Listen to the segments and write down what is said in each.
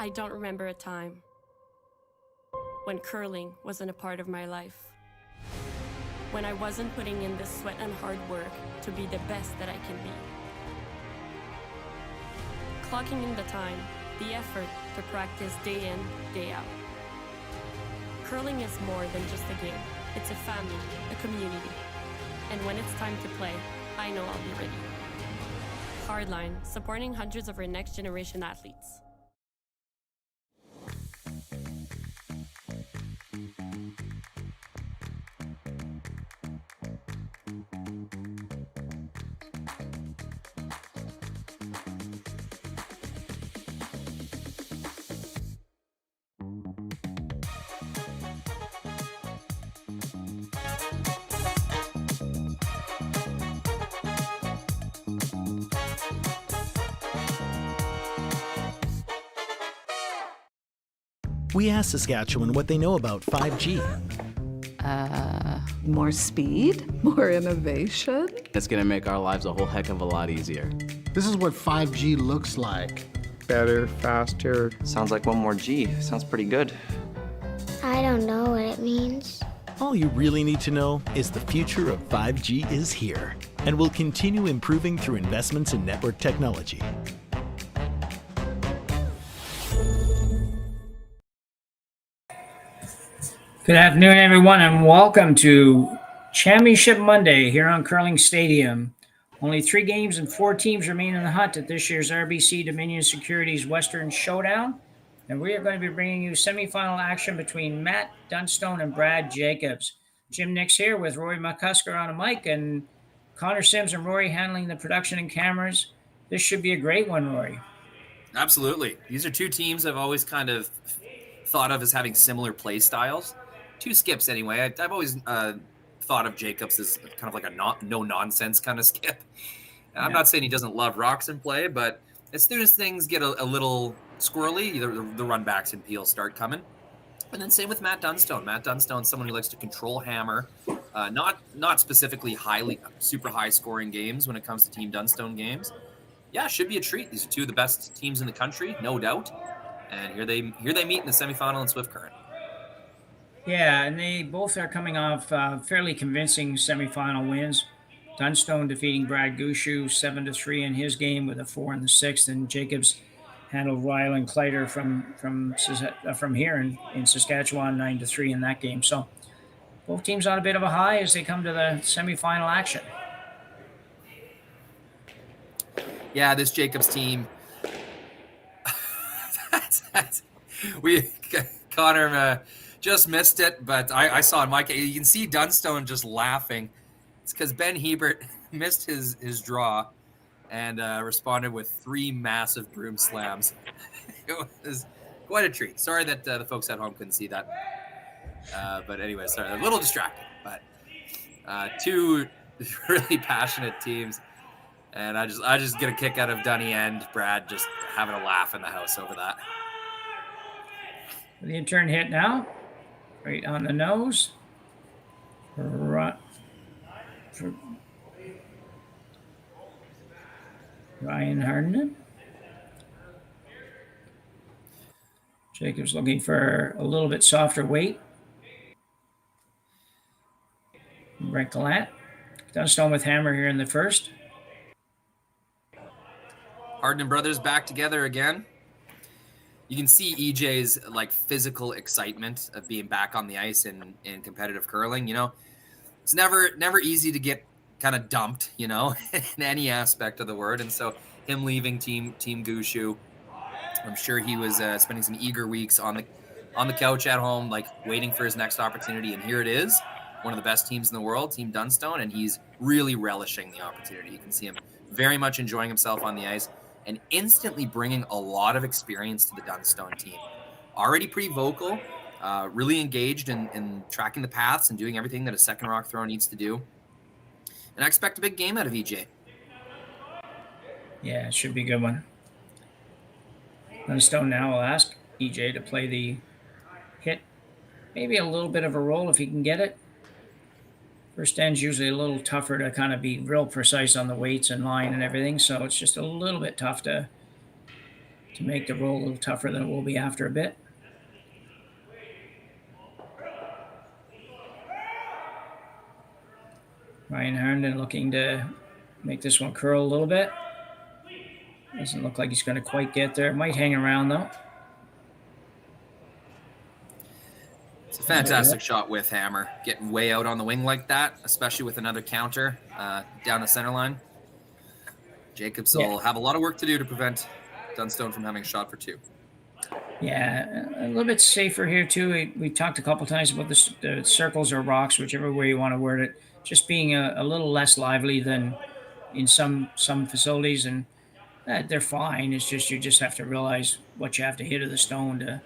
I don't remember a time when curling wasn't a part of my life. When I wasn't putting in the sweat and hard work to be the best that I can be. Clocking in the time, the effort to practice day in, day out. Curling is more than just a game. It's a family, a community. And when it's time to play, I know I'll be ready. Hardline, supporting hundreds of our next generation athletes. We asked Saskatchewan what they know about 5G. More speed, more innovation. It's gonna make our lives a whole heck of a lot easier. This is what 5G looks like. Better, faster. Sounds like one more G. Sounds pretty good. I don't know what it means. All you really need to know is the future of 5G is here and will continue improving through investments in network technology. Good afternoon, everyone, and welcome to Championship Monday here on Curling Stadium. Only 3 games and 4 teams remain in the hunt at this year's RBC Dominion Securities Western Showdown. And we are going to be bringing you semifinal action between Matt Dunstone and Brad Jacobs. Jim Nix here with Rory McCusker on a mic and Connor Sims and Rory handling the production and cameras. This should be a great one, Rory. Absolutely. These are 2 teams I've always kind of thought of as having similar play styles. 2 skips anyway. I've always thought of Jacobs as kind of like a no-nonsense kind of skip. I'm not saying he doesn't love rocks in play, but as soon as things get a little squirrely, the run backs and peels start coming. And then same with Matt Dunstone. Matt Dunstone's someone who likes to control hammer, not specifically super high scoring games when it comes to Team Dunstone games. Yeah, should be a treat. These are 2 of the best teams in the country, no doubt. And here they meet in the semifinal in Swift Current. Yeah, and they both are coming off fairly convincing semifinal wins. Dunstone defeating Brad Gushu 7-3 in his game with a 4 in the 6th, and Jacobs handled Ryland Kleider from here in Saskatchewan 9-3 in that game. So both teams on a bit of a high as they come to the semifinal action. Yeah, this Jacobs team. Connor just missed it, but I saw in my case, you can see Dunstone just laughing. It's because Ben Hebert missed his draw and responded with 3 massive broom slams. It was quite a treat. Sorry that the folks at home couldn't see that. But anyway, sorry, a little distracted. But 2 really passionate teams. And I just get a kick out of Dunny and Brad just having a laugh in the house over that. The intern hit now. Right on the nose. Ryan Harden. Jacobs looking for a little bit softer weight. Brent Gallant. Dunstone with hammer here in the first. Harden and brothers back together again. You can see EJ's like physical excitement of being back on the ice in competitive curling. You know, it's never easy to get kind of dumped, you know, in any aspect of the word. And so him leaving Team Gushu, I'm sure he was spending some eager weeks on the couch at home, like waiting for his next opportunity. And here it is, one of the best teams in the world, Team Dunstone, and he's really relishing the opportunity. You can see him very much enjoying himself on the ice and instantly bringing a lot of experience to the Dunstone team. Already pretty vocal, really engaged in tracking the paths and doing everything that a second rock throw needs to do. And I expect a big game out of EJ. Yeah, it should be a good one. Dunstone now will ask EJ to play the hit. Maybe a little bit of a roll if he can get it. First end's usually a little tougher to kind of be real precise on the weights and line and everything, so it's just a little bit tough to to make the roll a little tougher than it will be after a bit. Ryan Herndon looking to make this one curl a little bit. Doesn't look like he's going to quite get there. Might hang around, though. It's a fantastic shot with hammer. Getting way out on the wing like that, especially with another counter down the center line. Jacobs will have a lot of work to do to prevent Dunstone from having a shot for 2. Yeah, a little bit safer here, too. We talked a couple times about the circles or rocks, whichever way you want to word it, just being a little less lively than in some facilities, and they're fine. It's just you just have to realize what you have to hit of the stone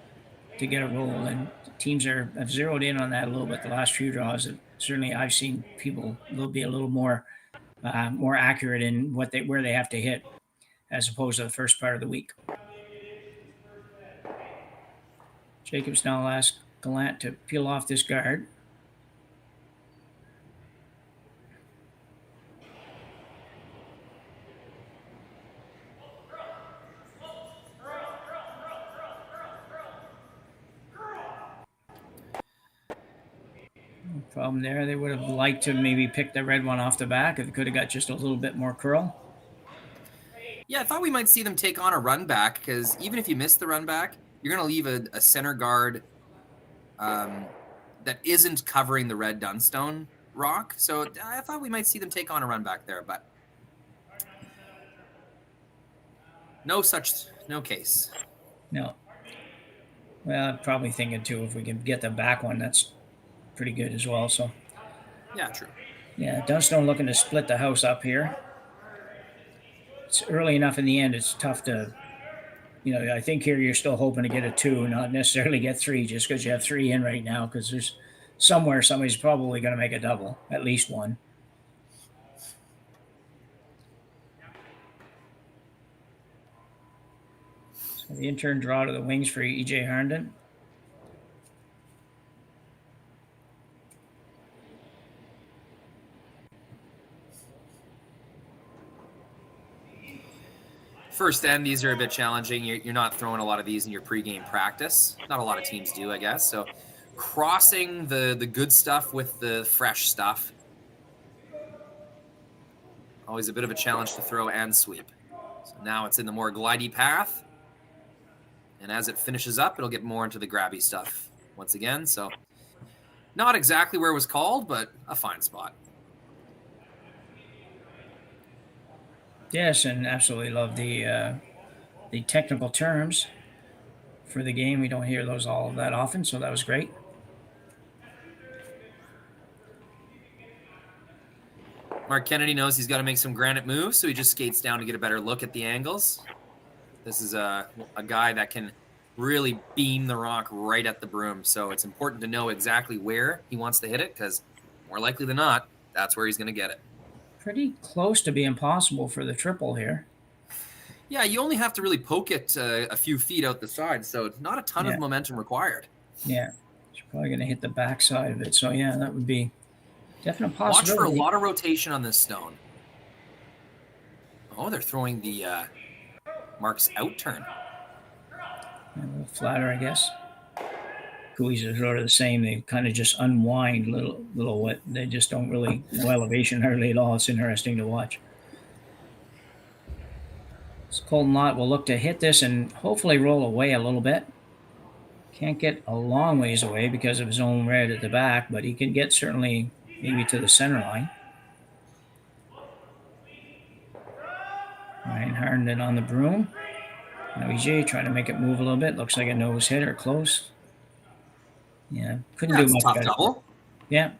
to get a roll, and teams have zeroed in on that a little bit the last few draws. Certainly, I've seen people be a little more accurate in where they have to hit, as opposed to the first part of the week. Jacobs now asks Gallant to peel off this guard. No problem there. They would have liked to maybe pick the red one off the back if it could have got just a little bit more curl. Yeah, I thought we might see them take on a run back, because even if you miss the run back, you're going to leave a center guard that isn't covering the red Dunstone rock. So I thought we might see them take on a run back there, but no case. No. Well, I'm probably thinking, too, if we can get the back one, that's pretty good as well. So yeah, true. Yeah, Dunstone looking to split the house up here. It's early enough in the end. It's tough to, I think here you're still hoping to get a 2, not necessarily get 3, just because you have 3 in right now, because there's somewhere somebody's probably going to make a double, at least one. So the intern draw to the wings for E.J. Herndon. First end, these are a bit challenging. You're not throwing a lot of these in your pregame practice. Not a lot of teams do, I guess. So crossing the good stuff with the fresh stuff. Always a bit of a challenge to throw and sweep. So now it's in the more glidey path. And as it finishes up, it'll get more into the grabby stuff once again. So not exactly where it was called, but a fine spot. Yes, and absolutely love the technical terms for the game. We don't hear those all that often, so that was great. Mark Kennedy knows he's got to make some granite moves, so he just skates down to get a better look at the angles. This is a guy that can really beam the rock right at the broom, so it's important to know exactly where he wants to hit it, because more likely than not, that's where he's going to get it. Pretty close to being possible for the triple here. Yeah, you only have to really poke it a few feet out the side, so not a ton of momentum required. Yeah, he's probably going to hit the back side of it. So, yeah, that would be definite possibility. Watch for a lot of rotation on this stone. Oh, they're throwing the Mark's out turn. A little flatter, I guess. Gooey's are sort of the same. They kind of just unwind little what. They just don't really no elevation hardly at all. It's interesting to watch. So Colton Lott will look to hit this and hopefully roll away a little bit. Can't get a long ways away because of his own red at the back, but he can get certainly maybe to the center line. Ryan Herndon on the broom. Now EJ trying to make it move a little bit. Looks like a nose hit or close. Yeah, couldn't do much better. Double. Yeah.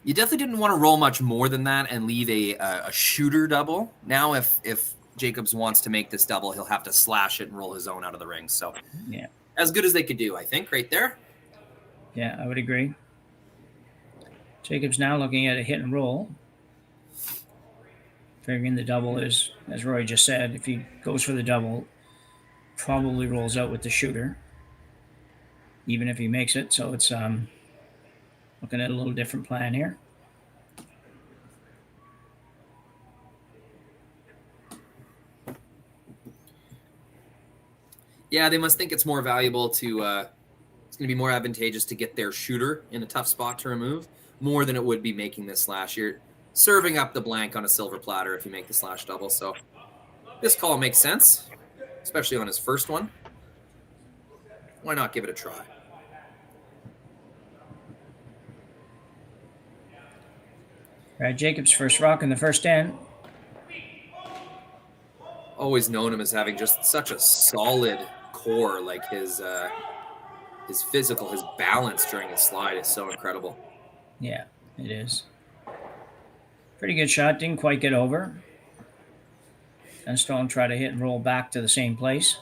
You definitely didn't want to roll much more than that and leave a shooter double. Now, if Jacobs wants to make this double, he'll have to slash it and roll his own out of the ring. So, yeah, as good as they could do, I think, right there. Yeah, I would agree. Jacobs now looking at a hit and roll. Figuring the double is, as Rory just said, if he goes for the double, probably rolls out with the shooter, even if he makes it. So it's looking at a little different plan here. Yeah, they must think it's more valuable to, it's going to be more advantageous to get their shooter in a tough spot to remove more than it would be making this slash. You're serving up the blank on a silver platter if you make the slash double. So this call makes sense, especially on his first one. Why not give it a try? Brad Jacobs first rock in the first end. Always known him as having just such a solid core. Like his physical, his balance during the slide is so incredible. Yeah, it is. Pretty good shot. Didn't quite get over. Dunstone tried to hit and roll back to the same place.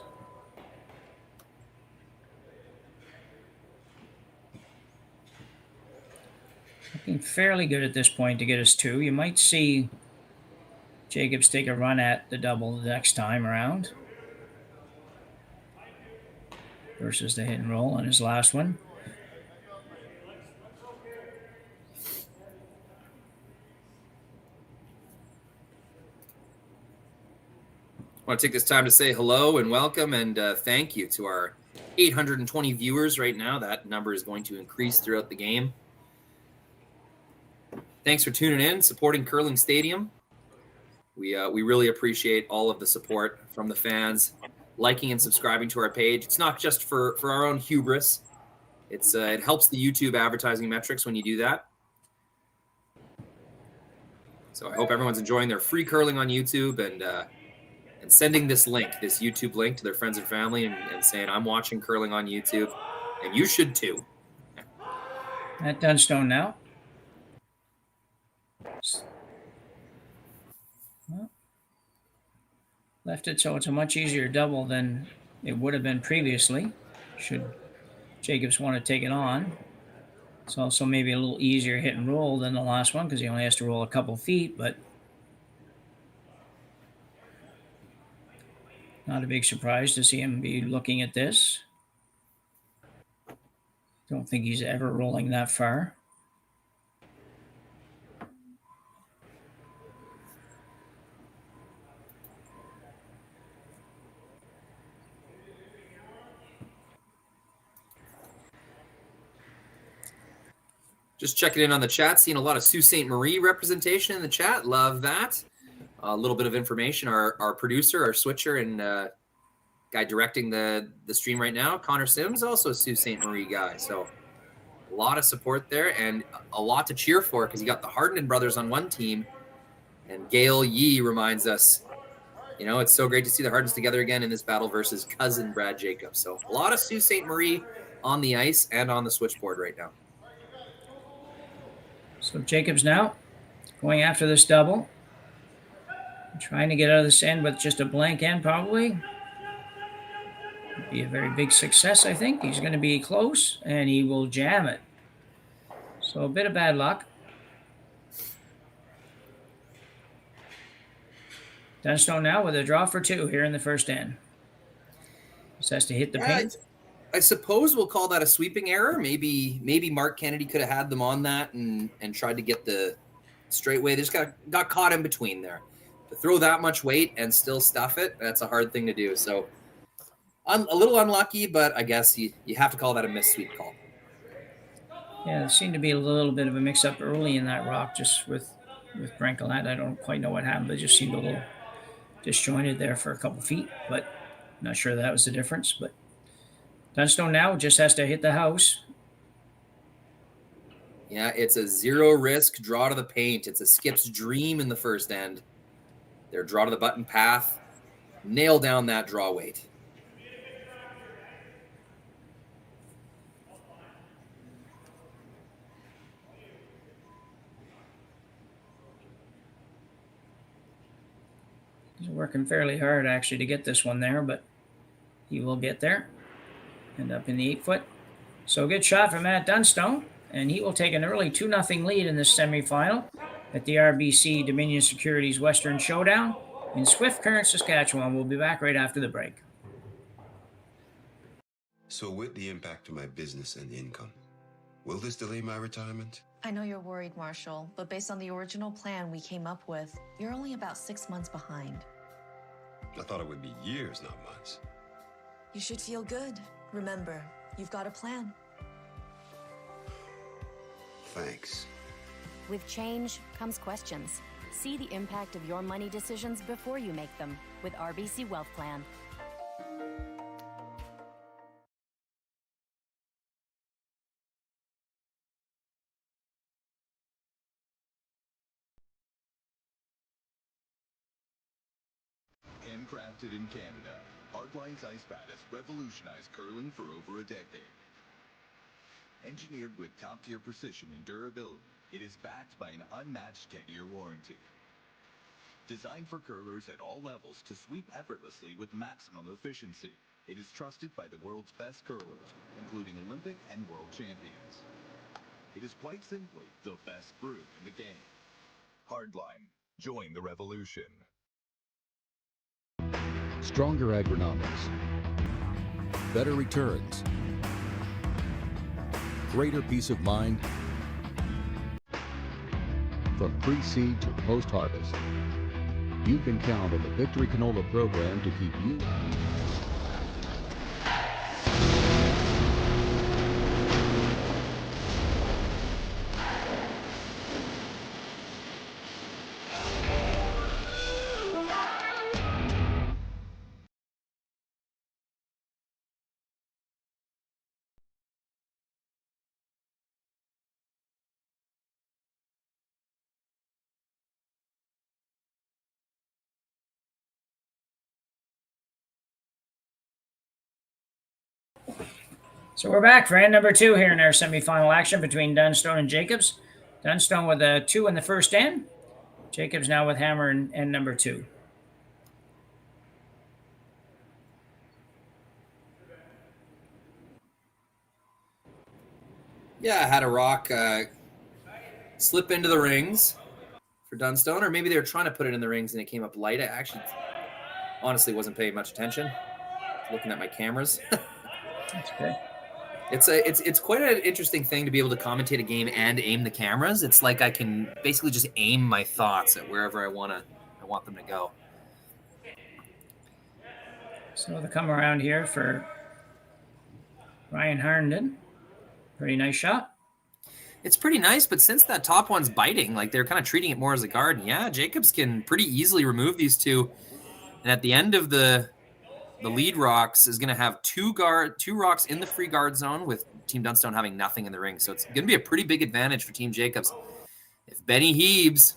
Looking fairly good at this point to get us 2. You might see Jacobs take a run at the double the next time around versus the hit and roll on his last one. I want to take this time to say hello and welcome and thank you to our 820 viewers right now. That number is going to increase throughout the game. Thanks for tuning in, supporting Curling Stadium. We really appreciate all of the support from the fans, liking and subscribing to our page. It's not just for our own hubris. It helps the YouTube advertising metrics when you do that. So I hope everyone's enjoying their free curling on YouTube and sending this link, this YouTube link, to their friends and family and saying, I'm watching curling on YouTube, and you should too. At Dunstone now. Well, left it so it's a much easier double than it would have been previously, should Jacobs want to take it on. It's also maybe a little easier hit and roll than the last one because he only has to roll a couple feet, but not a big surprise to see him be looking at this. Don't think he's ever rolling that far. Just checking in on the chat, seeing a lot of Sault Ste. Marie representation in the chat. Love that. A little bit of information. Our producer, our switcher, and guy directing the stream right now, Connor Sims, also a Sault Ste. Marie guy. So a lot of support there and a lot to cheer for because you got the Hardin brothers on one team. And Gail Yee reminds us, you know, it's so great to see the Hardins together again in this battle versus cousin Brad Jacobs. So a lot of Sault Ste. Marie on the ice and on the switchboard right now. So Jacobs now going after this double. Trying to get out of this end with just a blank end probably. Would be a very big success, I think. He's going to be close, and he will jam it. So a bit of bad luck. Dunstone now with a draw for 2 here in the first end. Just has to hit the paint. I suppose we'll call that a sweeping error. Maybe Mark Kennedy could have had them on that and tried to get the straight way. They just got caught in between there. To throw that much weight and still stuff it, that's a hard thing to do. So a little unlucky, but I guess you have to call that a missed sweep call. Yeah, there seemed to be a little bit of a mix-up early in that rock just with Brancolette. I don't quite know what happened, but it just seemed a little disjointed there for a couple feet, but I'm not sure that was the difference. But Dunstone now just has to hit the house. Yeah, it's a zero risk draw to the paint. It's a skip's dream in the first end. Their draw to the button path. Nail down that draw weight. He's working fairly hard actually to get this one there, but he will get there. End up in the 8-foot. So good shot from Matt Dunstone, and he will take an early 2-0 lead in this semifinal at the RBC Dominion Securities Western Showdown in Swift Current, Saskatchewan. We'll be back right after the break. So with the impact to my business and income, will this delay my retirement? I know you're worried, Marshall, but based on the original plan we came up with, you're only about 6 months behind. I thought it would be years, not months. You should feel good. Remember, you've got a plan. Thanks. With change comes questions. See the impact of your money decisions before you make them with RBC Wealth Plan. Handcrafted in Canada, Hardline's ice bat has revolutionized curling for over a decade. Engineered with top-tier precision and durability, it is backed by an unmatched 10-year warranty. Designed for curlers at all levels to sweep effortlessly with maximum efficiency, it is trusted by the world's best curlers, including Olympic and world champions. It is quite simply the best brew in the game. Hardline. Join the revolution. Stronger agronomics, better returns, greater peace of mind. From pre-seed to post-harvest, you can count on the Victory Canola program to keep you So we're back for end number 2 here in our semifinal action between Dunstone and Jacobs. Dunstone with a 2 in the first end. Jacobs now with hammer in end number 2. Yeah, I had a rock slip into the rings for Dunstone, or maybe they were trying to put it in the rings and it came up light. I actually honestly wasn't paying much attention. Looking at my cameras. That's good. It's quite an interesting thing to be able to commentate a game and aim the cameras. It's like I can basically just aim my thoughts at wherever I want them to go. So the come around here for Ryan Harnden. Pretty nice shot. It's pretty nice, but since that top one's biting, like they're kind of treating it more as a guard. Yeah, Jacobs can pretty easily remove these two. And at the end of the lead rocks is going to have two rocks in the free guard zone with Team Dunstone having nothing in the ring. So it's going to be a pretty big advantage for Team Jacobs. If Benny Heebs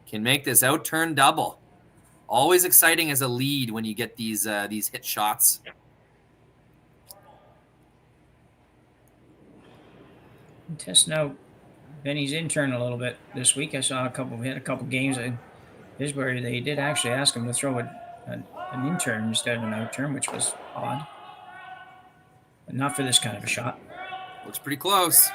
can make this out-turn double, always exciting as a lead when you get these hit shots. I'm testing out Benny's intern a little bit this week. I saw we had a couple games of his where they did actually ask him to throw an intern instead of an out-turn, which was odd. But not for this kind of a shot. Looks pretty close.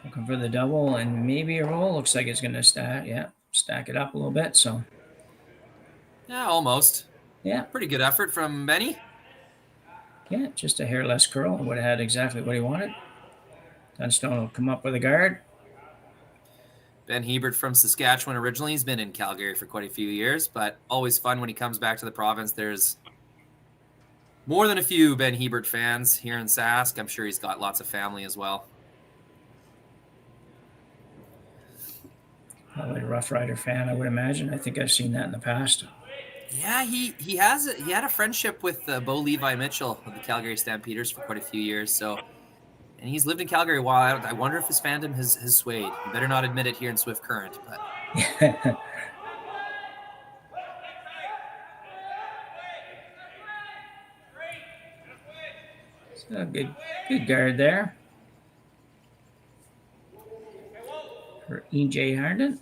Looking for the double and maybe a roll. Looks like it's going to stack it up a little bit. So, yeah, almost. Yeah. Pretty good effort from Benny. Yeah, just a hair less curl. Would have had exactly what he wanted. Dunstone will come up with a guard. Ben Hebert from Saskatchewan originally. He's been in Calgary for quite a few years, but always fun when he comes back to the province. There's more than a few Ben Hebert fans here in Sask. I'm sure he's got lots of family as well. Probably a Rough Rider fan, I would imagine. I think I've seen that in the past. Yeah, he had a friendship with Bo Levi Mitchell of the Calgary Stampeders for quite a few years. So, and he's lived in Calgary a while. I wonder if his fandom has swayed. You better not admit it here in Swift Current, but. So good guard there for E.J. Harnden.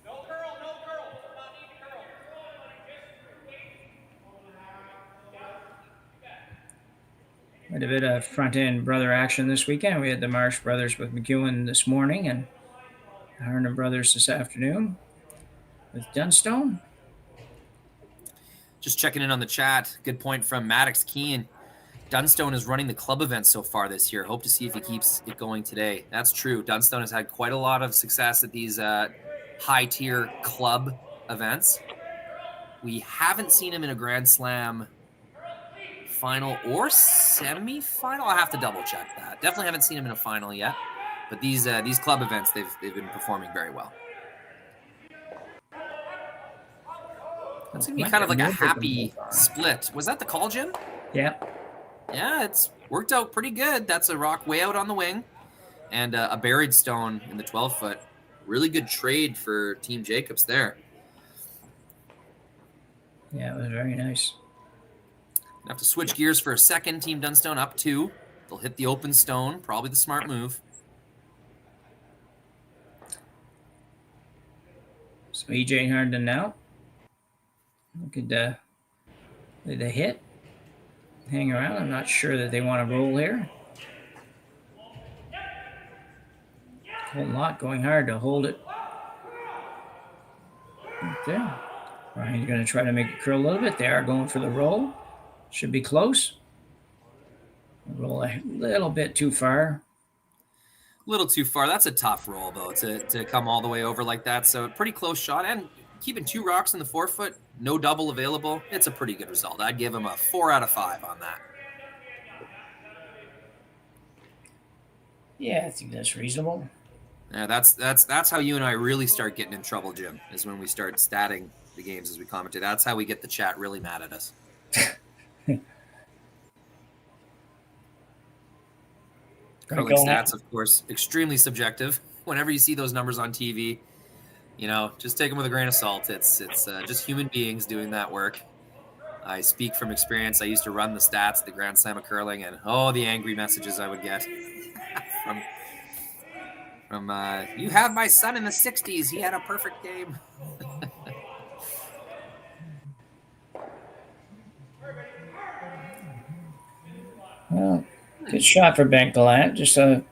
Quite a bit of front-end brother action this weekend. We had the Marsh brothers with McEwen this morning and Harnden brothers this afternoon with Dunstone. Just checking in on the chat. Good point from Maddox Keane. Dunstone is running the club events so far this year. Hope to see if he keeps it going today. That's true. Dunstone has had quite a lot of success at these high-tier club events. We haven't seen him in a Grand Slam final or semifinal. I'll have to double check that. Definitely haven't seen him in a final yet. But these club events, they've been performing very well. That's going to be kind of like a happy split. Was that the call, Jim? Yeah. Yeah, it's worked out pretty good. That's a rock way out on the wing. And a buried stone in the 12-foot. Really good trade for Team Jacobs there. Yeah, it was very nice. Have to switch gears for a second. Team Dunstone up 2. They'll hit the open stone. Probably the smart move. So EJ Harden now. Look at the hit. Hang around. I'm not sure that they want to roll here. Whole lot going hard to hold it. Right there. Ryan's going to try to make it curl a little bit. They are going for the roll. Should be close. Roll a little bit too far. A little too far. That's a tough roll, though, to come all the way over like that. So pretty close shot. And keeping 2 rocks in the 4-foot, no double available. It's a pretty good result. I'd give him a 4 out of 5 on that. Yeah, I think that's reasonable. Yeah, that's how you and I really start getting in trouble, Jim, is when we start statting the games as we commentate. That's how we get the chat really mad at us. Curling stats, of course, extremely subjective. Whenever you see those numbers on TV, just take them with a grain of salt. It's just human beings doing that work. I speak from experience. I used to run the stats, the Grand Slam of curling, and the angry messages I would get from you have my son in the 60s. He had a perfect game. Well, good shot for Ben Gallant. Just a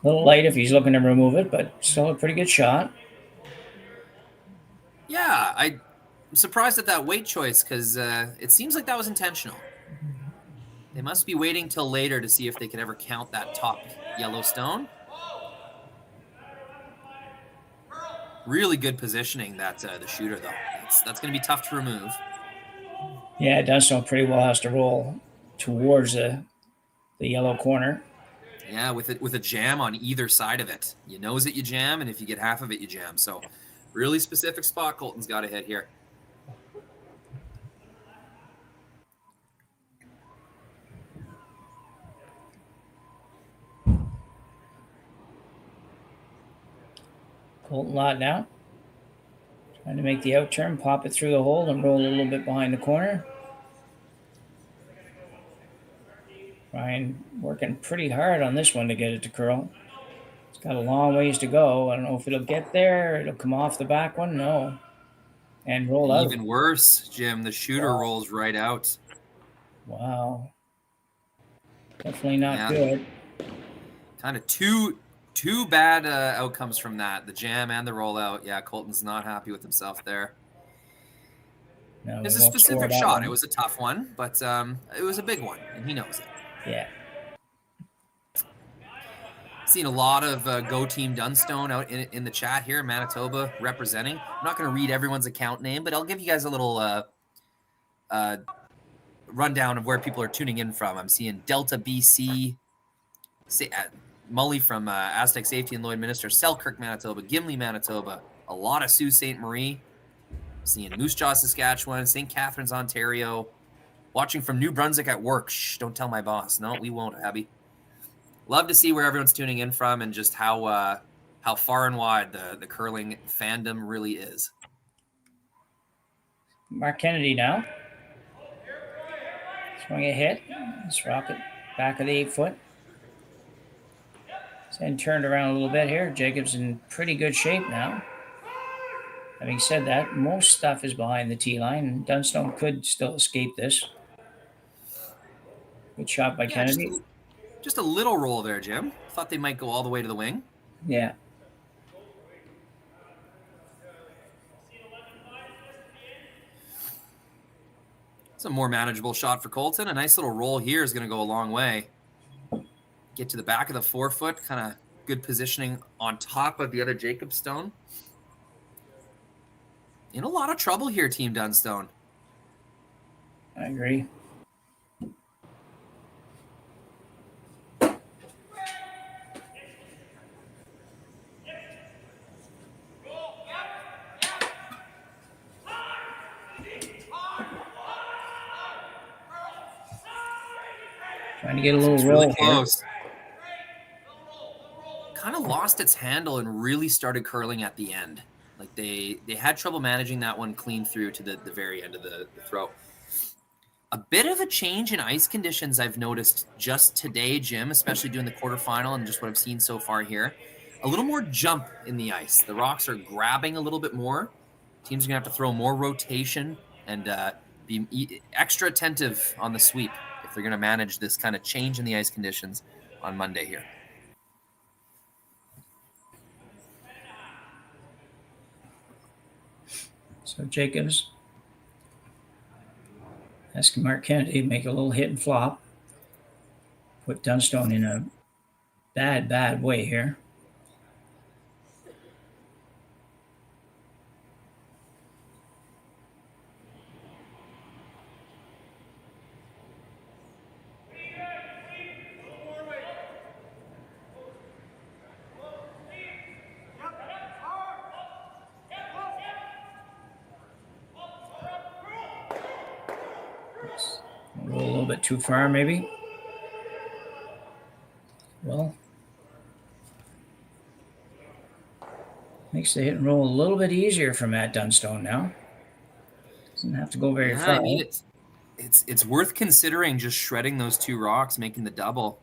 little light if he's looking to remove it, but still a pretty good shot. Yeah, I'm surprised at that weight choice because it seems like that was intentional. They must be waiting till later to see if they could ever count that top yellow stone. Really good positioning, that the shooter, though. That's going to be tough to remove. Yeah, Dunstone pretty well has to roll towards the yellow corner. Yeah, with a jam on either side of it. You nose it, you jam, and if you get half of it, you jam. So really specific spot Colton's got to hit here. Colton Lott now. Trying to make the out turn, pop it through the hole, and roll a little bit behind the corner. Ryan working pretty hard on this one to get it to curl. It's got a long ways to go. I don't know if it'll get there. It'll come off the back one. No. And roll out. Even worse, Jim. The shooter rolls right out. Wow. Definitely not good. Kind of two bad outcomes from that. The jam and the rollout. Yeah, Colton's not happy with himself there. No, it's a specific shot. It was a tough one, but it was a big one, and he knows it. Yeah. Seen a lot of Go Team Dunstone out in the chat here, Manitoba representing. I'm not going to read everyone's account name, but I'll give you guys a little rundown of where people are tuning in from. I'm seeing Delta BC, Mully from Aztec Safety and Lloydminster, Selkirk, Manitoba, Gimli, Manitoba, a lot of Sault Ste. Marie, seeing Moose Jaw, Saskatchewan, St. Catharines, Ontario, watching from New Brunswick at work. Shh, don't tell my boss. No, we won't, Abby. Love to see where everyone's tuning in from and just how far and wide the curling fandom really is. Mark Kennedy now. Swing a hit. Let's rock it back of the 8-foot. And turned around a little bit here. Jacobs in pretty good shape now. Having said that, most stuff is behind the tee line. Dunstone could still escape this. Good shot by Kennedy. Just a little roll there, Jim. Thought they might go all the way to the wing. Yeah. It's a more manageable shot for Colton. A nice little roll here is going to go a long way. Get to the back of the 4-foot, kind of good positioning on top of the other Jacob stone. In a lot of trouble here, Team Dunstone. I agree. Trying to get a little It's roll really close. here. Kind of lost its handle and really started curling at the end. Like they had trouble managing that one clean through to the very end of the throw. A bit of a change in ice conditions I've noticed just today, Jim, especially doing the quarterfinal and just what I've seen so far here. A little more jump in the ice. The rocks are grabbing a little bit more. Teams are going to have to throw more rotation and be extra attentive on the sweep if they're going to manage this kind of change in the ice conditions on Monday here. So Jacobs asking Mark Kennedy to make a little hit and flop. Put Dunstone in a bad way here. Roll a little bit too far, maybe. Well, makes the hit and roll a little bit easier for Matt Dunstone now. Doesn't have to go very far. I mean, it's worth considering just shredding those two rocks, making the double.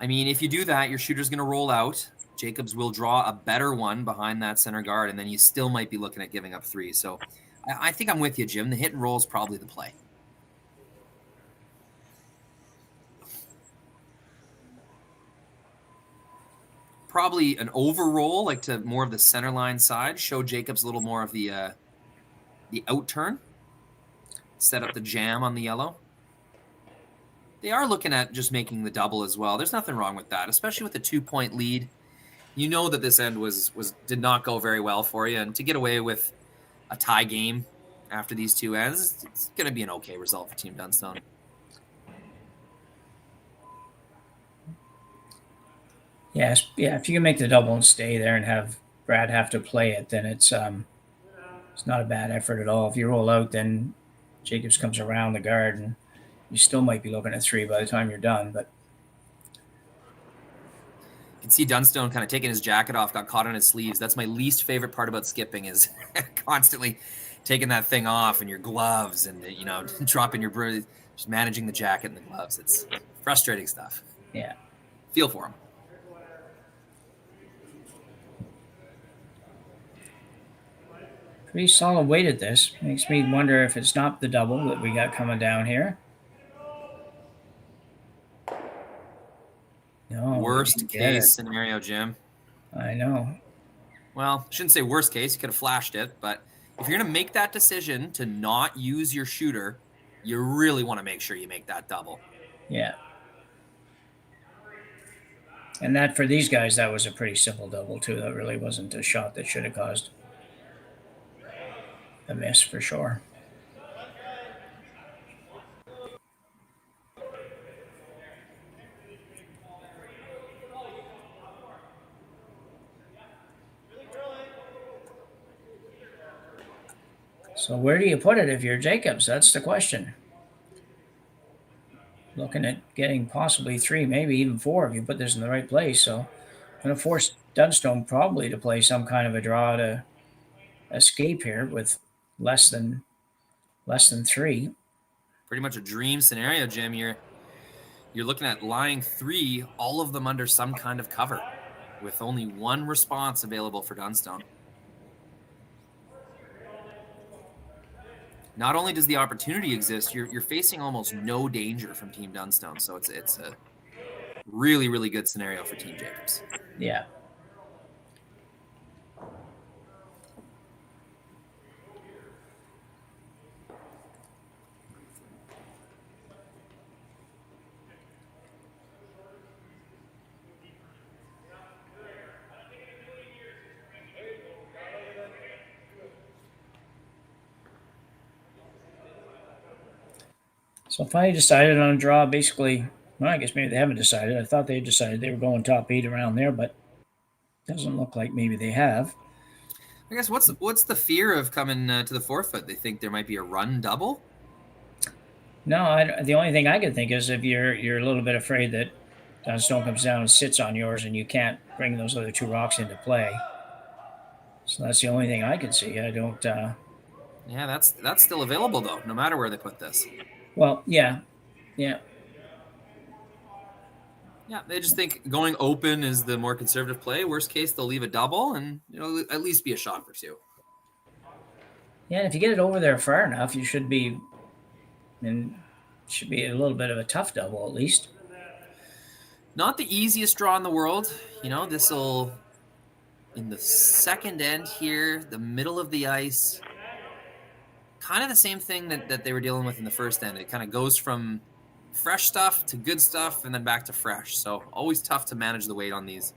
I mean, if you do that, your shooter's going to roll out. Jacobs will draw a better one behind that center guard, and then you still might be looking at giving up three. So I think I'm with you, Jim. The hit and roll is probably the play. Probably an overroll, like to more of the center line side. Show Jacobs a little more of the out turn. Set up the jam on the yellow. They are looking at just making the double as well. There's nothing wrong with that, especially with the 2-point lead. You know that this end did not go very well for you, and to get away with a tie game after these two ends, it's going to be an okay result for Team Dunstone. Yes, yeah. If you can make the double and stay there and have Brad have to play it, then it's not a bad effort at all. If you roll out, then Jacobs comes around the guard, and you still might be looking at three by the time you're done. But you can see Dunstone kind of taking his jacket off, got caught on his sleeves. That's my least favorite part about skipping is constantly taking that thing off and your gloves and dropping your just managing the jacket and the gloves. It's frustrating stuff. Yeah, feel for him. Pretty solid weight at this. Makes me wonder if it's not the double that we got coming down here. No. Worst case scenario, Jim. I know. Well, I shouldn't say worst case. You could have flashed it. But if you're going to make that decision to not use your shooter, you really want to make sure you make that double. Yeah. And that, for these guys, that was a pretty simple double, too. That really wasn't a shot that should have caused a miss for sure. So where do you put it if you're Jacobs? That's the question. Looking at getting possibly three, maybe even four if you put this in the right place. So I'm going to force Dunstone probably to play some kind of a draw to escape here with less than three. Pretty much a dream scenario, Jim. You're looking at lying three, all of them under some kind of cover, with only one response available for Dunstone. Not only does the opportunity exist, you're facing almost no danger from Team Dunstone. So it's a really, really good scenario for Team Jacobs. Yeah. So if I decided on a draw, basically, well, I guess maybe they haven't decided. I thought they decided they were going top 8 around there, but it doesn't look like maybe they have. I guess what's the fear of coming to the forefoot? They think there might be a run double? No, the only thing I could think is if you're a little bit afraid that Dunstone comes down and sits on yours and you can't bring those other 2 rocks into play. So that's the only thing I can see. I don't. Yeah, that's still available though, no matter where they put this. Well, yeah. Yeah, they just think going open is the more conservative play. Worst case, they'll leave a double and at least be a shot for 2. Yeah, and if you get it over there far enough, you should be, and should be a little bit of a tough double at least. Not the easiest draw in the world. This will in the second end here, the middle of the ice. Kind of the same thing that they were dealing with in the first end. It kind of goes from fresh stuff to good stuff and then back to fresh. So always tough to manage the weight on these.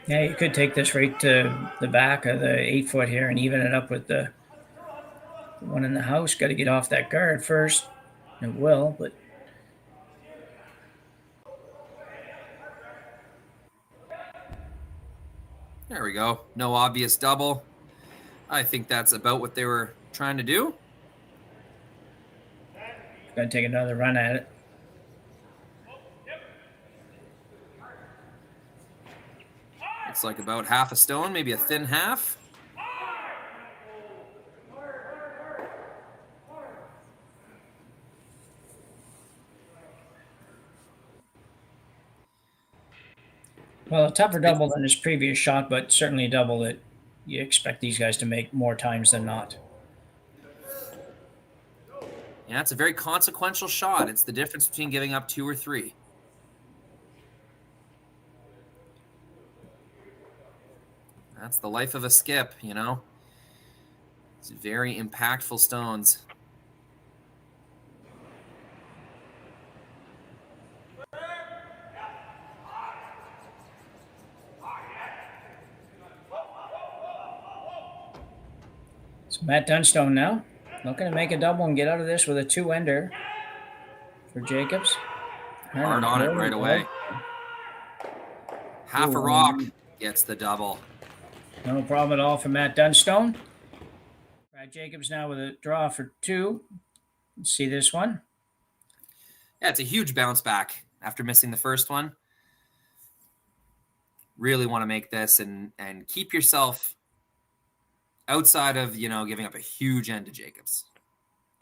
Yeah, you could take this right to the back of the 8 foot here and even it up with the one in the house. Got to get off that guard first. It will, but there we go. No obvious double. I think that's about what they were trying to do. Going to take another run at it. Looks like about half a stone, maybe a thin half. Well, a tougher double than his previous shot, but certainly a double that you expect these guys to make more times than not. Yeah, it's a very consequential shot. It's the difference between giving up 2 or 3. That's the life of a skip, It's very impactful stones. So Matt Dunstone now looking to make a double and get out of this with a 2-ender for Jacobs. Hard on it right away. Half a rock gets the double. No problem at all for Matt Dunstone. Brad Jacobs now with a draw for 2. Let's see this one. Yeah, it's a huge bounce back after missing the first one. Really want to make this and keep yourself outside of, giving up a huge end to Jacobs.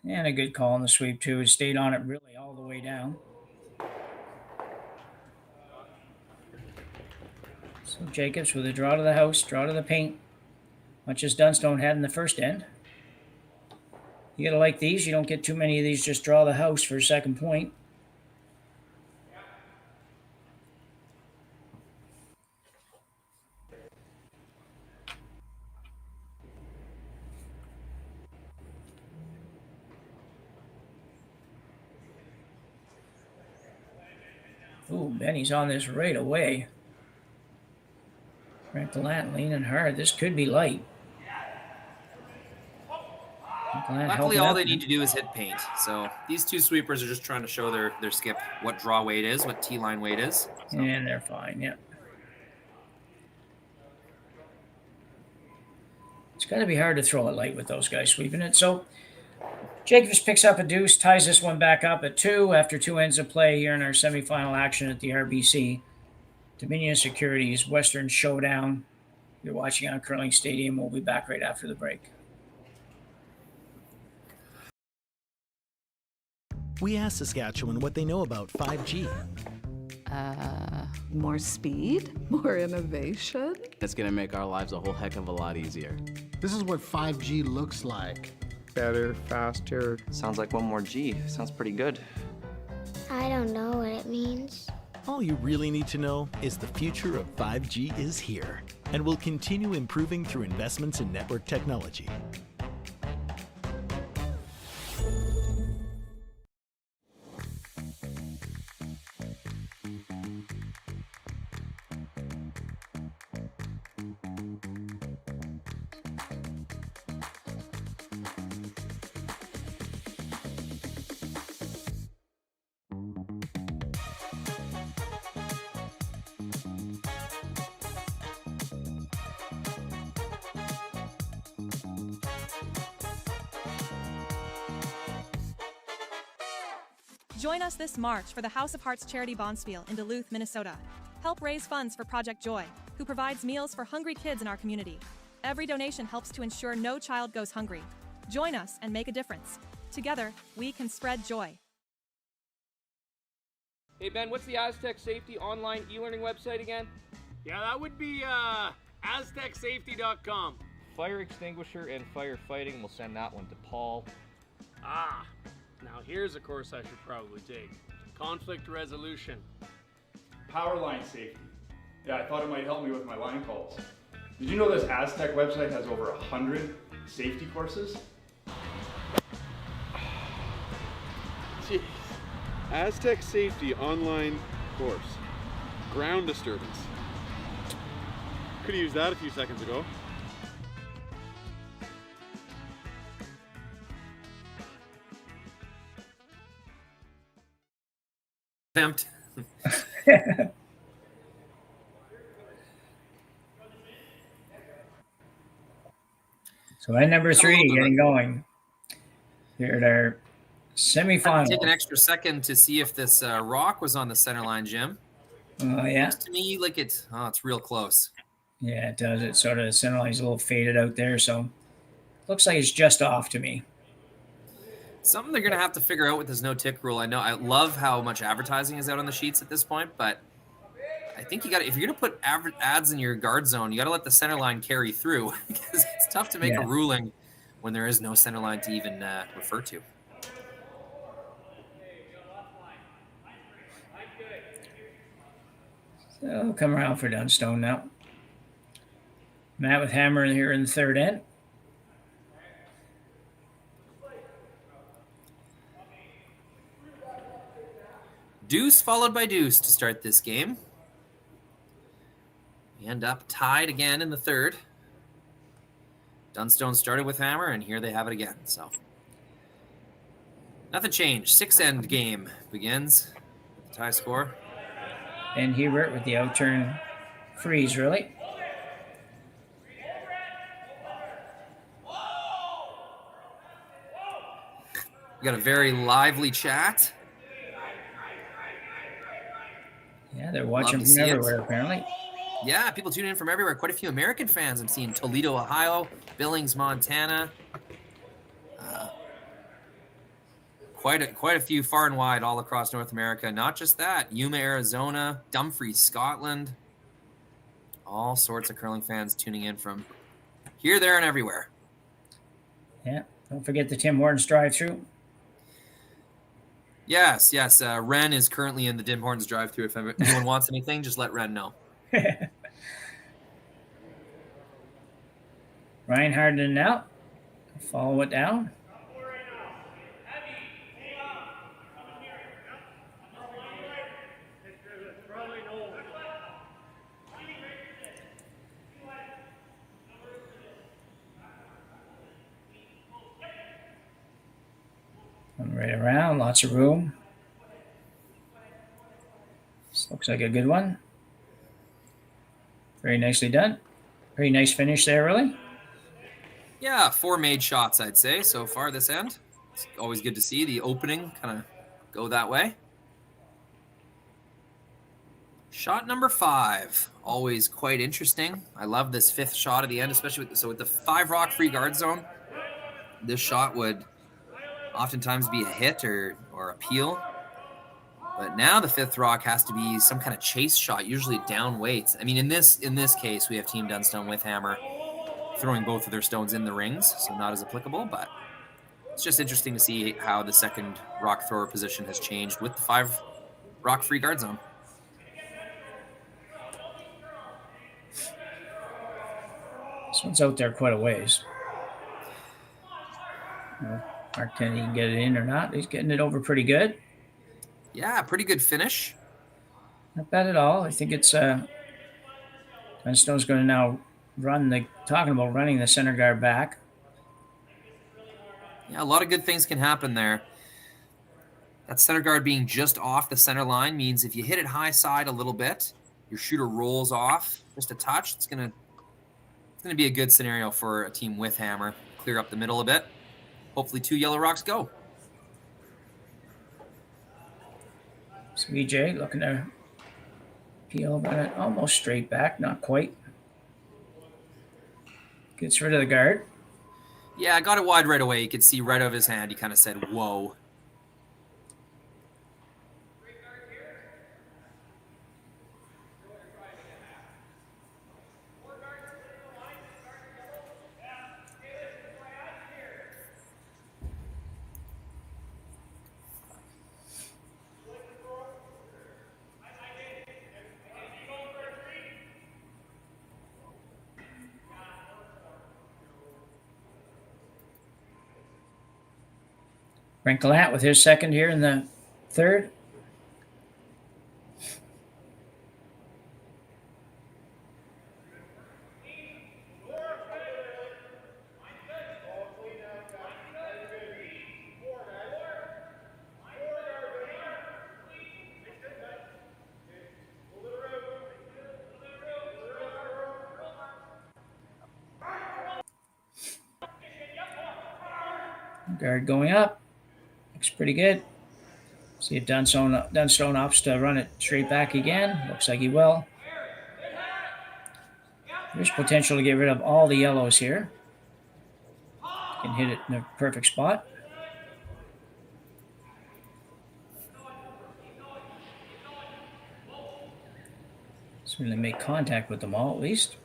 And a good call on the sweep, too. He stayed on it really all the way down. So Jacobs with a draw to the house, draw to the paint, much as Dunstone had in the first end. You got to like these. You don't get too many of these. Just draw the house for a second point. Ooh, Benny's on this right away. Frank Gallant leaning hard. This could be light. Luckily, all they need to do is hit paint. So these 2 sweepers are just trying to show their skip what draw weight is, what T-line weight is. So. And they're fine, yeah. It's got to be hard to throw it light with those guys sweeping it. So Jacobs picks up a deuce, ties this one back up at 2 after 2 ends of play here in our semifinal action at the RBC. Dominion Securities, Western Showdown. You're watching on Curling Stadium. We'll be back right after the break. We asked Saskatchewan what they know about 5G. More speed, more innovation. It's going to make our lives a whole heck of a lot easier. This is what 5G looks like. Better, faster. Sounds like 1 more G. Sounds pretty good. I don't know what it means. All you really need to know is the future of 5G is here and will continue improving through investments in network technology. Join us this March for the House of Hearts Charity Bonspiel in Duluth, Minnesota. Help raise funds for Project Joy, who provides meals for hungry kids in our community. Every donation helps to ensure no child goes hungry. Join us and make a difference. Together, we can spread joy. Hey Ben, what's the Aztec Safety online e-learning website again? Yeah, that would be aztecsafety.com. Fire extinguisher and firefighting. We'll send that one to Paul. Ah, now here's a course I should probably take. Conflict resolution. Power line safety. Yeah, I thought it might help me with my line calls. Did you know this Aztec website has over 100 safety courses? Jeez. Aztec Safety online course. Ground disturbance. Could have used that a few seconds ago. Attempt. So at number 3, getting going. Here at our semifinal. Take an extra second to see if this rock was on the center line, Jim. Oh, yeah. Looks to me like it's real close. Yeah, it does. It's sort of the center line's a little faded out there, so looks like it's just off to me. Something they're going to have to figure out with this no-tick rule. I love how much advertising is out on the sheets at this point, but I think if you're going to put ads in your guard zone, you got to let the center line carry through because it's tough to make a ruling when there is no center line to even refer to. So we'll come around for Dunstone now. Matt with hammer here in the third end. Deuce followed by deuce to start this game. We end up tied again in the third. Dunstone started with hammer, and here they have it again. So nothing changed. 6-end game begins with the tie score. And Hubert with the outturn freeze, really. We got a very lively chat. Yeah, they're watching from everywhere, apparently. Yeah, people tune in from everywhere. Quite a few American fans. I'm seeing Toledo, Ohio, Billings, Montana. Quite a few far and wide all across North America. Not just that. Yuma, Arizona, Dumfries, Scotland. All sorts of curling fans tuning in from here, there, and everywhere. Yeah, don't forget the Tim Hortons drive-thru. Yes. Ren is currently in the Tim Hortons drive-thru. If anyone wants anything, just let Ren know. Ryan Harden out. Follow it down. Right around, lots of room. This looks like a good one. Very nicely done. Very nice finish there, really. Yeah, 4 made shots, I'd say, so far this end. It's always good to see the opening kind of go that way. Shot number 5, always quite interesting. I love this 5th shot at the end, especially with the 5 rock free guard zone. This shot would oftentimes be a hit or a peel. But now the 5th rock has to be some kind of chase shot, usually down weights. I mean, in this case, we have Team Dunstone with hammer throwing both of their stones in the rings, so not as applicable, but it's just interesting to see how the second rock thrower position has changed with the 5 rock free guard zone. This one's out there quite a ways. Mark Kennedy can get it in or not. He's getting it over pretty good. Yeah, pretty good finish. Not bad at all. I think it's Dunstone's going to now talking about running the center guard back. Yeah, a lot of good things can happen there. That center guard being just off the center line means if you hit it high side a little bit, your shooter rolls off just a touch. It's gonna be a good scenario for a team with hammer. Clear up the middle a bit. Hopefully 2 yellow rocks go. VJ looking to peel that almost straight back, not quite. Gets rid of the guard. Yeah, I got it wide right away. You could see right over his hand. He kind of said, whoa. Frank Gallant with his second here in the third. Guard going up. Looks pretty good. See if Dunstone opts to run it straight back again. Looks like he will. There's potential to get rid of all the yellows here. Can hit it in the perfect spot. Certainly make contact with them all at least.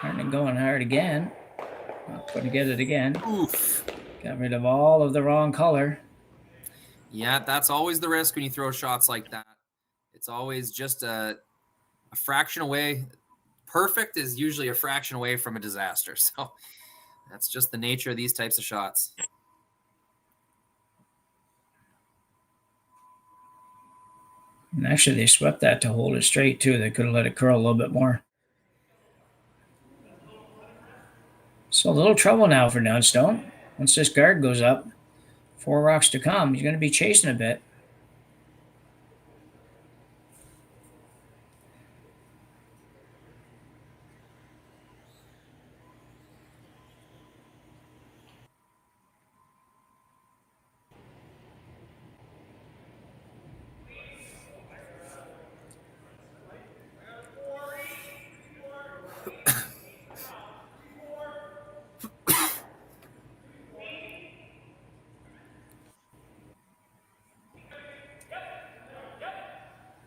Hartnett going hard again. Not going to get it again. Oof. Got rid of all of the wrong color. Yeah, that's always the risk when you throw shots like that. It's always just a fraction away. Perfect is usually a fraction away from a disaster. So that's just the nature of these types of shots. And actually, they swept that to hold it straight, too. They could have let it curl a little bit more. So a little trouble now for Dunstone. Once this guard goes up, 4 rocks to come. He's going to be chasing a bit.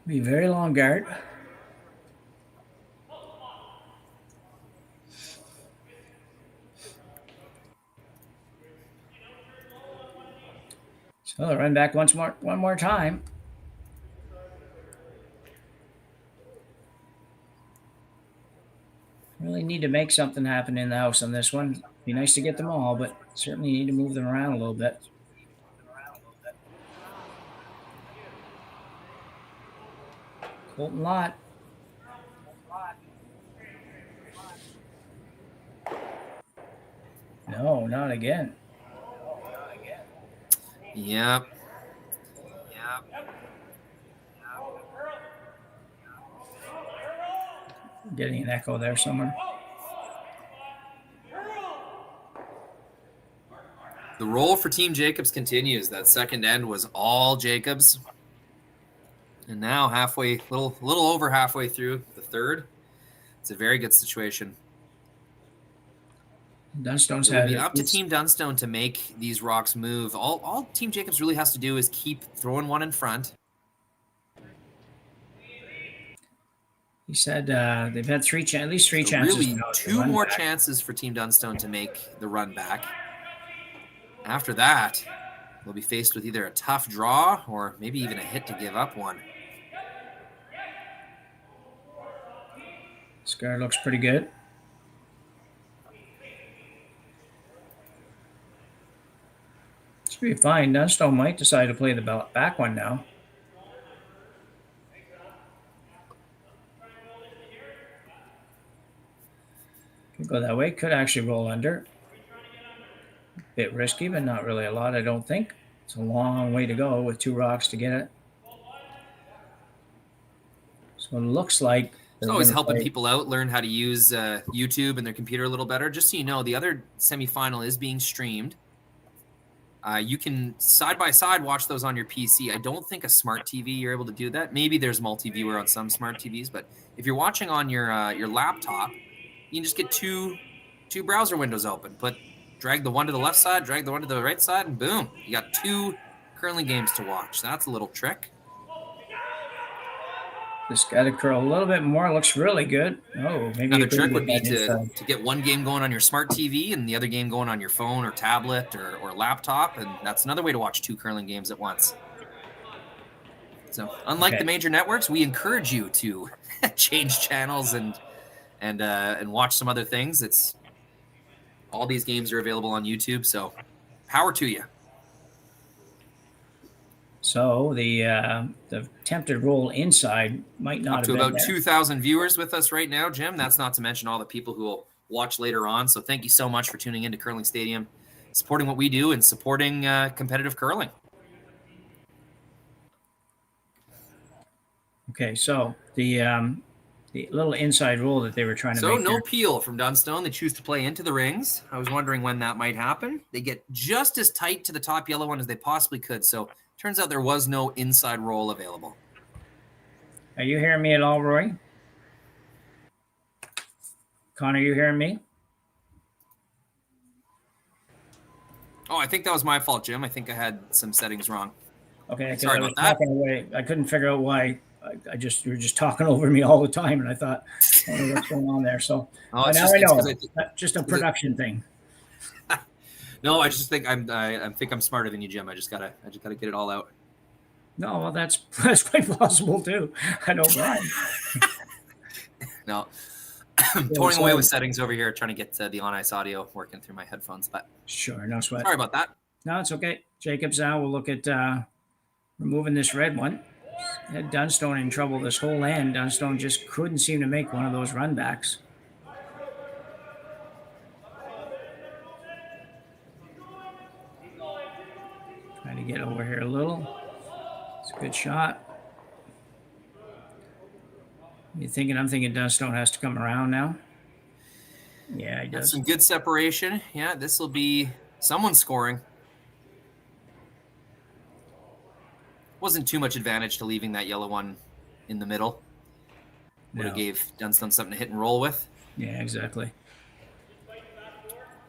Be a very long guard. So they'll run back one more time. Really need to make something happen in the house on this one. Be nice to get them all, but certainly need to move them around a little bit. Colton Lott. No, not again. Yep. Getting an echo there somewhere. The roll for Team Jacobs continues. That second end was all Jacobs. And now little over halfway through the third, it's a very good situation. Dunstone's It'll had be it. up to Team Dunstone to make these rocks move. All Team Jacobs really has to do is keep throwing one in front. He said they've had at least three chances. Really, 2 more chances for Team Dunstone to make the run back. After that, they'll be faced with either a tough draw or maybe even a hit to give up one. This guard looks pretty good. Should be fine. Dunstone might decide to play the back one now. Could go that way. Could actually roll under. Bit risky, but not really a lot, I don't think. It's a long way to go with 2 rocks to get it. So it looks like it's always helping people out learn how to use YouTube and their computer a little better. Just so you know, the other semifinal is being streamed. You can side by side watch those on your PC. I don't think a smart TV you're able to do that. Maybe there's multi-viewer on some smart TVs, but if you're watching on your laptop, you can just get two browser windows open. Drag the one to the left side, drag the one to the right side, and boom, you got 2 curling games to watch. That's a little trick. Just got to curl a little bit more. Looks really good. Oh, maybe another trick would be to get one game going on your smart TV and the other game going on your phone or tablet or laptop, and that's another way to watch 2 curling games at once. So, unlike the major networks, we encourage you to change channels and watch some other things. All these games are available on YouTube, so power to you. So the attempted roll inside might not up to have been about there. 2,000 viewers with us right now, Jim. That's not to mention all the people who will watch later on. So thank you so much for tuning into Curling Stadium, supporting what we do and supporting competitive curling. Okay, so the little inside roll that they were trying to So make. no peel from Dunstone. They choose to play into the rings. I was wondering when that might happen. They get just as tight to the top yellow one as they possibly could. So turns out there was no inside roll available. Are you hearing me at all, Rory? Connor, you hearing me? Oh, I think that was my fault, Jim. I think I had some settings wrong. Okay, sorry I was about that. talking away. I couldn't figure out why. You were just talking over me all the time, and I thought, I don't know what's going on there. So now I know. That's just a production thing. No, I just think I'm smarter than you, Jim. I just gotta get it all out. No, well, that's quite possible too. I know Brian. No, I'm toying away with settings over here, trying to get the on ice audio working through my headphones. But sure, no sweat. Sorry about that. No, it's okay. Jacobs now will look at removing this red one. Had Dunstone in trouble this whole end. Dunstone just couldn't seem to make one of those run backs. Trying to get over here a little. It's a good shot. I'm thinking Dunstone has to come around now. Yeah, he does. That's some good separation. Yeah, this will be someone scoring. Wasn't too much advantage to leaving that yellow one in the middle. Would have gave Dunstone something to hit and roll with. Yeah, exactly.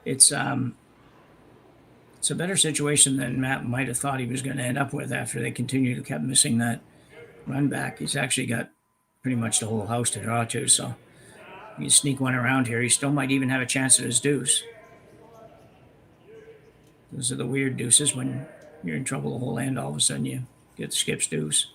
It's a better situation than Matt might have thought he was going to end up with after they continued to kept missing that run back. He's actually got pretty much the whole house to draw to, so you sneak one around here, he still might even have a chance at his deuce. Those are the weird deuces when you're in trouble the whole end, all of a sudden you get the skip's deuce.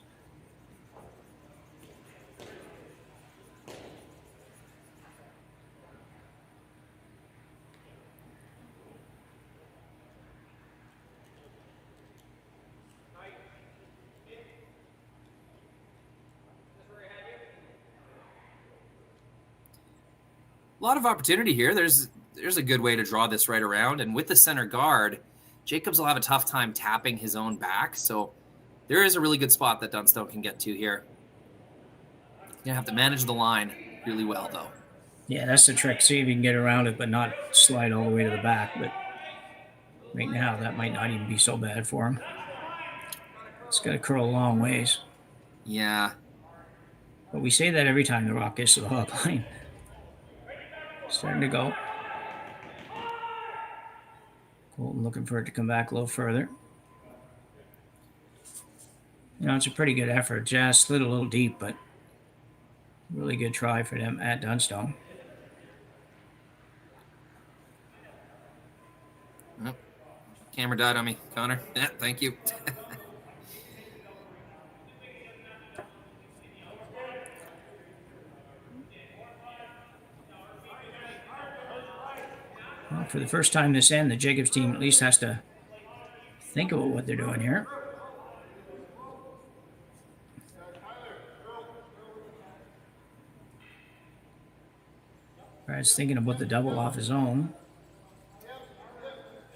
A lot of opportunity here. There's a good way to draw this right around. And with the center guard, Jacobs will have a tough time tapping his own back. So there is a really good spot that Dunstone can get to here. You're going to have to manage the line really well, though. Yeah, that's the trick. See if you can get around it, but not slide all the way to the back. But right now, that might not even be so bad for him. It's got to curl a long ways. Yeah. But we say that every time the rock gets to the hog line. Starting to go. Colton looking for it to come back a little further. You know, it's a pretty good effort. Just slid a little deep, but really good try for them at Dunstone. Oh, camera died on me, Connor. Yeah, thank you. Well, for the first time this end, the Jacobs team at least has to think about what they're doing here. Brad's thinking about the double off his own.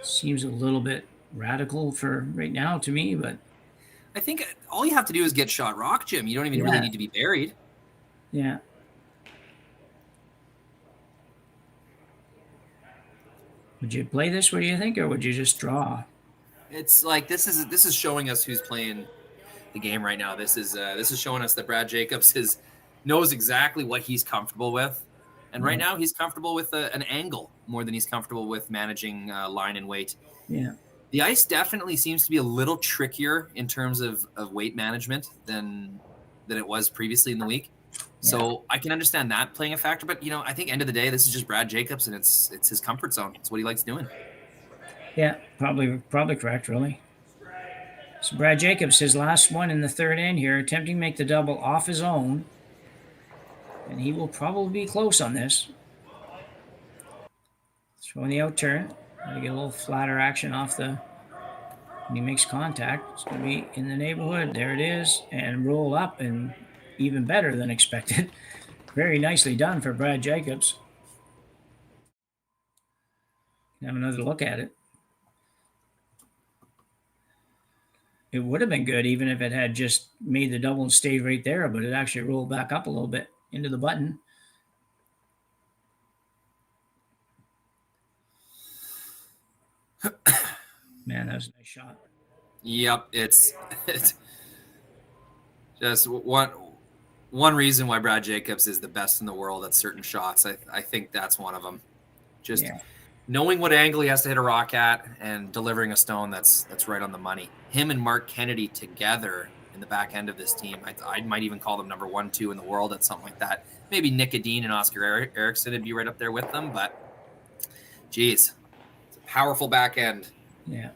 Seems a little bit radical for right now to me, but I think all you have to do is get shot rock, Jim. You don't even really need to be buried. Yeah. Would you play this, what do you think, or would you just draw? It's like this is showing us who's playing the game right now. This is showing us that Brad Jacobs knows exactly what he's comfortable with, and right now he's comfortable with an angle more than he's comfortable with managing line and weight. Yeah. The ice definitely seems to be a little trickier in terms of weight management than it was previously in the week. So I can understand that playing a factor, but I think end of the day, this is just Brad Jacobs, and it's his comfort zone. It's what he likes doing. Yeah, probably correct, really. So Brad Jacobs, his last one in the third end here, attempting to make the double off his own, and he will probably be close on this. Throwing the out turn, to get a little flatter action off when he makes contact. It's going to be in the neighborhood. There it is, and roll up, and even better than expected. Very nicely done for Brad Jacobs. Have another look at it. It would have been good even if it had just made the double and stayed right there, but it actually rolled back up a little bit into the button. Man, that was a nice shot. Yep, it's just one reason why Brad Jacobs is the best in the world at certain shots. I think that's one of them. Just knowing what angle he has to hit a rock at and delivering a stone that's right on the money. Him and Mark Kennedy together in the back end of this team, I might even call them number 1, 2 in the world at something like that. Maybe Nick Edin and Oscar Eriksson would be right up there with them, but geez, it's a powerful back end. Yeah.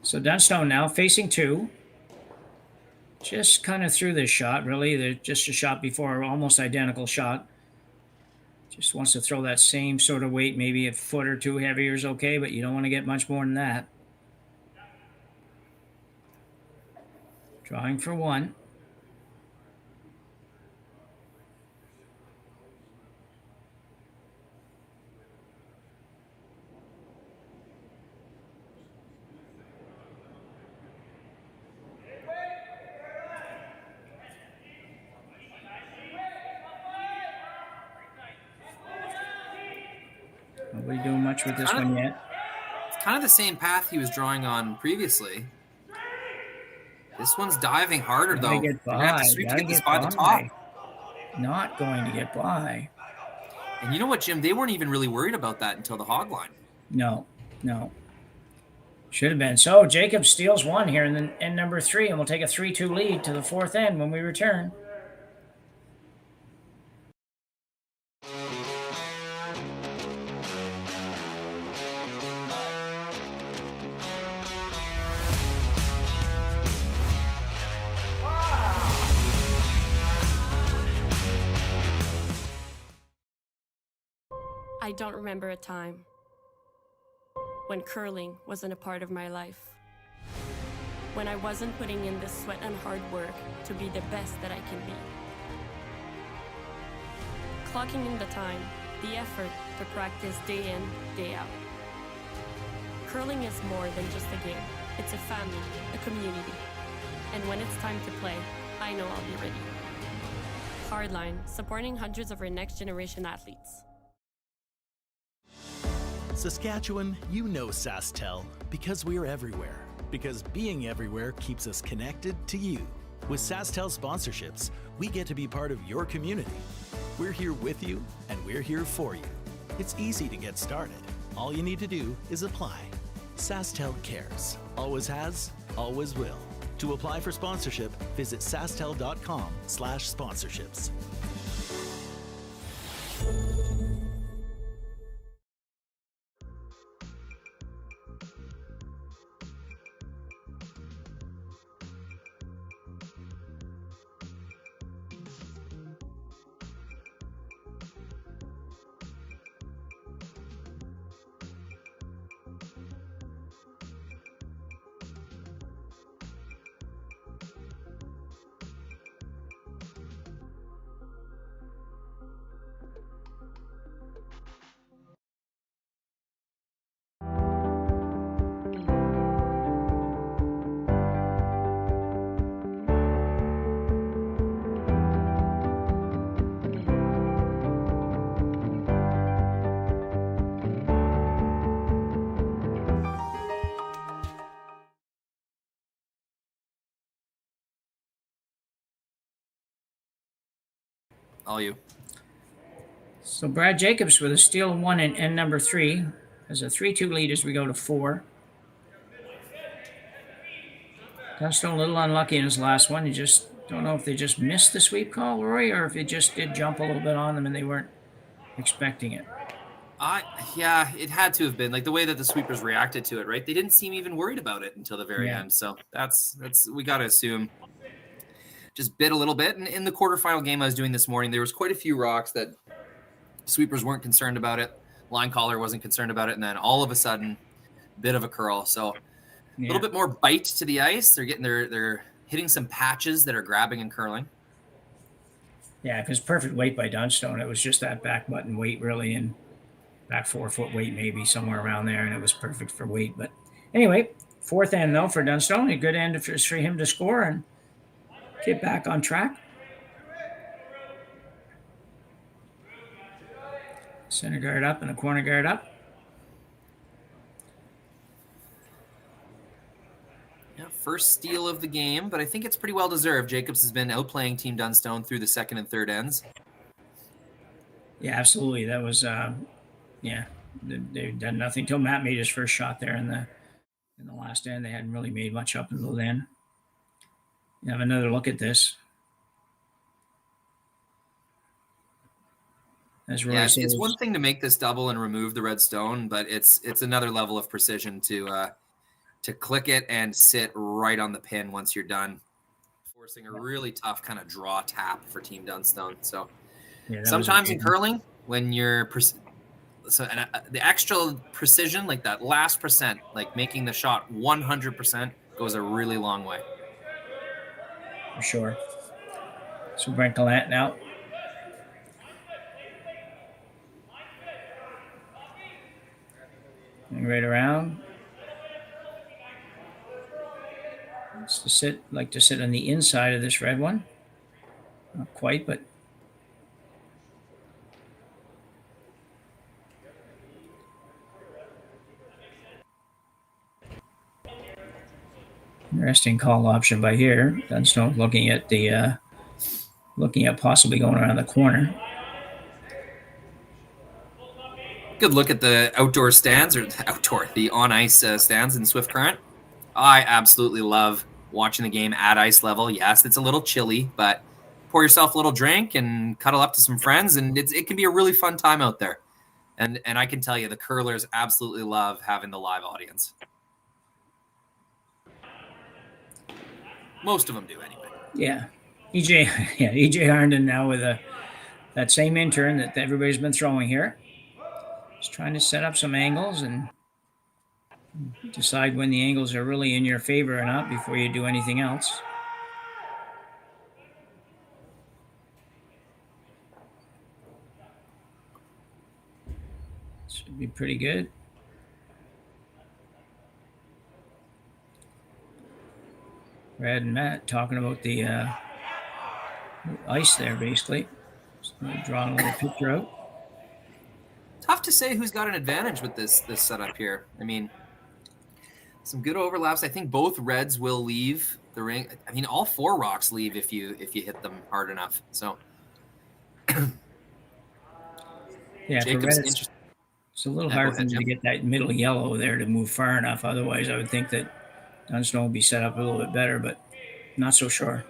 So Dunstone now facing 2. Just kind of threw this shot, really. They're just a shot before, almost identical shot. Just wants to throw that same sort of weight, maybe a foot or 2 heavier is okay, but you don't want to get much more than that. Drawing for 1. Nobody doing much with this one yet. It's kind of the same path he was drawing on previously. This one's diving harder, though. Get by. Have to sweep to get this by the top. Not going to get by. And you know what, Jim? They weren't even really worried about that until the hog line. No. Should have been. So Jacob steals 1 here in end number 3, and we'll take a 3-2 lead to the 4th end when we return. I don't remember a time when curling wasn't a part of my life. When I wasn't putting in the sweat and hard work to be the best that I can be. Clocking in the time, the effort to practice day in, day out. Curling is more than just a game. It's a family, a community. And when it's time to play, I know I'll be ready. Hardline, supporting hundreds of our next generation athletes. Saskatchewan, you know Sasktel because we're everywhere. Because being everywhere keeps us connected to you. With Sasktel sponsorships, we get to be part of your community. We're here with you, and we're here for you. It's easy to get started. All you need to do is apply. Sasktel cares. Always has, always will. To apply for sponsorship, visit sastel.com/sponsorships. all you. So Brad Jacobs with a steal of 1 in end number 3 has a 3-2 lead as we go to 4. Dunstone a little unlucky in his last one. You just don't know if they just missed the sweep call, Rory, or if it just did jump a little bit on them and they weren't expecting it. Yeah, it had to have been like the way that the sweepers reacted to it, right? They didn't seem even worried about it until the very end. So that's we got to assume just bit a little bit. And in the quarterfinal game I was doing this morning, there was quite a few rocks that sweepers weren't concerned about it. Line caller wasn't concerned about it. And then all of a sudden, bit of a curl. So a little bit more bite to the ice. They're getting they're hitting some patches that are grabbing and curling. Yeah, because perfect weight by Dunstone. It was just that back button weight really, and back 4-foot weight maybe somewhere around there, and it was perfect for weight. But anyway, 4th end though for Dunstone. A good end for him to score and get back on track. Center guard up and a corner guard up. Yeah, first steal of the game, but I think it's pretty well deserved. Jacobs has been outplaying Team Dunstone through the 2nd and 3rd ends. Yeah, absolutely. That was, they've done nothing till Matt made his first shot there in the last end. They hadn't really made much up until then. You have another look at this. As Rory says, it's one thing to make this double and remove the red stone, but it's another level of precision to click it and sit right on the pin once you're done, forcing a really tough kind of draw tap for Team Dunstone. So sometimes in curling, when you're the extra precision, like that last percent, like making the shot 100%, goes a really long way. For sure. So Brent Gallant now. And right around. It's to sit on the inside of this red one. Not quite, but interesting call option by here. Dunstone looking at possibly going around the corner. Good look at the outdoor stands, or the on-ice stands in Swift Current. I absolutely love watching the game at ice level. Yes, it's a little chilly, but pour yourself a little drink and cuddle up to some friends, and it can be a really fun time out there. And I can tell you, the curlers absolutely love having the live audience. Most of them do, anyway. Yeah, EJ Harnden now with that same intern that everybody's been throwing here. Just trying to set up some angles and decide when the angles are really in your favor or not before you do anything else. Should be pretty good. Brad and Matt talking about the ice there, basically. So drawing a little picture out. Tough to say who's got an advantage with this setup here. I mean, some good overlaps. I think both reds will leave the ring. I mean, all 4 rocks leave if you hit them hard enough. So yeah, for red, it's a little hard for them to get that middle yellow there to move far enough. Otherwise, I would think that Dunstone will be set up a little bit better, but not so sure.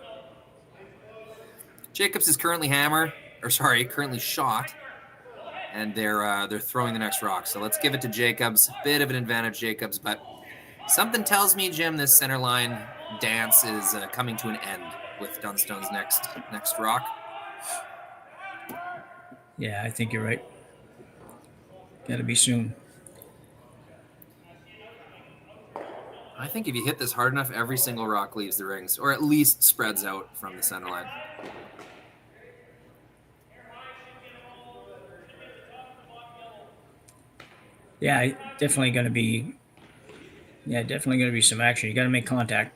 Jacobs is currently currently shot, and they're throwing the next rock. So let's give it to Jacobs. Bit of an advantage, Jacobs, but something tells me, Jim, this center line dance is coming to an end with Dunstone's next rock. Yeah, I think you're right. Got to be soon. I think if you hit this hard enough, every single rock leaves the rings, or at least spreads out from the center line. Yeah, definitely going to be some action. You got to make contact.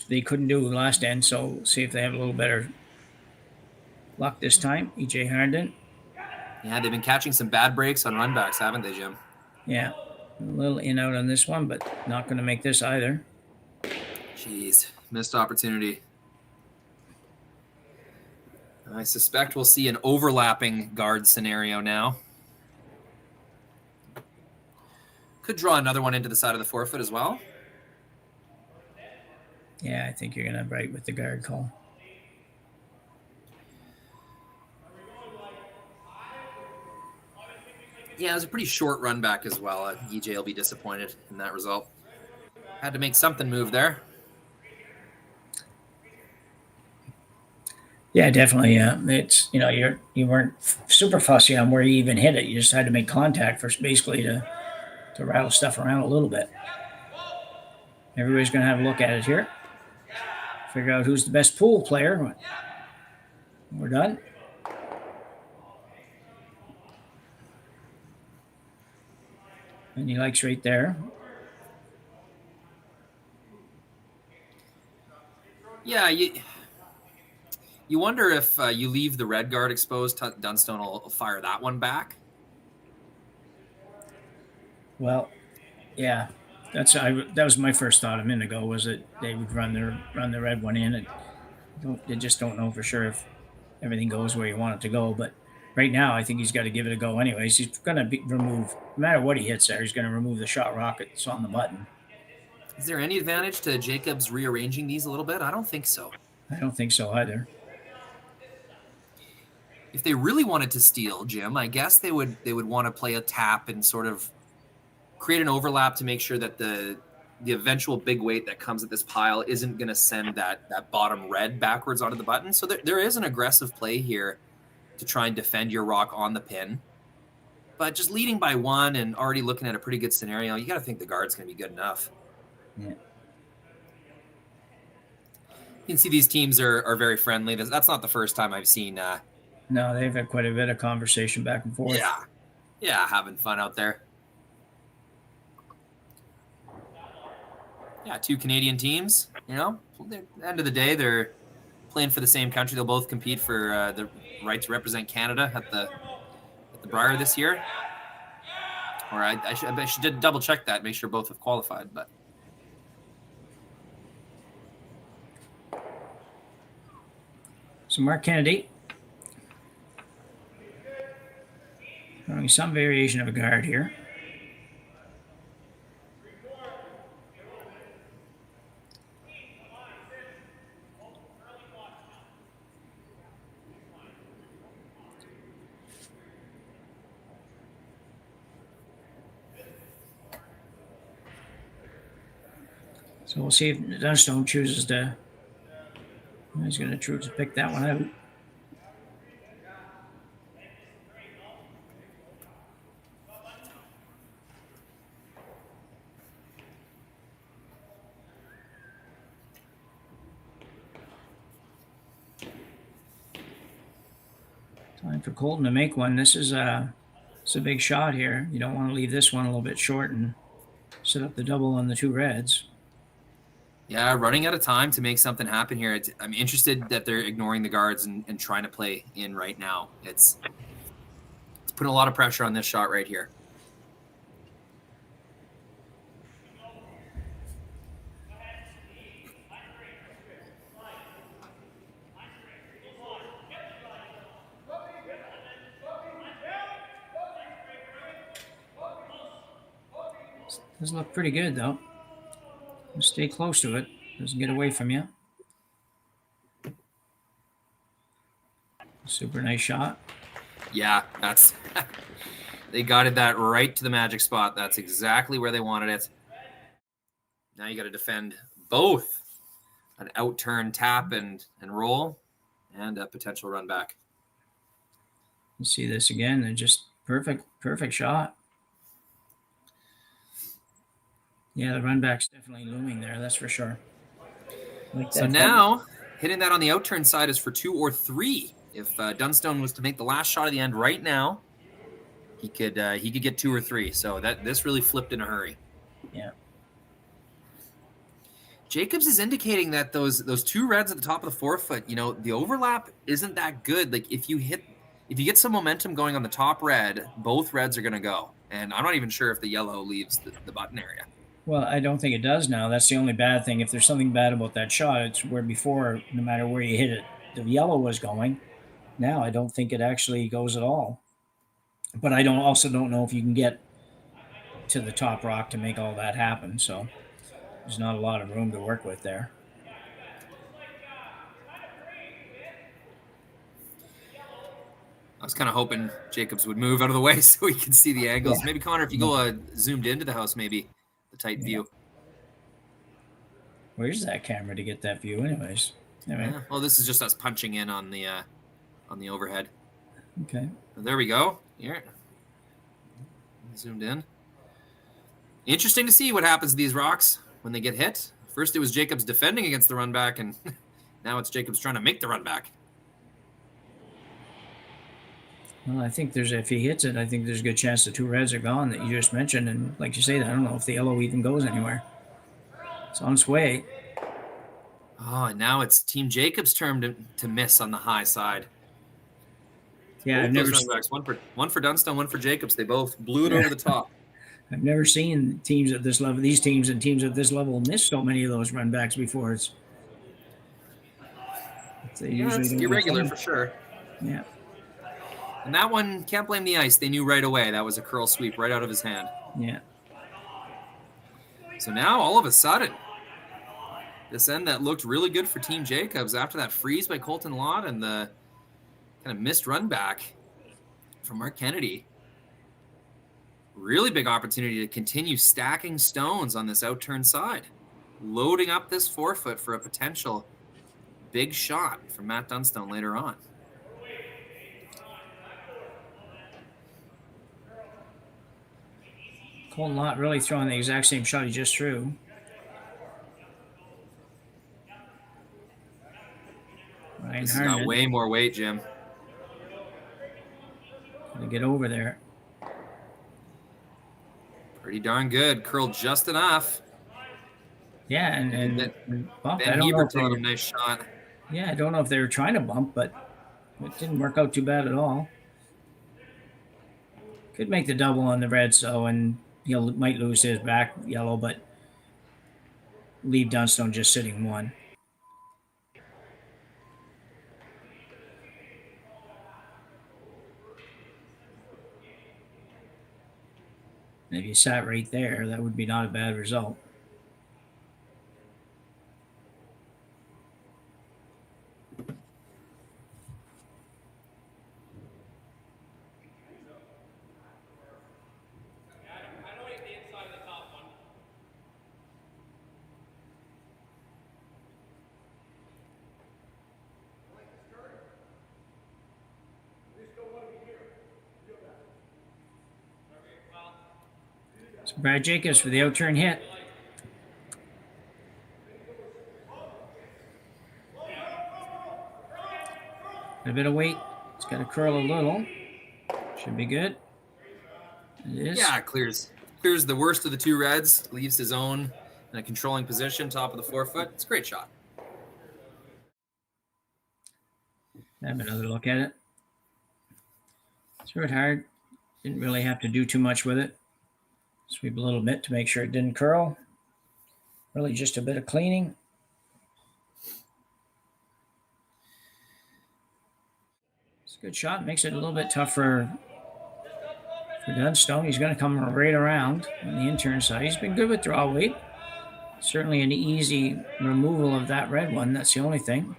They couldn't do it last end, so see if they have a little better luck this time. EJ Harnden. Yeah, they've been catching some bad breaks on runbacks, haven't they, Jim? Yeah, a little in out on this one, but not going to make this either. Jeez, missed opportunity. I suspect we'll see an overlapping guard scenario now. Could draw another one into the side of the forefoot as well. Yeah, I think you're going to right with the guard call. Yeah, it was a pretty short run back as well. EJ will be disappointed in that result. Had to make something move there. Yeah, definitely. It's, you know, you weren't super fussy on where you even hit it. You just had to make contact first, basically, to rattle stuff around a little bit. Everybody's going to have a look at it here. Figure out who's the best pool player. We're done. And he likes right there. Yeah, you wonder if you leave the red guard exposed, Dunstone will fire that one back. Well, yeah, that was my first thought a minute ago, was that they would run the red one in, and they just don't know for sure if everything goes where you want it to go. But right now, I think he's got to give it a go anyways. He's going to remove, no matter what he hits there, he's going to remove the shot rocket that's on the button. Is there any advantage to Jacobs rearranging these a little bit? I don't think so. I don't think so either. If they really wanted to steal, Jim, I guess they would want to play a tap and sort of create an overlap to make sure that the eventual big weight that comes at this pile isn't going to send that bottom red backwards onto the button. So there is an aggressive play here to try and defend your rock on the pin. But just leading by one and already looking at a pretty good scenario, you got to think the guard's going to be good enough. Yeah. You can see these teams are very friendly. That's not the first time I've seen. No, they've had quite a bit of conversation back and forth. Yeah, having fun out there. Yeah, two Canadian teams. You know, at the end of the day, they're playing for the same country. They'll both compete for the right to represent Canada at the Brier this year. Or I should double check that, make sure both have qualified, but. So Mark Kennedy, throwing some variation of a guard here. So we'll see if Dunstone chooses to. He's going to choose to pick that one out. Time for Colton to make one. This is a big shot here. You don't want to leave this one a little bit short and set up the double on the two reds. Yeah, running out of time to make something happen here. I'm interested that they're ignoring the guards and trying to play in right now. It's putting a lot of pressure on this shot right here. Does look pretty good though. Stay close to it. Doesn't get away from you. Super nice shot. Yeah, that's they guided that right to the magic spot. That's exactly where they wanted it. Now you got to defend both an out-turn tap and roll and a potential run back. You see this again, and just perfect shot. Yeah, the run back's definitely looming there, that's for sure. So now, hitting that on the out-turn side is for 2 or 3. If Dunstone was to make the last shot of the end right now, he could get 2 or 3. So this really flipped in a hurry. Yeah. Jacobs is indicating that those two reds at the top of the forefoot, you know, the overlap isn't that good. Like if you get some momentum going on the top red, both reds are going to go. And I'm not even sure if the yellow leaves the button area. Well, I don't think it does now. That's the only bad thing. If there's something bad about that shot, it's where before, no matter where you hit it, the yellow was going. now. I don't think it actually goes at all. But I also don't know if you can get to the top rock to make all that happen. So there's not a lot of room to work with there. I was kind of hoping Jacobs would move out of the way so we can see the angles. Yeah. Maybe, Connor, if you go zoomed into the house, maybe the tight view. Where's that camera to get that view anyways? Yeah. Well, this is just us punching in on the overhead. Okay. There we go. Here. Zoomed in. Interesting to see what happens to these rocks when they get hit. First, it was Jacobs defending against the run back, and now it's Jacobs trying to make the run back. Well, I think if he hits it, I think there's a good chance the two reds are gone that you just mentioned. And like you say, I don't know if the yellow even goes anywhere. It's on its way. Oh, and now it's Team Jacobs' turn to miss on the high side. Yeah, I've never seen one for Dunstone, one for Jacobs. They both blew it over the top. I've never seen teams at this level, these teams and teams at this level, miss so many of those run backs before. It's irregular for sure. Yeah. And that one, can't blame the ice. They knew right away that was a curl sweep right out of his hand. Yeah. So now, all of a sudden, this end that looked really good for Team Jacobs after that freeze by Colton Lott and the kind of missed run back from Mark Kennedy. Really big opportunity to continue stacking stones on this outturn side. Loading up this forefoot for a potential big shot from Matt Dunstone later on. Colton Lott really throwing the exact same shot he just threw. This has got way more weight, Jim. To get over there. Pretty darn good. Curled just enough. Yeah, and bump. Ben Heber throwing a nice shot. Yeah, I don't know if they were trying to bump, but it didn't work out too bad at all. Could make the double on the red, so, and he might lose his back yellow, but leave Dunstone just sitting one. And if you sat right there, that would be not a bad result. So Brad Jacobs for the outturn hit. A bit of weight. It's got to curl a little. Should be good. It is. Yeah, clears the worst of the two reds. Leaves his own in a controlling position, top of the forefoot. It's a great shot. Have another look at it. Threw it hard. Didn't really have to do too much with it. Sweep a little bit to make sure it didn't curl. Really just a bit of cleaning. It's a good shot. Makes it a little bit tougher for Dunstone. He's going to come right around on the intern side. He's been good with draw weight. Certainly an easy removal of that red one. That's the only thing.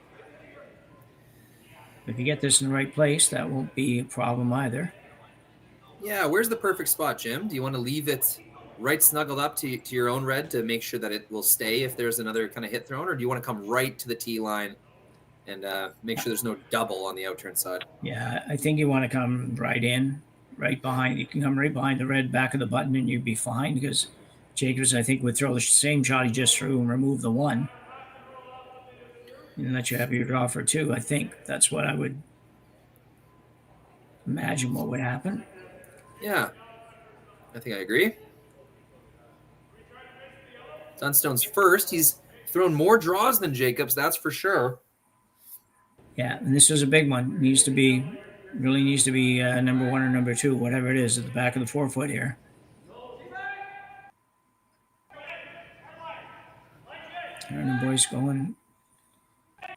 If you get this in the right place, that won't be a problem either. Yeah, where's the perfect spot, Jim? Do you want to leave it right snuggled up to your own red to make sure that it will stay if there's another kind of hit thrown, or do you want to come right to the tee line and make sure there's no double on the outturn side? Yeah, I think you want to come right in, right behind. You can come right behind the red back of the button and you'd be fine, because Jacobs, I think, would throw the same shot he just threw and remove the one. And let you have your draw for two. I think that's what I would imagine what would happen. Yeah, I think I agree. Dunstone's first. He's thrown more draws than Jacobs, that's for sure. Yeah, and this was a big one. Really needs to be number one or number two, whatever it is, at the back of the forefoot here. All right, the boys going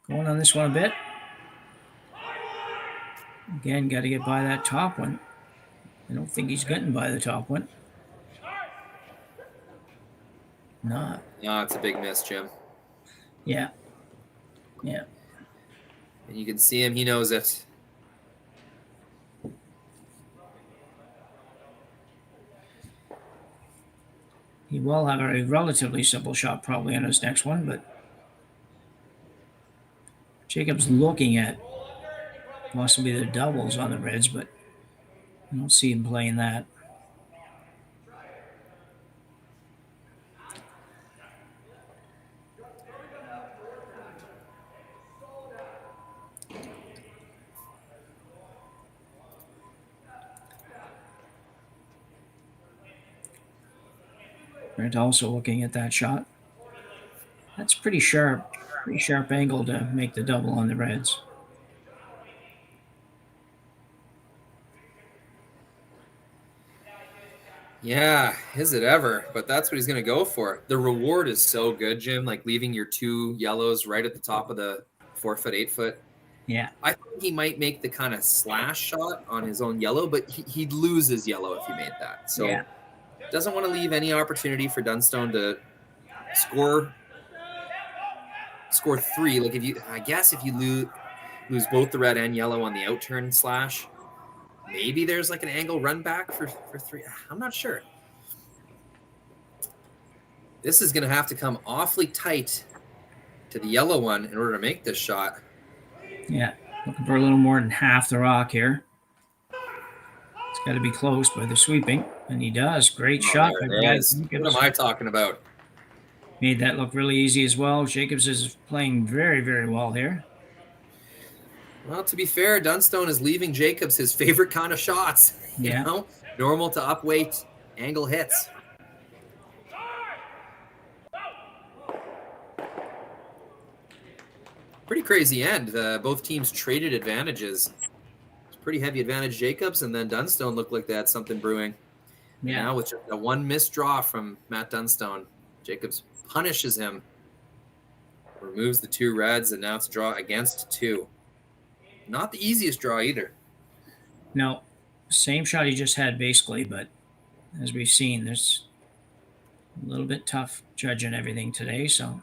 on this one a bit. Again, got to get by that top one. I don't think he's getting by the top one. Not. No, it's a big miss, Jim. Yeah. Yeah. And you can see him. He knows it. He will have a relatively simple shot probably on his next one, but Jacob's looking at possibly the doubles on the Reds, but I don't see him playing that. Brent also looking at that shot. That's pretty sharp angle to make the double on the Reds. Yeah, is it ever? But that's what he's going to go for. The reward is so good, Jim, like leaving your 2 yellows right at the top of the 4-foot, 8-foot. Yeah. I think he might make the kind of slash shot on his own yellow, but he'd lose his yellow if he made that. So yeah. Doesn't want to leave any opportunity for Dunstone to score 3. Like if you lose both the red and yellow on the outturn slash, maybe there's like an angle run back for 3. I'm not sure. This is going to have to come awfully tight to the yellow one in order to make this shot. Yeah, looking for a little more than half the rock here. It's got to be close by the sweeping, and he does. Great shot. What am I talking about? Made that look really easy as well. Jacobs is playing very, very well here. Well, to be fair, Dunstone is leaving Jacobs his favorite kind of shots. Yeah. You know, normal to upweight angle hits. Pretty crazy end. Both teams traded advantages. It's pretty heavy advantage Jacobs, and then Dunstone looked like they had something brewing. Yeah. Now with just a 1 missed draw from Matt Dunstone, Jacobs punishes him, removes the 2 reds, and now it's a draw against 2. Not the easiest draw either. No, same shot he just had basically, but as we've seen, there's a little bit tough judging everything today, so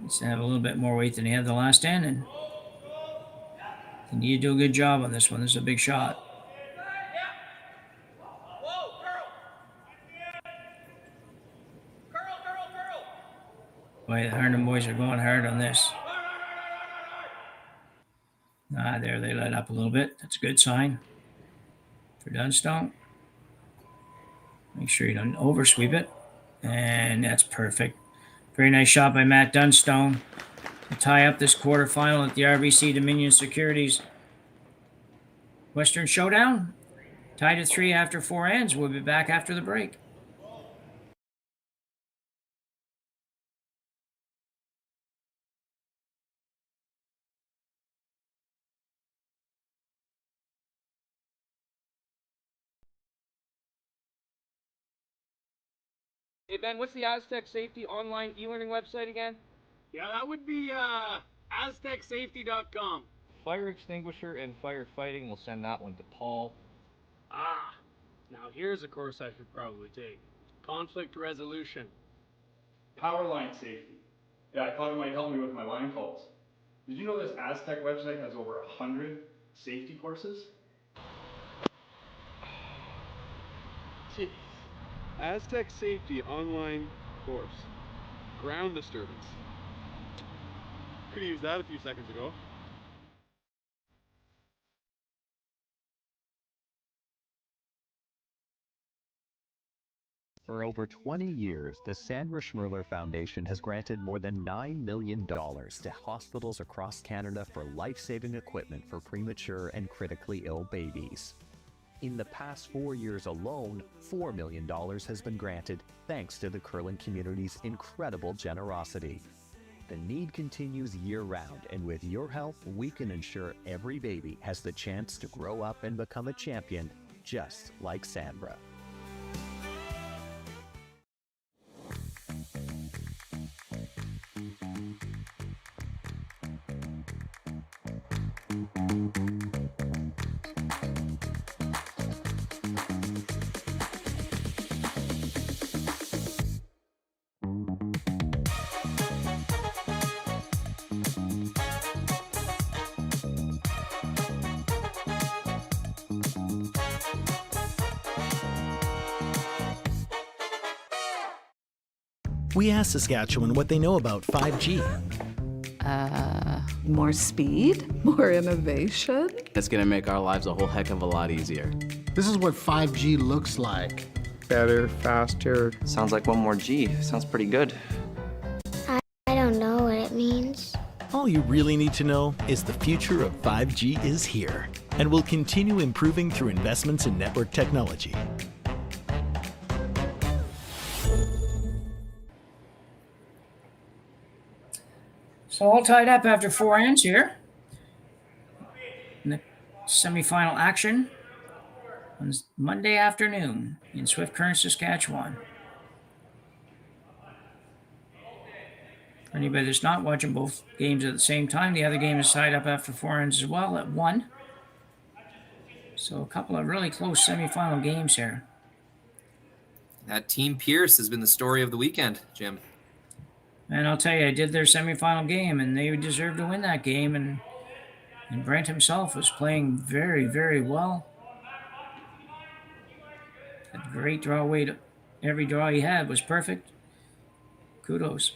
needs to have a little bit more weight than he had the last end, and they need to do a good job on this one. This is a big shot. Boy, the Harnham boys are going hard on this. There they let up a little bit. That's a good sign for Dunstone. Make sure you don't oversweep it. And that's perfect. Very nice shot by Matt Dunstone to tie up this quarterfinal at the RBC Dominion Securities Western Showdown. Tied at 3 after 4 ends. We'll be back after the break. Hey Ben, what's the Aztec Safety online e-learning website again? Yeah, that would be aztecsafety.com. Fire extinguisher and firefighting, we'll send that one to Paul. Now here's a course I should probably take. Conflict resolution. Power line safety. Yeah, I thought it might help me with my line calls. Did you know this Aztec website has over 100 safety courses? Jeez. Aztec Safety online course. Ground disturbance. Could have used that a few seconds ago. For over 20 years, the Sandra Schmirler Foundation has granted more than $9 million to hospitals across Canada for life-saving equipment for premature and critically ill babies. In the past 4 years alone, $4 million has been granted thanks to the curling community's incredible generosity. The need continues year-round, and with your help, we can ensure every baby has the chance to grow up and become a champion, just like Sandra. We asked Saskatchewan what they know about 5G. More speed? More innovation? It's gonna make our lives a whole heck of a lot easier. This is what 5G looks like. better, faster. Sounds like one more G. Sounds pretty good. I don't know what it means. All you really need to know is the future of 5G is here and will continue improving through investments in network technology. So all tied up after 4 ends here. In the semifinal action on Monday afternoon in Swift Current, Saskatchewan. For anybody that's not watching both games at the same time, the other game is tied up after 4 ends as well at 1. So a couple of really close semifinal games here. That Team Pierce has been the story of the weekend, Jim. And I'll tell you, I did their semifinal game, and they deserved to win that game. And Brent himself was playing very, very well. Had a great draw weight. Every draw he had was perfect. Kudos.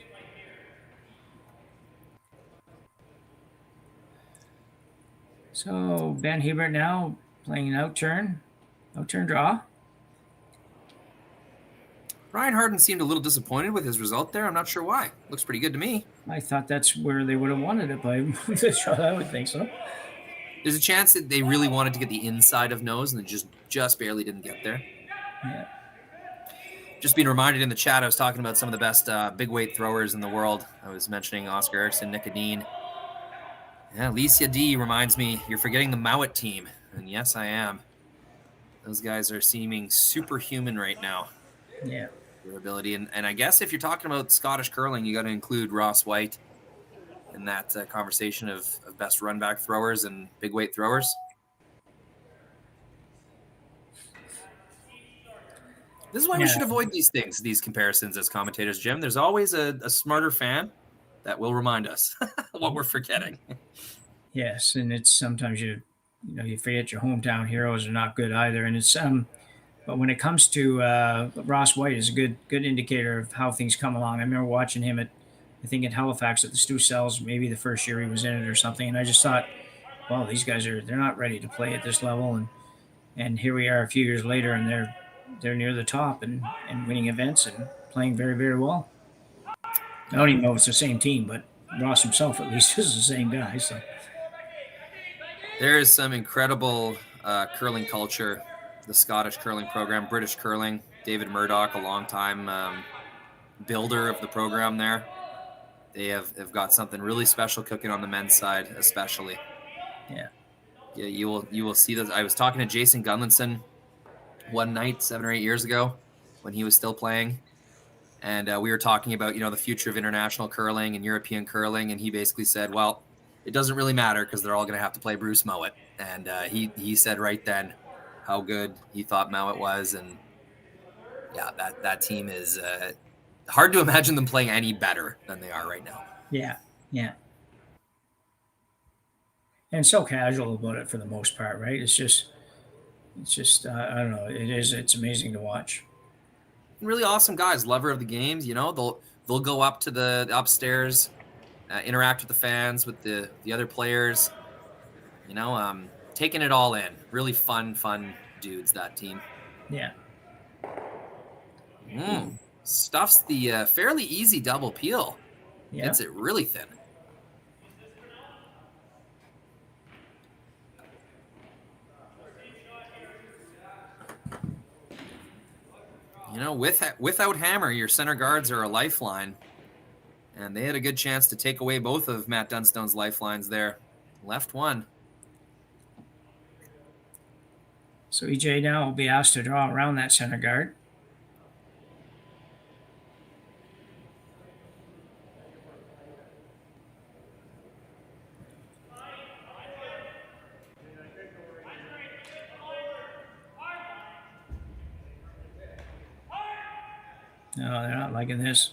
So Ben Hebert now playing an outturn draw. Ryan Harden seemed a little disappointed with his result there. I'm not sure why. Looks pretty good to me. I thought that's where they would have wanted it by this shot. I would think so. There's a chance that they really wanted to get the inside of nose and they just barely didn't get there. Yeah. Just being reminded in the chat, I was talking about some of the best big weight throwers in the world. I was mentioning Oscar Erickson, Nicodine. Yeah, Alicia D reminds me, you're forgetting the Mowat team. And yes, I am. Those guys are seeming superhuman right now. Yeah. Their ability. And I guess if you're talking about Scottish curling, you got to include Ross White in that conversation of best run back throwers and big weight throwers. This is why we should avoid these things, these comparisons as commentators, Jim. There's always a smarter fan that will remind us what we're forgetting. Yes, and it's sometimes you forget your hometown heroes are not good either, and it's but when it comes to Ross White is a good indicator of how things come along. I remember watching him at Halifax at the Stu Cells, maybe the first year he was in it or something, and I just thought, well, these guys they're not ready to play at this level, and here we are a few years later, and they're near the top and winning events and playing very, very well. I don't even know if it's the same team, but Ross himself at least is the same guy. So there is some incredible curling culture. The Scottish curling program, British curling, David Murdoch, a longtime builder of the program there. They have got something really special cooking on the men's side, especially. Yeah, you will see this. I was talking to Jason Gunlinson one night 7 or 8 years ago when he was still playing, and we were talking about the future of international curling and European curling, and he basically said, well, it doesn't really matter because they're all going to have to play Bruce Mowat, and he said right then how good he thought Mowat was, and yeah, that team is hard to imagine them playing any better than they are right now. Yeah. And so casual about it for the most part, right? It's just I don't know. It's amazing to watch. Really awesome guys, lover of the games. They'll go up to the upstairs, interact with the fans, with the other players. Taking it all in. Really fun dudes, that team. Yeah. Stuffs the fairly easy double peel. Yeah. Gets it really thin. Without Hammer, your center guards are a lifeline. And they had a good chance to take away both of Matt Dunstone's lifelines there. Left one. So EJ now will be asked to draw around that center guard. No, they're not liking this.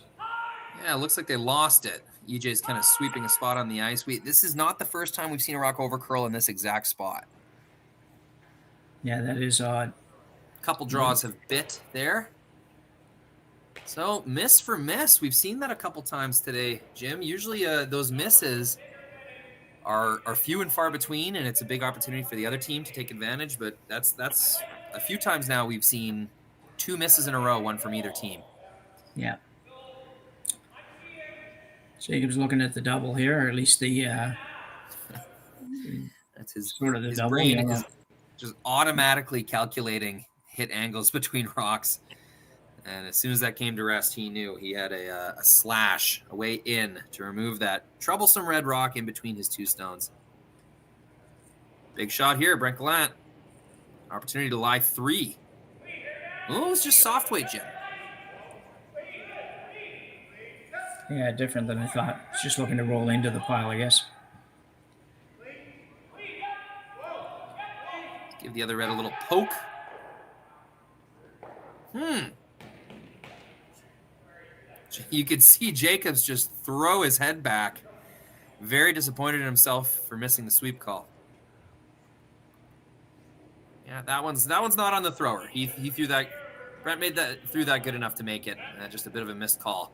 Yeah, it looks like they lost it. EJ's kind of sweeping a spot on the ice. This is not the first time we've seen a rock over curl in this exact spot. Yeah, that is odd. A couple draws have bit there. So miss for miss. We've seen that a couple times today, Jim. Usually those misses are few and far between, and it's a big opportunity for the other team to take advantage. But that's a few times now we've seen 2 misses in a row, one from either team. Yeah. Jacob's looking at the double here, or at least the that's his sort of the his double. brain Yeah. is just automatically calculating hit angles between rocks. And as soon as that came to rest, he knew he had a slash, a way in to remove that troublesome red rock in between his 2 stones. Big shot here, Brent Gallant. Opportunity to lie 3. Oh, it's just soft weight, Jim. Yeah, different than I thought. It's just looking to roll into the pile, I guess. Give the other red a little poke. You could see Jacobs just throw his head back. Very disappointed in himself for missing the sweep call. Yeah, that one's not on the thrower. He threw that. Brent threw that good enough to make it. Just a bit of a missed call.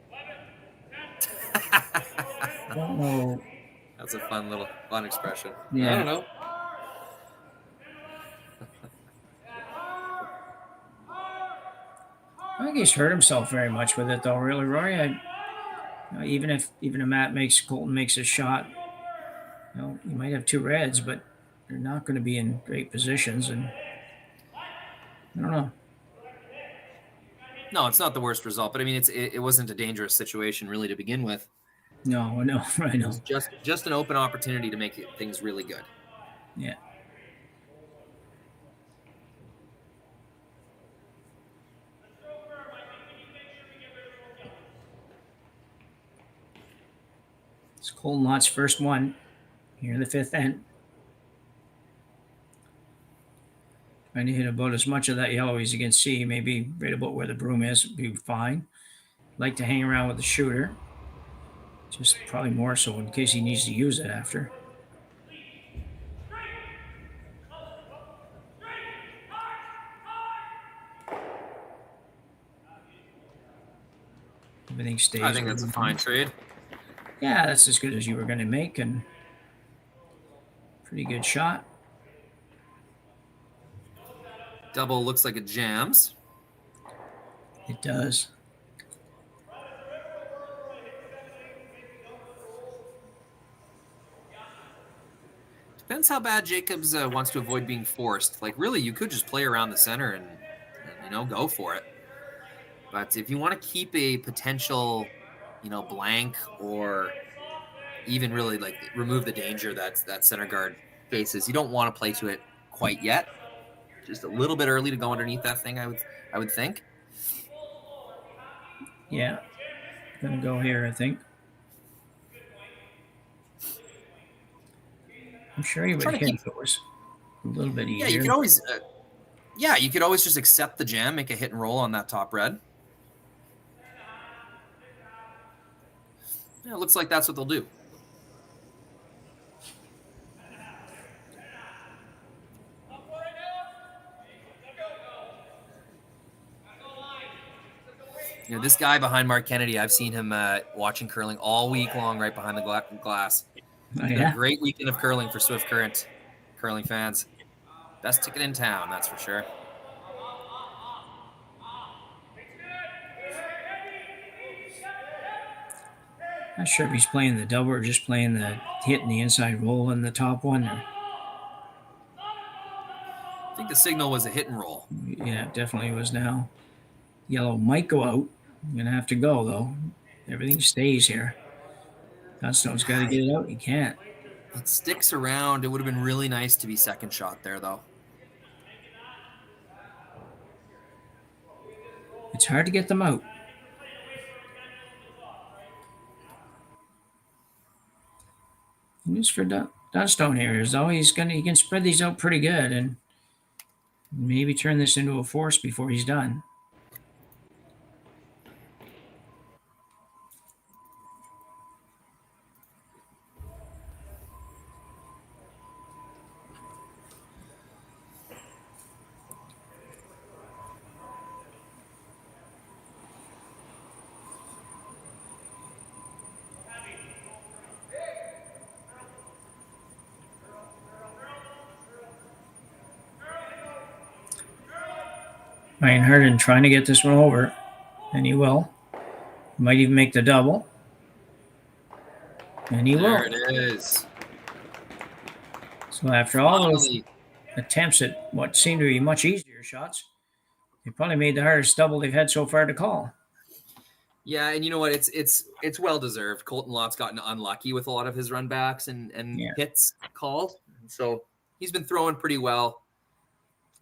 I don't know. That's a fun expression. Yeah. I don't know. I think he's hurt himself very much with it, though. Really, Rory. Even if Colton makes a shot, you might have 2 reds, but they're not going to be in great positions, and I don't know. No, it's not the worst result, but I mean, it wasn't a dangerous situation really to begin with. No, I know. It was just an open opportunity to make things really good. Yeah. It's Colton Lott's first one here in the 5th end. Trying to hit about as much of that yellow as you can see, maybe right about where the broom is, would be fine. Like to hang around with the shooter. Just probably more so in case he needs to use it after. Everything stays. I think that's a fine trade. Yeah, that's as good as you were going to make, and pretty good shot. Double looks like it jams. It does. Depends how bad Jacobs wants to avoid being forced. Like, really, you could just play around the center and go for it. But if you want to keep a potential, blank, or even really like remove the danger that center guard faces, you don't want to play to it quite yet. Just a little bit early to go underneath that thing, I would think. Yeah, gonna go here, I think. I'm sure he would hit those a little bit easier. Yeah, you could always just accept the jam, make a hit and roll on that top red. Yeah, it looks like that's what they'll do. This guy behind Mark Kennedy, I've seen him watching curling all week long right behind the glass. Oh, yeah? A great weekend of curling for Swift Current curling fans. Best ticket in town, that's for sure. Not sure if he's playing the double or just playing the hit and the inside roll in the top one. I think the signal was a hit and roll. Yeah, it definitely was now. Yellow might go out. I'm going to have to go, though. Everything stays here. Dunstone's got to get it out. He can't. It sticks around. It would have been really nice to be second shot there, though. It's hard to get them out. News for Dunstone here is though he can spread these out pretty good and maybe turn this into a force before he's done. Ryan Harden trying to get this one over, and he will. Might even make the double. And he will. There it is. So after all those attempts at what seemed to be much easier shots, they probably made the hardest double they've had so far to call. Yeah, and you know what? It's well deserved. Colton Lott's gotten unlucky with a lot of his run backs and hits called. So he's been throwing pretty well.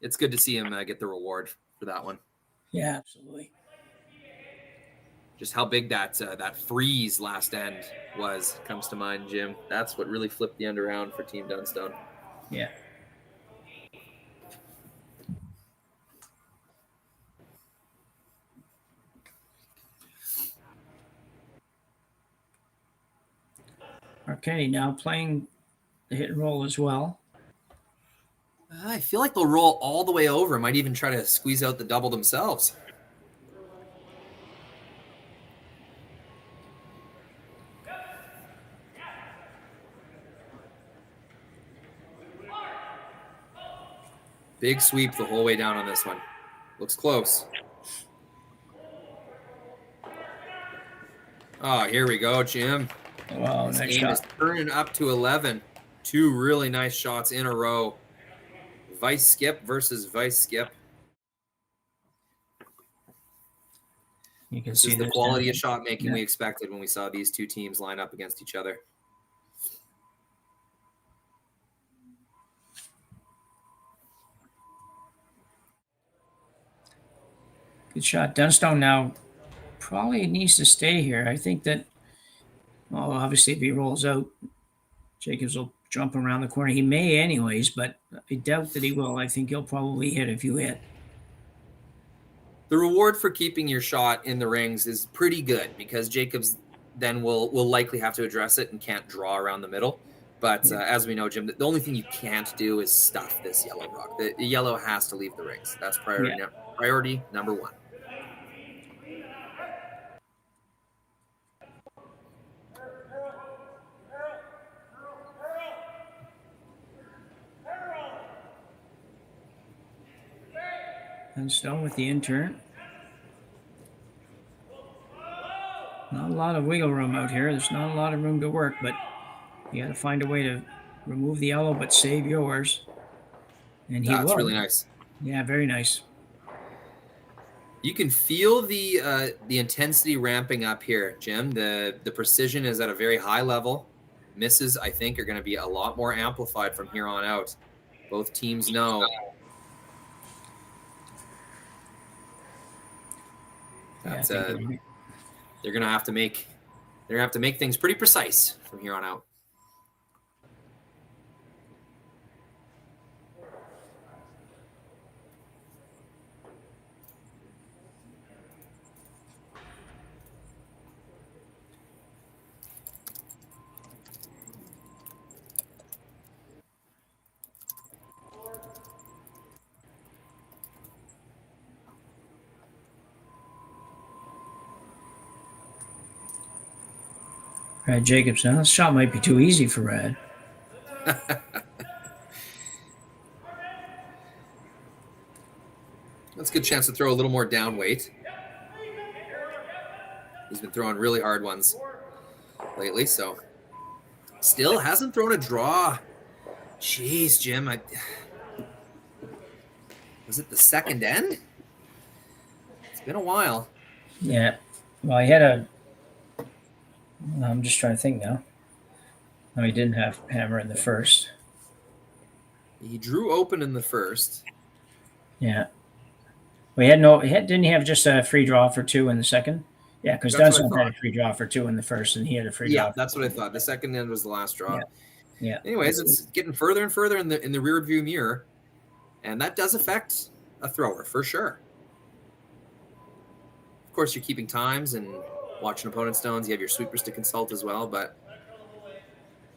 It's good to see him get the reward for that one. Yeah, absolutely. Just how big that freeze last end comes to mind, Jim. That's what really flipped the end around for Team Dunstone. Yeah. Arcady now playing the hit and roll as well. I feel like they'll roll all the way over. Might even try to squeeze out the double themselves. Big sweep the whole way down on this one. Looks close. Oh, here we go, Jim. Wow, this nice game shot. is turning up to 11. Two really nice shots in a row. Vice skip versus vice skip. You can this see is the quality of shot making yeah. we expected when we saw these two teams line up against each other. Good shot. Dunstone now probably needs to stay here. I think that, well, obviously if he rolls out, Jacobs will jump around the corner. He may anyways, but I doubt that he will. I think he'll probably hit if you hit. The reward for keeping your shot in the rings is pretty good because Jacobs then will likely have to address it and can't draw around the middle. But as we know, Jim, the only thing you can't do is stuff this yellow rock. The yellow has to leave the rings. That's priority number one. Dunstone with the intern. Not a lot of wiggle room out here. There's not a lot of room to work, but you got to find a way to remove the yellow but save yours. And he will. That's really nice. Yeah, very nice. You can feel the intensity ramping up here, Jim. The precision is at a very high level. Misses, I think, are going to be a lot more amplified from here on out. Both teams know. That's they're gonna have to make things pretty precise from here on out. Brad Jacobs. Now, this shot might be too easy for Brad. That's a good chance to throw a little more down weight. He's been throwing really hard ones lately, so still hasn't thrown a draw. Jeez, Jim. Was it the second end? It's been a while. Yeah. Well, he had a... I'm just trying to think now. No, he didn't have hammer in the first. He drew open in the first. Yeah. We had no... Didn't he have just a free draw for two in the second? Yeah, because Dunstone had a free draw for two in the first, and he had a free draw. Yeah, that's what I thought. The second end was the last draw. Yeah. Anyways, it's getting further and further in the rear view mirror, and that does affect a thrower for sure. Of course, you're keeping times and watching opponent stones. You have your sweepers to consult as well, but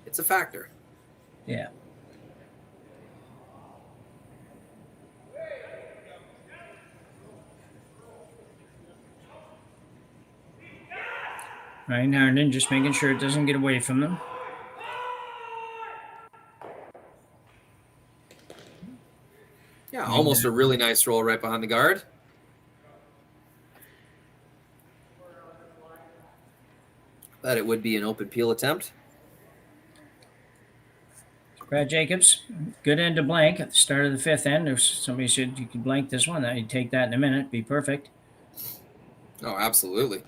it's a factor. Yeah. Right now and then, just making sure it doesn't get away from them. Yeah, almost a really nice roll right behind the guard. that it would be an open peel attempt. Brad Jacobs, good end to blank at the start of the fifth end. If somebody said you could blank this one, I'd take that in a minute. Be perfect. Oh, absolutely.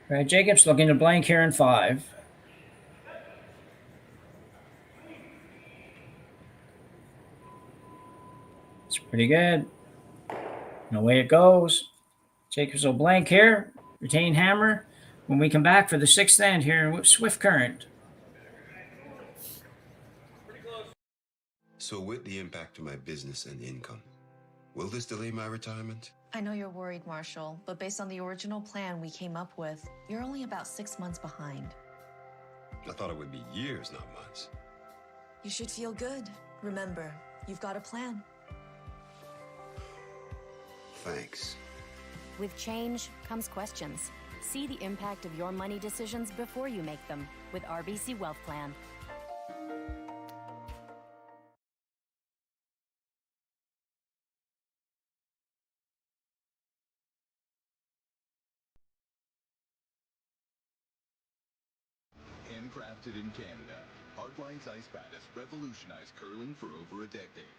Brad Jacobs looking to blank here in 5. It's pretty good. And away it goes. Jacobs will blank here. Retain hammer. When we come back for the 6th end here in Swift Current. So with the impact to my business and income, will this delay my retirement? I know you're worried, Marshall, but based on the original plan we came up with, you're only about 6 months behind. I thought it would be years, not months. You should feel good. Remember, you've got a plan. Thanks. With change comes questions. See the impact of your money decisions before you make them with RBC Wealth Plan. Handcrafted in Canada, Hardlines Ice Bat has revolutionized curling for over a decade.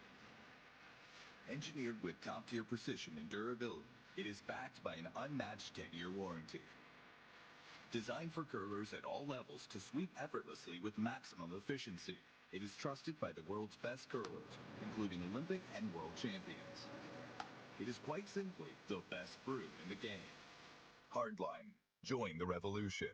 Engineered with top-tier precision and durability, it is backed by an unmatched 10-year warranty. Designed for curlers at all levels to sweep effortlessly with maximum efficiency, it is trusted by the world's best curlers, including Olympic and world champions. It is quite simply the best brew in the game. Hardline. Join the revolution.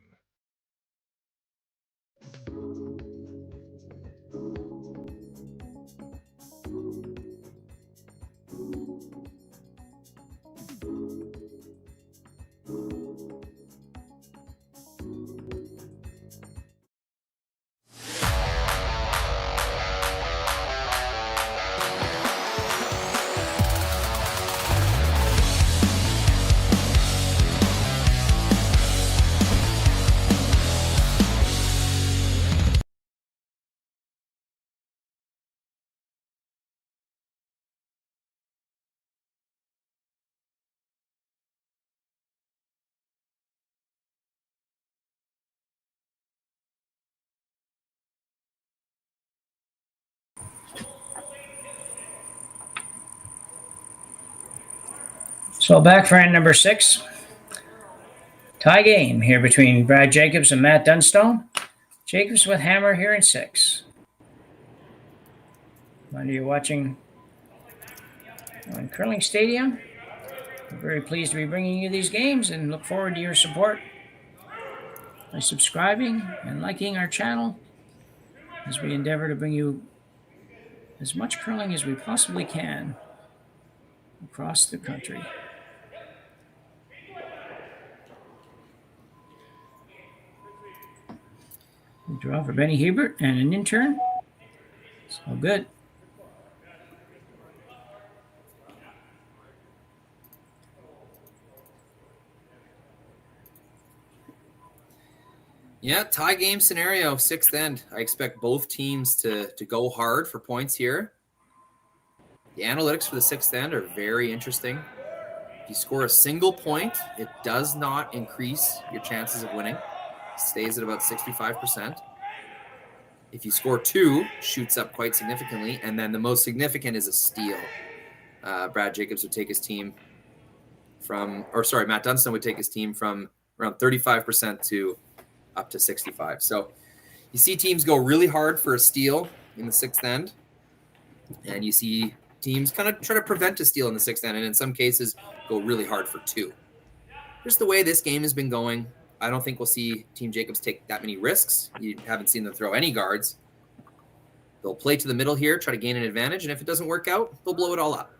So back for end number 6. Tie game here between Brad Jacobs and Matt Dunstone. Jacobs with hammer here in 6. Whether you're watching on Curling Stadium, we're very pleased to be bringing you these games and look forward to your support by subscribing and liking our channel as we endeavor to bring you as much curling as we possibly can across the country. We draw for Benny Hebert and an intern. So good. Yeah, tie game scenario, 6th end. I expect both teams to go hard for points here. The analytics for the 6th end are very interesting. If you score a single point, it does not increase your chances of winning. It stays at about 65%. If you score 2, shoots up quite significantly, and then the most significant is a steal. Brad Jacobs would take his team Matt Dunstone would take his team from around 35% to up to 65. So you see teams go really hard for a steal in the 6th end, and you see teams kind of try to prevent a steal in the 6th end, and in some cases go really hard for 2. Just the way this game has been going, I don't think we'll see Team Jacobs take that many risks. You haven't seen them throw any guards. They'll play to the middle here, try to gain an advantage, and if it doesn't work out, they'll blow it all up.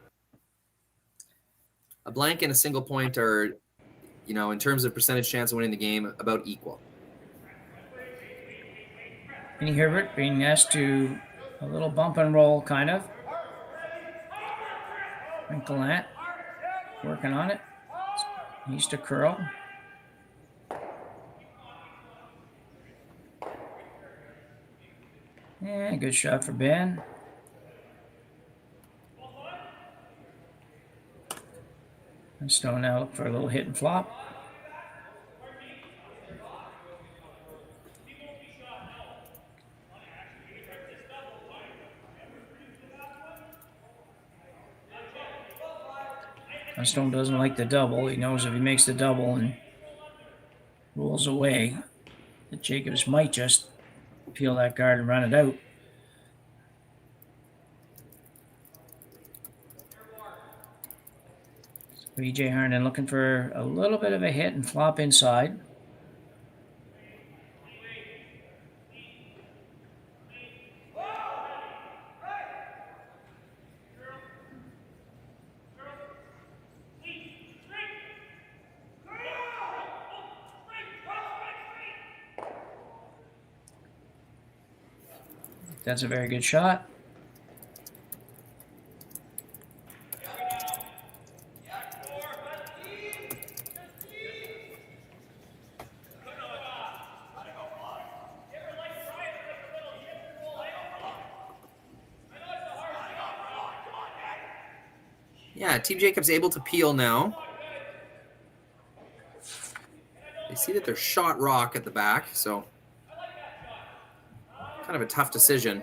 A blank and a single point are, in terms of percentage chance of winning the game, about equal. Vinny Herbert being asked to a little bump and roll, kind of. And Gallant working on it. He's to curl. Yeah, good shot for Ben. Dunstone now look for a little hit and flop. Dunstone doesn't like the double. He knows if he makes the double and rolls away, that Jacobs might just peel that guard and run it out. So EJ Harnden looking for a little bit of a hit and flop inside. That's a very good shot. Yeah, Team Jacobs able to peel now. They see that they're shot rock at the back, so kind of a tough decision.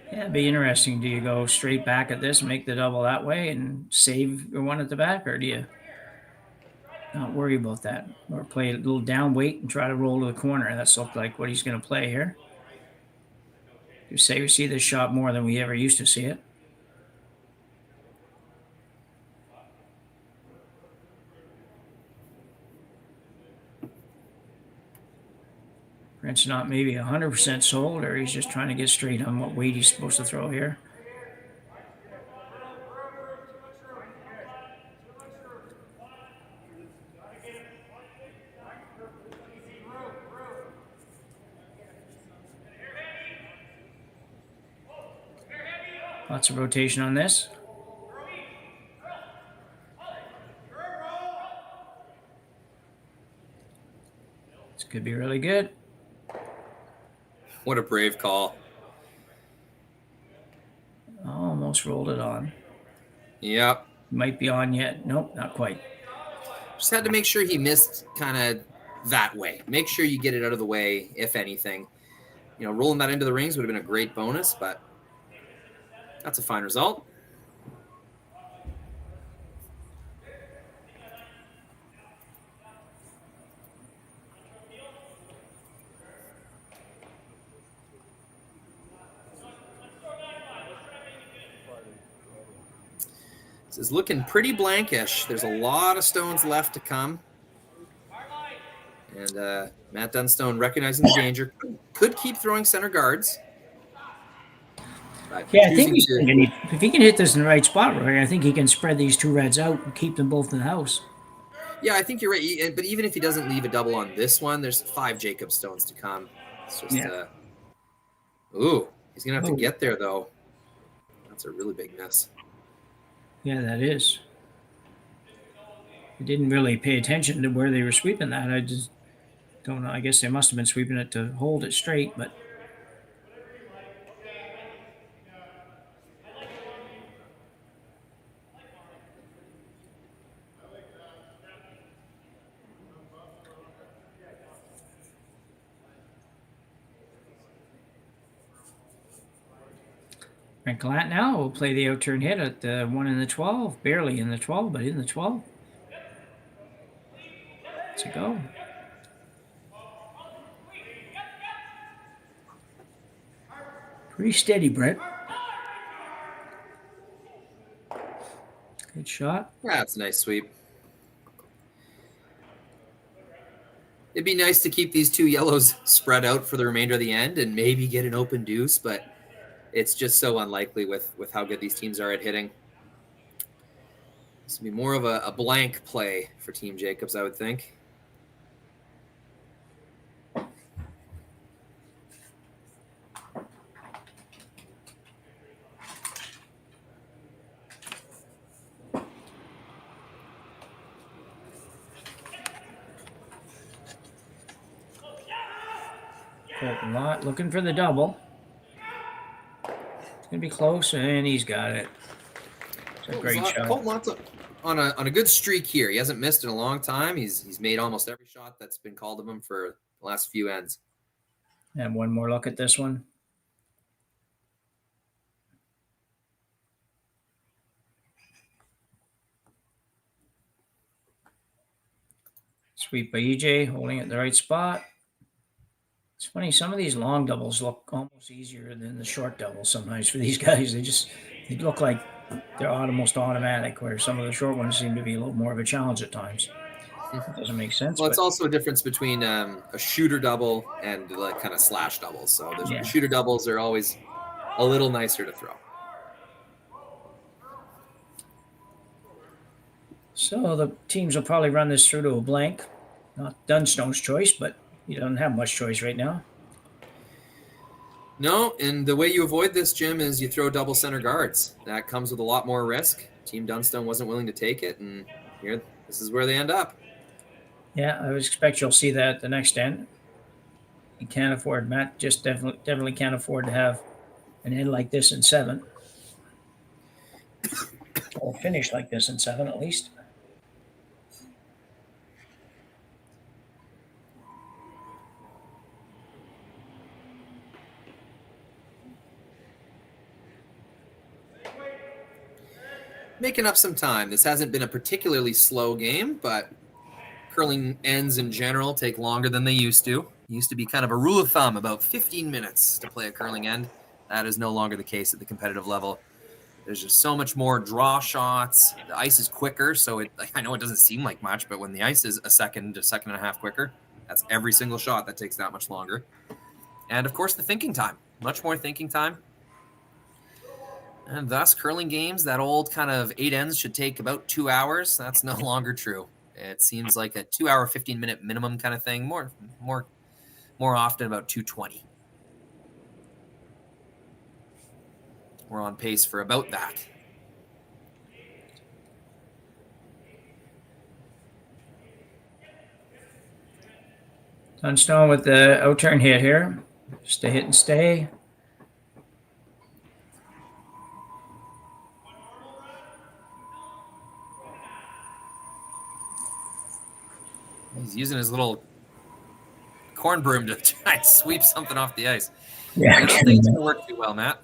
Yeah, it'd be interesting. Do you go straight back at this and make the double that way and save your one at the back, or do you not worry about that? Or play a little down weight and try to roll to the corner? That's looked like what he's going to play here. You say we see this shot more than we ever used to see it. Brent's not maybe 100% sold, or he's just trying to get straight on what weight he's supposed to throw here. Lots of rotation on this. This could be really good. What a brave call. Almost rolled it on. Yep. Might be on yet. Nope, not quite. Just had to make sure he missed kind of that way. Make sure you get it out of the way, if anything. You know, rolling that into the rings would have been a great bonus, but that's a fine result. This is looking pretty blankish. There's a lot of stones left to come. And Matt Dunstone recognizing the danger. Could keep throwing center guards. Yeah, I think if he can hit this in the right spot, Rory, I think he can spread these two reds out and keep them both in the house. Yeah, I think you're right. But even if he doesn't leave a double on this one, there's 5 Jacob stones to come. It's just, ooh, he's going to have to get there, though. That's a really big miss. Yeah, that is. I didn't really pay attention to where they were sweeping that. I just don't know. I guess they must have been sweeping it to hold it straight, but... Frank Gallant now will play the outturn hit at the 1 in the 12. Barely in the 12, but in the 12. Let's go. Pretty steady, Brett. Good shot. That's a nice sweep. It'd be nice to keep these 2 yellows spread out for the remainder of the end and maybe get an open deuce, but it's just so unlikely with how good these teams are at hitting. This would be more of a blank play for Team Jacobs, I would think. Colton Lott looking for the double. It's going to be close, and he's got it. It's a great shot. Colton Lott's on a good streak here. He hasn't missed in a long time. He's made almost every shot that's been called of him for the last few ends. And one more look at this one. Sweep by EJ, holding it in the right spot. It's funny, some of these long doubles look almost easier than the short doubles sometimes for these guys. They look like they're almost automatic, where some of the short ones seem to be a little more of a challenge at times. It doesn't make sense. Well, it's also a difference between a shooter double and like kind of slash doubles. So the shooter doubles are always a little nicer to throw. So the teams will probably run this through to a blank. Not Dunstone's choice, but he doesn't have much choice right now. No, and the way you avoid this, Jim, is you throw double center guards. That comes with a lot more risk. Team Dunstone wasn't willing to take it, and here, this is where they end up. Yeah, I would expect you'll see that at the next end. You can't afford, Matt just definitely can't afford to have an end like this in 7. Or finish like this in 7 at least. Making up some time. This hasn't been a particularly slow game, but curling ends in general take longer than they used to. It used to be kind of a rule of thumb, about 15 minutes to play a curling end. That is no longer the case at the competitive level. There's just so much more draw shots. The ice is quicker, so I know it doesn't seem like much, but when the ice is a second to second and a half quicker, that's every single shot that takes that much longer. And, of course, the thinking time. Much more thinking time. And thus, curling games, that old kind of 8 ends should take about 2 hours. That's no longer true. It seems like a 2 hour, 15-minute minimum kind of thing. More often about 2:20. We're on pace for about that. Dunstone with the out-turn hit here. Just a hit and stay. He's using his little corn broom to try and sweep something off the ice. Yeah, I don't think it's going to work too well, Matt.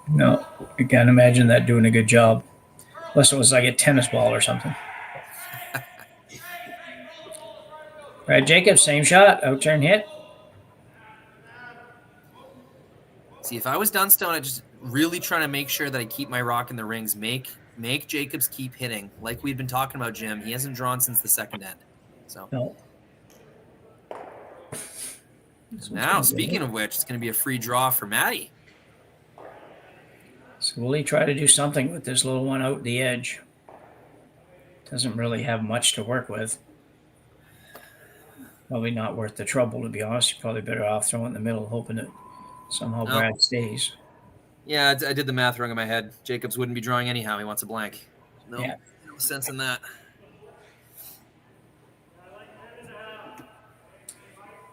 No, I can't imagine that doing a good job. Unless it was like a tennis ball or something. Brad Jacobs, same shot, out-turn hit. See, if I was Dunstone, I'd just really trying to make sure that I keep my rock in the rings. Make Jacobs keep hitting. Like we've been talking about, Jim. He hasn't drawn since the second end. So no. Now, speaking of which, it's going to be a free draw for Matty. So will he try to do something with this little one out the edge? Doesn't really have much to work with. Probably not worth the trouble, to be honest. You're probably better off throwing it in the middle, hoping that somehow Brad stays. Yeah, I did the math wrong in my head. Jacobs wouldn't be drawing anyhow. He wants a blank. No sense in that.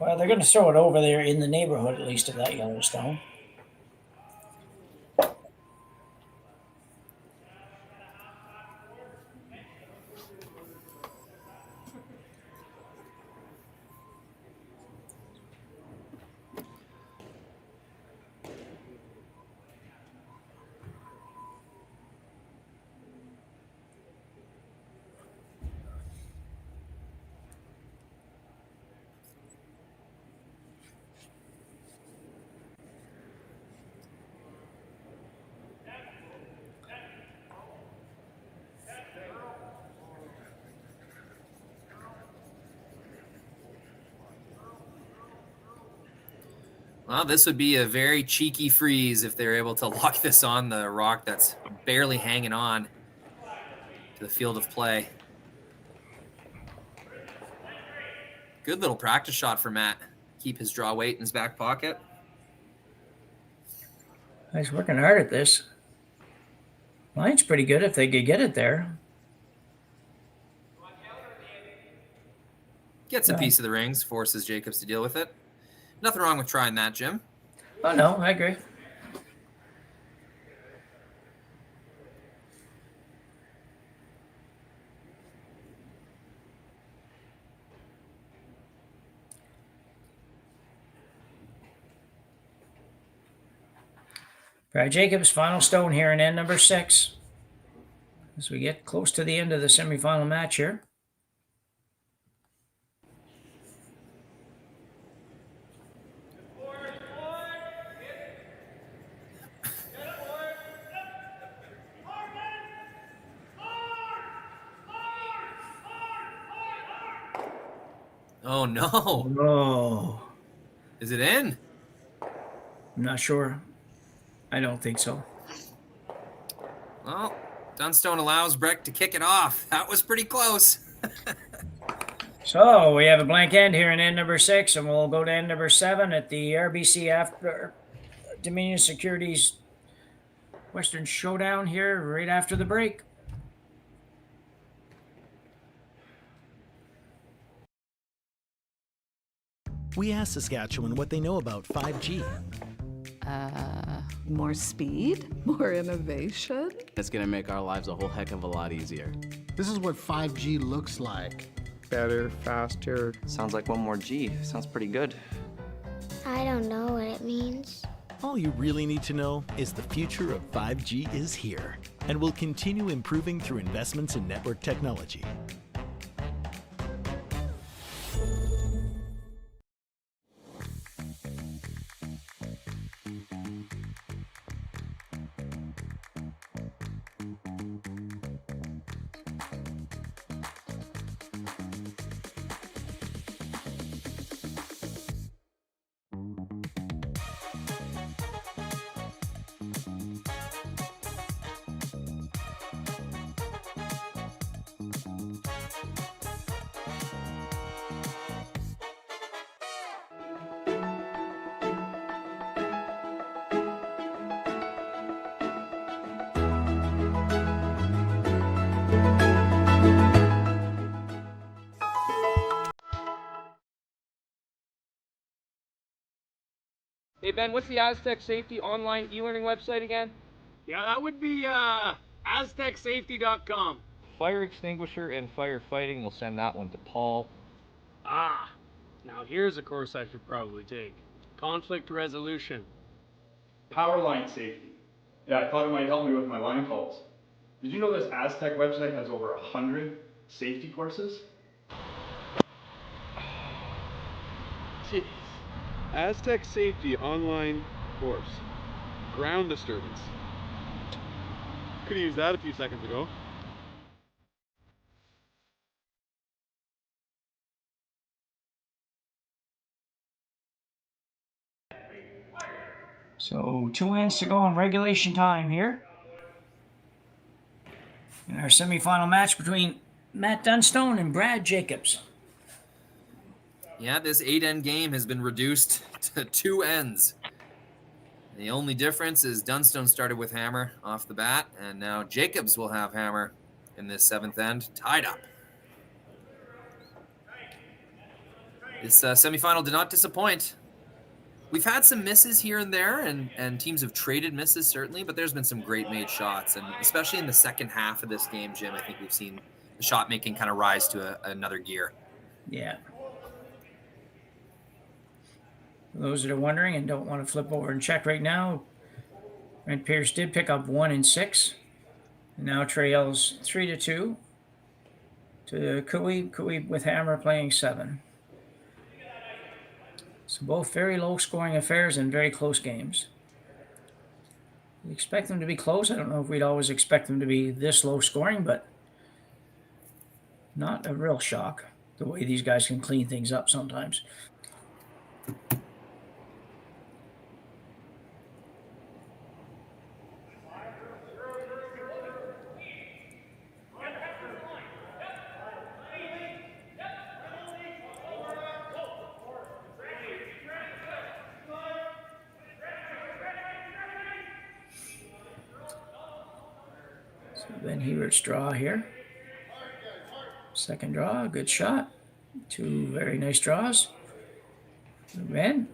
Well, they're going to throw it over there in the neighborhood, at least, of that Yellowstone. Well, this would be a very cheeky freeze if they're able to lock this on the rock that's barely hanging on to the field of play. Good little practice shot for Matt. Keep his draw weight in his back pocket. He's working hard at this. Line's pretty good if they could get it there. Gets a piece of the rings, forces Jacobs to deal with it. Nothing wrong with trying that, Jim. Oh, no, I agree. Brad Jacobs, final stone here in end number 6. As we get close to the end of the semifinal match here. Oh, no. Oh. Is it in? I'm not sure. I don't think so. Well, Dunstone allows Breck to kick it off. That was pretty close. So we have a blank end here in end number 6, and we'll go to end number 7 at the RBC after Dominion Securities Western Showdown here right after the break. We asked Saskatchewan what they know about 5G. More speed, more innovation. It's gonna make our lives a whole heck of a lot easier. This is what 5G looks like. Better, faster. Sounds like one more G. Sounds pretty good. I don't know what it means. All you really need to know is the future of 5G is here and will continue improving through investments in network technology. Hey Ben, what's the Aztec Safety online e-learning website again? Yeah, that would be aztecsafety.com. Fire extinguisher and firefighting, we'll send that one to Paul. Ah, now here's a course I should probably take. Conflict resolution. Power line safety. Yeah, I thought it might help me with my line calls. Did you know this Aztec website has over 100 safety courses? Jeez. Aztec Safety online course. Ground disturbance. Could have used that a few seconds ago. So 2 ends to go in regulation time here. In our semifinal match between Matt Dunstone and Brad Jacobs. Yeah, this 8-end game has been reduced to 2 ends. The only difference is Dunstone started with hammer off the bat, and now Jacobs will have hammer in this 7th end, tied up. This semifinal did not disappoint. We've had some misses here and there, and teams have traded misses, certainly, but there's been some great made shots, and especially in the second half of this game, Jim, I think we've seen the shot making kind of rise to another gear. Yeah. For those that are wondering and don't want to flip over and check right now, Brent Pierce did pick up 1 and 6. And now Trey Ells 3-2 to Cooey with hammer playing 7. So both very low scoring affairs and very close games. We expect them to be close. I don't know if we'd always expect them to be this low scoring, but not a real shock the way these guys can clean things up sometimes. Ben Hebert's draw here. Second draw, good shot. 2 very nice draws. Ben,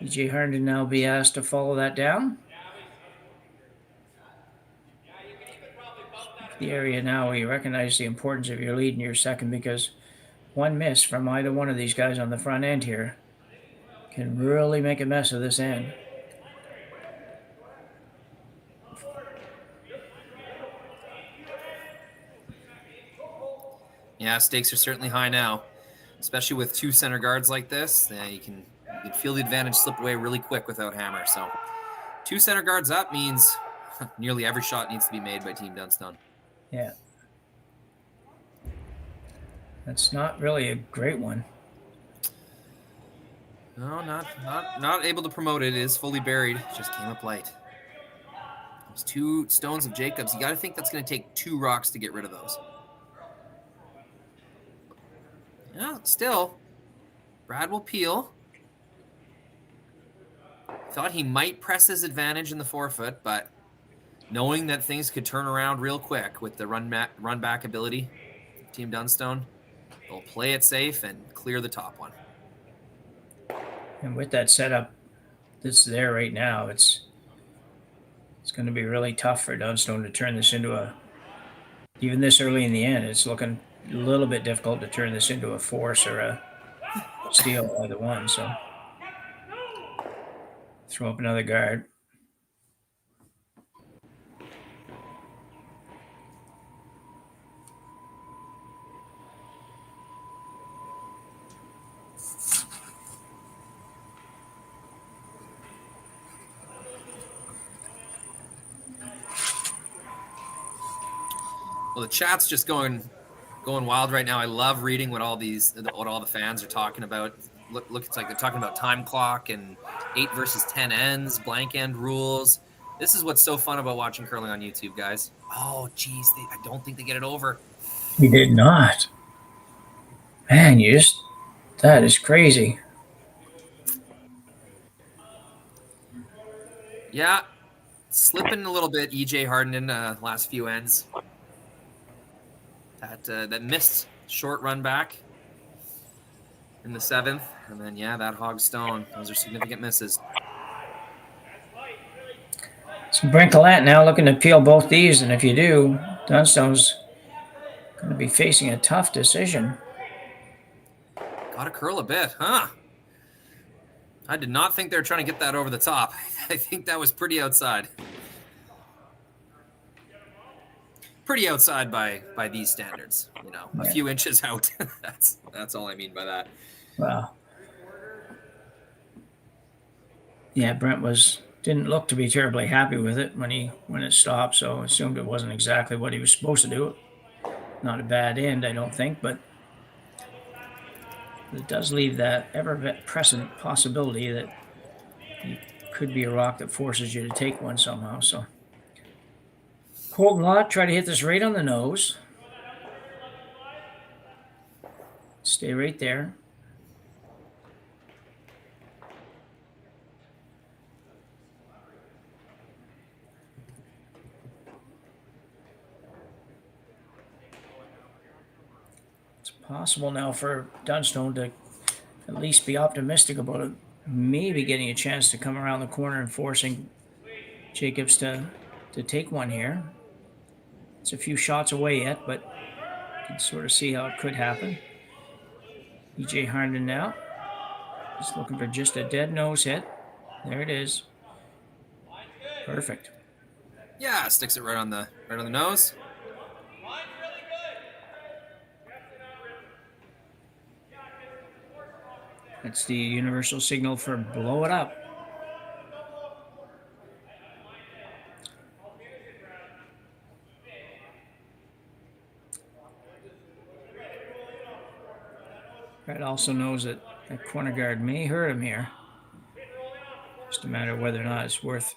EJ Herndon now be asked to follow that down. The area now where you recognize the importance of your lead in your second, because one miss from either one of these guys on the front end here can really make a mess of this end. Yeah, stakes are certainly high now, especially with two center guards like this. You can feel the advantage slip away really quick without Hammer. So 2 center guards up means nearly every shot needs to be made by Team Dunstone. Yeah. That's not really a great one. No, not able to promote it. It is fully buried. Just came up light. Those 2 stones of Jacobs. You got to think that's going to take 2 rocks to get rid of those. Yeah, still, Brad will peel. Thought he might press his advantage in the forefoot, but knowing that things could turn around real quick with the run back ability of Team Dunstone, they'll play it safe and clear the top one. And with that setup that's there right now, it's going to be really tough for Dunstone to turn this into a, even this early in the end, it's looking a little bit difficult to turn this into a force or a steal, either one. So throw up another guard. Well, the chat's just going wild right now. I love reading what all the fans are talking about. Look, it's like they're talking about time clock and 8 versus 10 ends, blank end rules. This is what's so fun about watching curling on YouTube, guys. Oh, geez, I don't think they get it over. He did not. Man, that is crazy. Yeah, slipping a little bit, EJ Herndon, last few ends. That missed short run back in the 7th. And then, yeah, that hog stone. Those are significant misses. So Brinkelet now looking to peel both these. And if you do, Dunstone's going to be facing a tough decision. Got to curl a bit, huh? I did not think they were trying to get that over the top. I think that was pretty outside. Pretty outside by these standards, a few inches out. That's all I mean by that. Wow. Yeah, Brent didn't look to be terribly happy with it when it stopped, so I assumed it wasn't exactly what he was supposed to do. Not a bad end, I don't think, but it does leave that ever-present possibility that it could be a rock that forces you to take one somehow. So Colton Lott, try to hit this right on the nose. Stay right there. It's possible now for Dunstone to at least be optimistic about it, maybe getting a chance to come around the corner and forcing Jacobs to take one here. It's a few shots away yet, but you can sort of see how it could happen. EJ Herndon now. Just looking for just a dead nose hit. There it is. Perfect. Yeah, sticks it right on the nose. That's the universal signal for blow it up. Brett also knows that that corner guard may hurt him here. Just a matter of whether or not it's worth.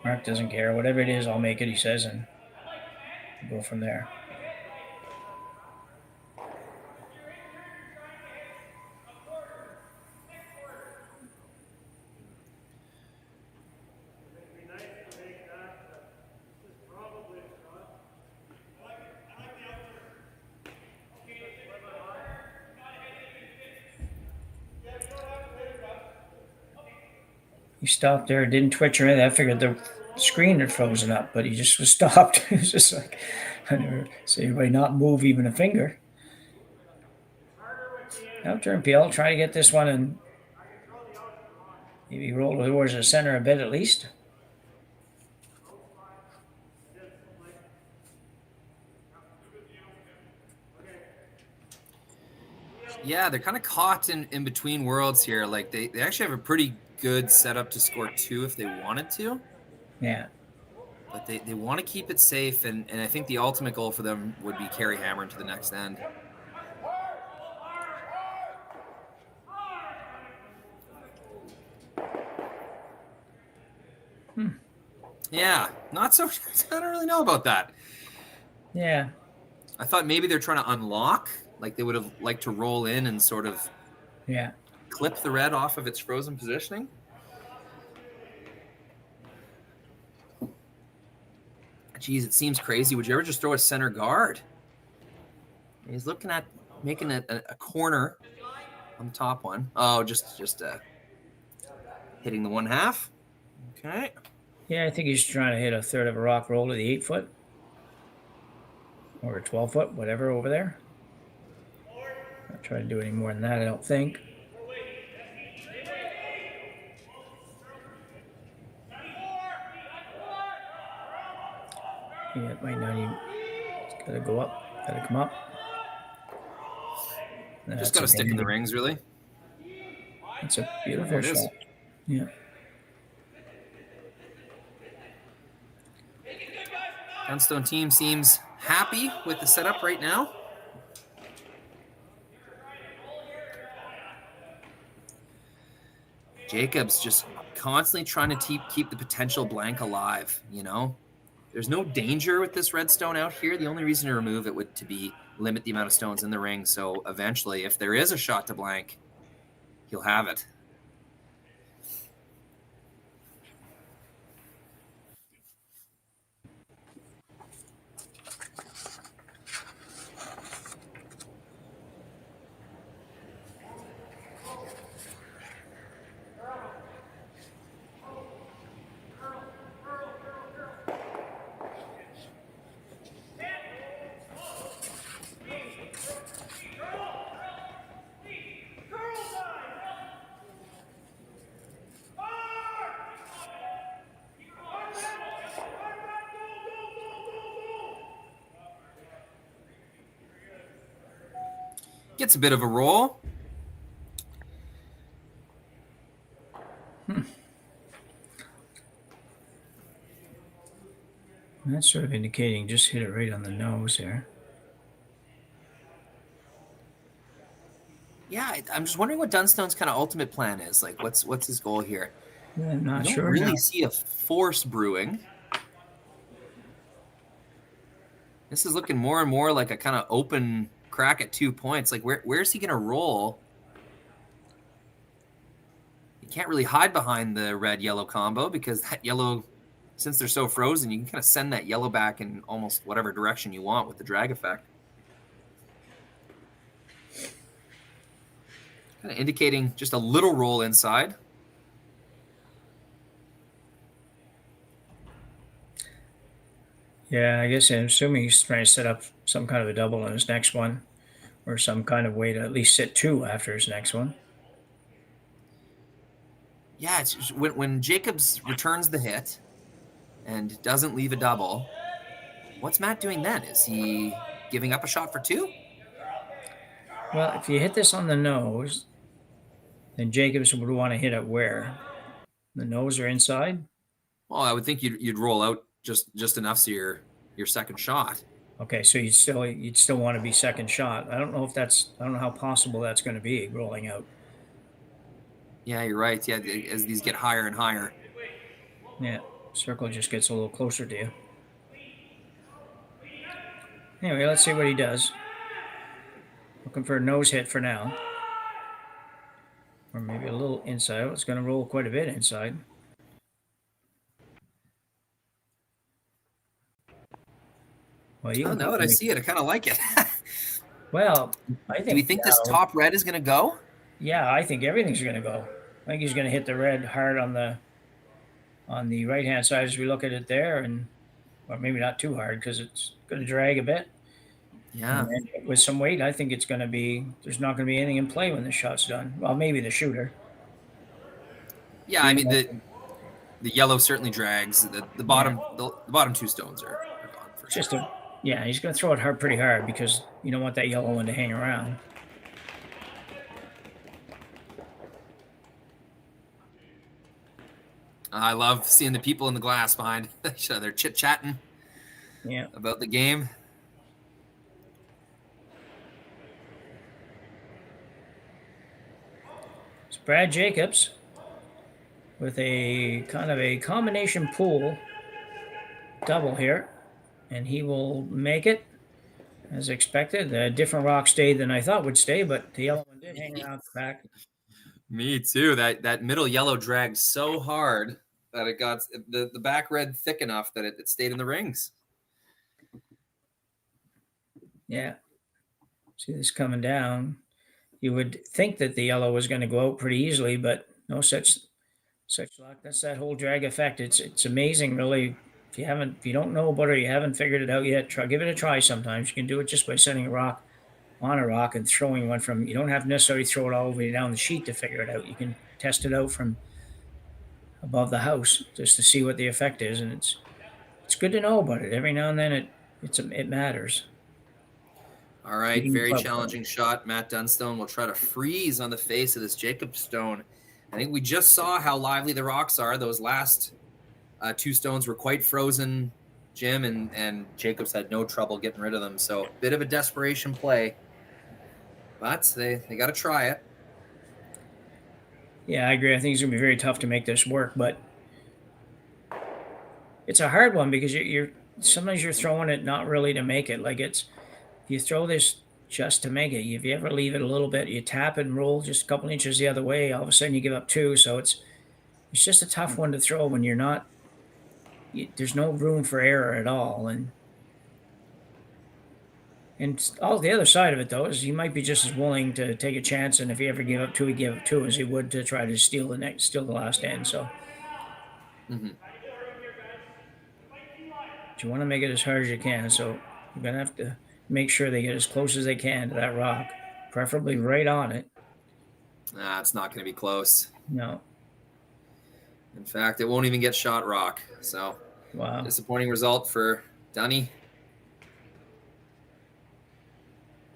Mark doesn't care. Whatever it is, I'll make it, he says, and we'll go from there. He stopped there, didn't twitch or anything. I figured the screen had frozen up, but he just was stopped. It was just like, I never see anybody not move even a finger. Now turn PL, try to get this one and maybe roll towards the center a bit at least. Yeah, they're kind of caught in between worlds here. Like they actually have a pretty good setup to score 2 if they wanted to. Yeah. But they want to keep it safe, and I think the ultimate goal for them would be carry hammer into the next end. Yeah, not so. I don't really know about that. Yeah. I thought maybe they're trying to unlock. Like they would have liked to roll in and sort of clip the red off of its frozen positioning. Geez, it seems crazy. Would you ever just throw a center guard? He's looking at making a corner on the top one. Oh, just hitting the 1/2. Okay. Yeah, I think he's trying to hit a third of a rock roll to the 8-foot or a 12-foot, whatever over there. Not try to do any more than that, I don't think. Yeah, it might not even. It's got to go up. Got to come up. Just got to stick in the rings, really. That's a beautiful shot. Yeah. Dunstone team seems happy with the setup right now. Jacobs just constantly trying to keep the potential blank alive, you know? There's no danger with this red stone out here. The only reason to remove it would be limit the amount of stones in the ring. So eventually, if there is a shot to blank, he'll have it. Gets a bit of a roll. That's sort of indicating just hit it right on the nose there. Yeah, I'm just wondering what Dunstone's kind of ultimate plan is. Like, what's his goal here? Yeah, I'm not sure. I don't really see a force brewing. This is looking more and more like a kind of open crack at 2 points. Like, where's he going to roll? You can't really hide behind the red-yellow combo because that yellow, since they're so frozen, you can kind of send that yellow back in almost whatever direction you want with the drag effect. Kind of indicating just a little roll inside. Yeah, I guess I'm assuming he's trying to set up some kind of a double on his next one, or some kind of way to at least sit 2 after his next one. Yeah, it's just when Jacobs returns the hit and doesn't leave a double, what's Matt doing then? Is he giving up a shot for 2? Well, if you hit this on the nose, then Jacobs would want to hit it where? The nose or inside? Well, I would think you'd roll out just enough so your second shot. Okay, so you'd still want to be second shot. I don't know how possible that's going to be rolling out. Yeah, you're right. Yeah, as these get higher and higher. Yeah, circle just gets a little closer to you. Anyway, let's see what he does. Looking for a nose hit for now. Or maybe a little inside. It's going to roll quite a bit inside. Well, Oh, now that I see it, I kind of like it. Well, I think. Do we think this top red is going to go? Yeah, I think everything's going to go. I think he's going to hit the red hard on the on the right-hand side as we look at it there, and or maybe not too hard because it's going to drag a bit. Yeah. And then with some weight, I think it's going to be, there's not going to be anything in play when the shot's done. Well, maybe the shooter. Yeah, I mean, the yellow certainly drags. The bottom the bottom two stones are gone for Just sure. he's going to throw it hard, pretty hard, because you don't want that yellow one to hang around. I love seeing the people in the glass behind each other chit-chatting about the game. It's Brad Jacobs with a kind of a combination pool double here, and he will make it as expected. A different rock stayed than I thought would stay, but the yellow one did hang around the back. Me too. That middle yellow dragged so hard that it got the back red thick enough that it stayed in the rings. Yeah. See this coming down. You would think that the yellow was going to go out pretty easily, but no such luck. That's that whole drag effect. It's amazing, really. If you don't know about it, or you haven't figured it out yet, give it a try sometimes. You can do it just by setting a rock on a rock and throwing one from, you don't have to necessarily throw it all the way down the sheet to figure it out. You can test it out from above the house just to see what the effect is, and it's good to know about it. Every now and then it matters. All right, very challenging shot. Matt Dunstone will try to freeze on the face of this Jacob stone. I think we just saw how lively the rocks are. Those last two stones were quite frozen, Jim, and Jacobs had no trouble getting rid of them. So a bit of a desperation play, but they got to try it. Yeah, I agree. I think it's going to be very tough to make this work, but it's a hard one because sometimes you're throwing it not really to make it. Like if you throw this just to make it, if you ever leave it a little bit, you tap and roll just a couple inches the other way, all of a sudden you give up two. So it's just a tough one to throw when you're not. There's no room for error at all, and all the other side of it though is you might be just as willing to take a chance, and if you ever give up two, he give up two, as he would to try to steal the last end. So. Mm-hmm. But you want to make it as hard as you can, so you're going to have to make sure they get as close as they can to that rock, preferably right on it. It's not going to be close. No. In fact, it won't even get shot rock. So, wow. Disappointing result for Dunny.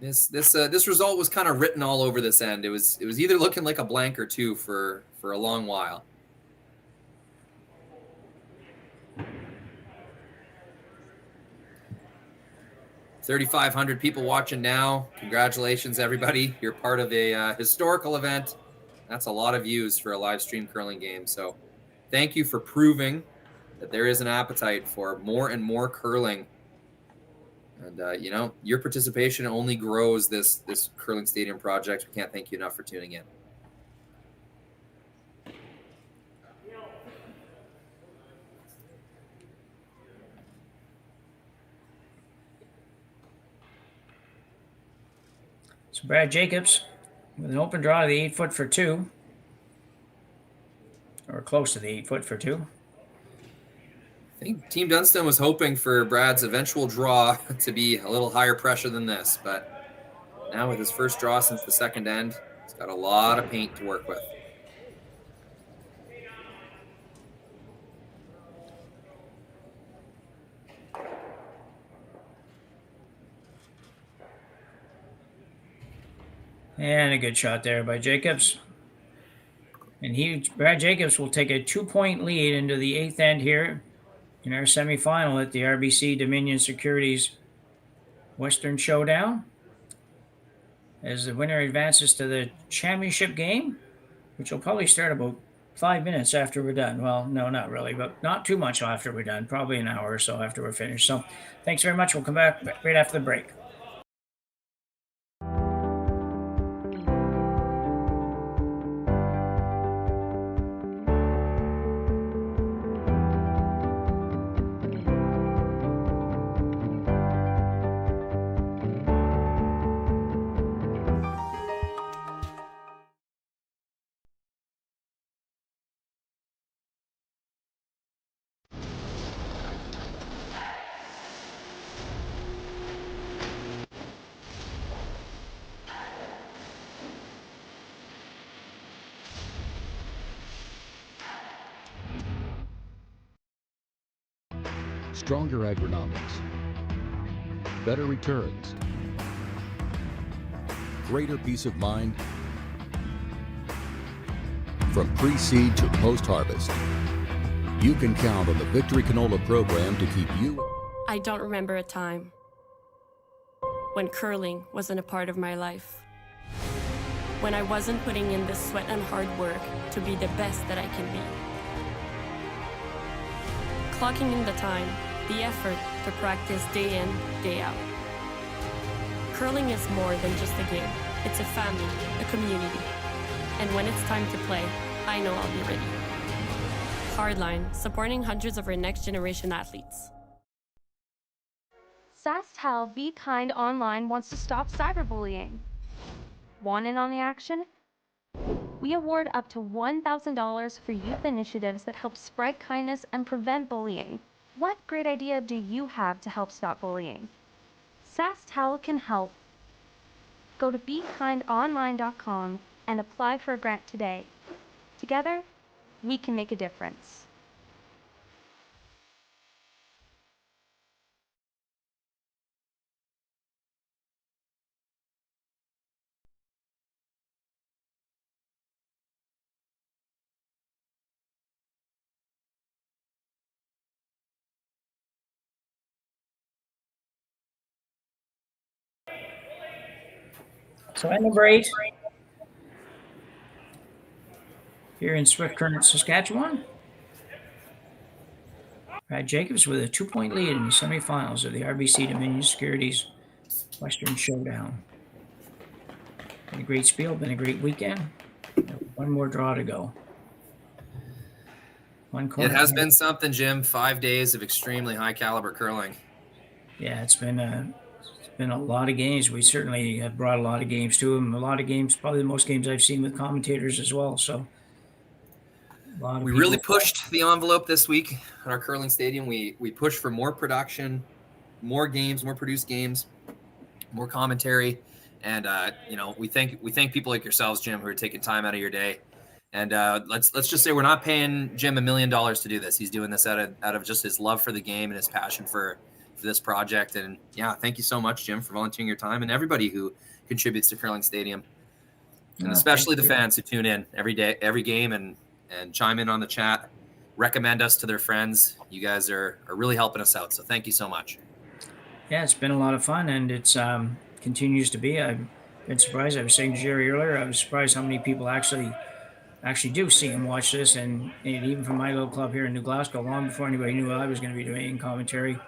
This result was kind of written all over this end. It was either looking like a blank or two for a long while. $3,500 people watching now. Congratulations, everybody. You're part of a historical event. That's a lot of views for a live stream curling game. So thank you for proving that there is an appetite for more and more curling. And, your participation only grows this curling stadium project. We can't thank you enough for tuning in. So Brad Jacobs with an open draw to the 8 foot for two, or close to the 8 foot for two. I think Team Dunstone was hoping for Brad's eventual draw to be a little higher pressure than this, but now with his first draw since the second end, he's got a lot of paint to work with. And a good shot there by Jacobs. And Brad Jacobs will take a 2-point lead into the 8th end here in our semifinal at the RBC Dominion Securities Western Showdown, as the winner advances to the championship game, which will probably start about 5 minutes after we're done. Well, no, not really, but not too much after we're done, probably an hour or so after we're finished. So thanks very much. We'll come back right after the break. stronger agronomics, better returns, greater peace of mind. From pre-seed to post-harvest, you can count on the Victory Canola program to keep you. I don't remember a time when curling wasn't a part of my life. When I wasn't putting in the sweat and hard work to be the best that I can be. Clocking in the time, the effort to practice day in, day out. Curling is more than just a game. It's a family, a community. And when it's time to play, I know I'll be ready. Hardline, supporting hundreds of our next generation athletes. Sasktel Be Kind Online wants to stop cyberbullying. Want in on the action? We award up to $1,000 for youth initiatives that help spread kindness and prevent bullying. What great idea do you have to help stop bullying? Sasktel can help. Go to BeKindOnline.com and apply for a grant today. Together, we can make a difference. So at number 8, here in Swift Current, Saskatchewan, Brad Jacobs with a 2-point lead in the semifinals of the RBC Dominion Securities Western Showdown. Been a great spiel, been a great weekend. One more draw to go. It has been something, Jim. 5 days of extremely high caliber curling. Yeah, it's been a lot of games. We certainly have brought a lot of games to them. A lot of games, probably the most games I've seen with commentators as well. So we really pushed the envelope this week at our curling stadium. We pushed for more production, more games, more produced games, more commentary, and we thank people like yourselves, Jim, who are taking time out of your day. And let's just say we're not paying Jim $1 million to do this. He's doing this out of just his love for the game and his passion for this project. And yeah, thank you so much, Jim, for volunteering your time, and everybody who contributes to Curling Stadium, and especially the fans who tune in every day, every game, and chime in on the chat, recommend us to their friends. You guys are really helping us out, so thank you so much. Yeah, it's been a lot of fun, and it's continues to be. I've been surprised. I was saying to Jerry earlier, I was surprised how many people actually do see and watch this, and even from my little club here in New Glasgow, long before anybody knew I was going to be doing commentary,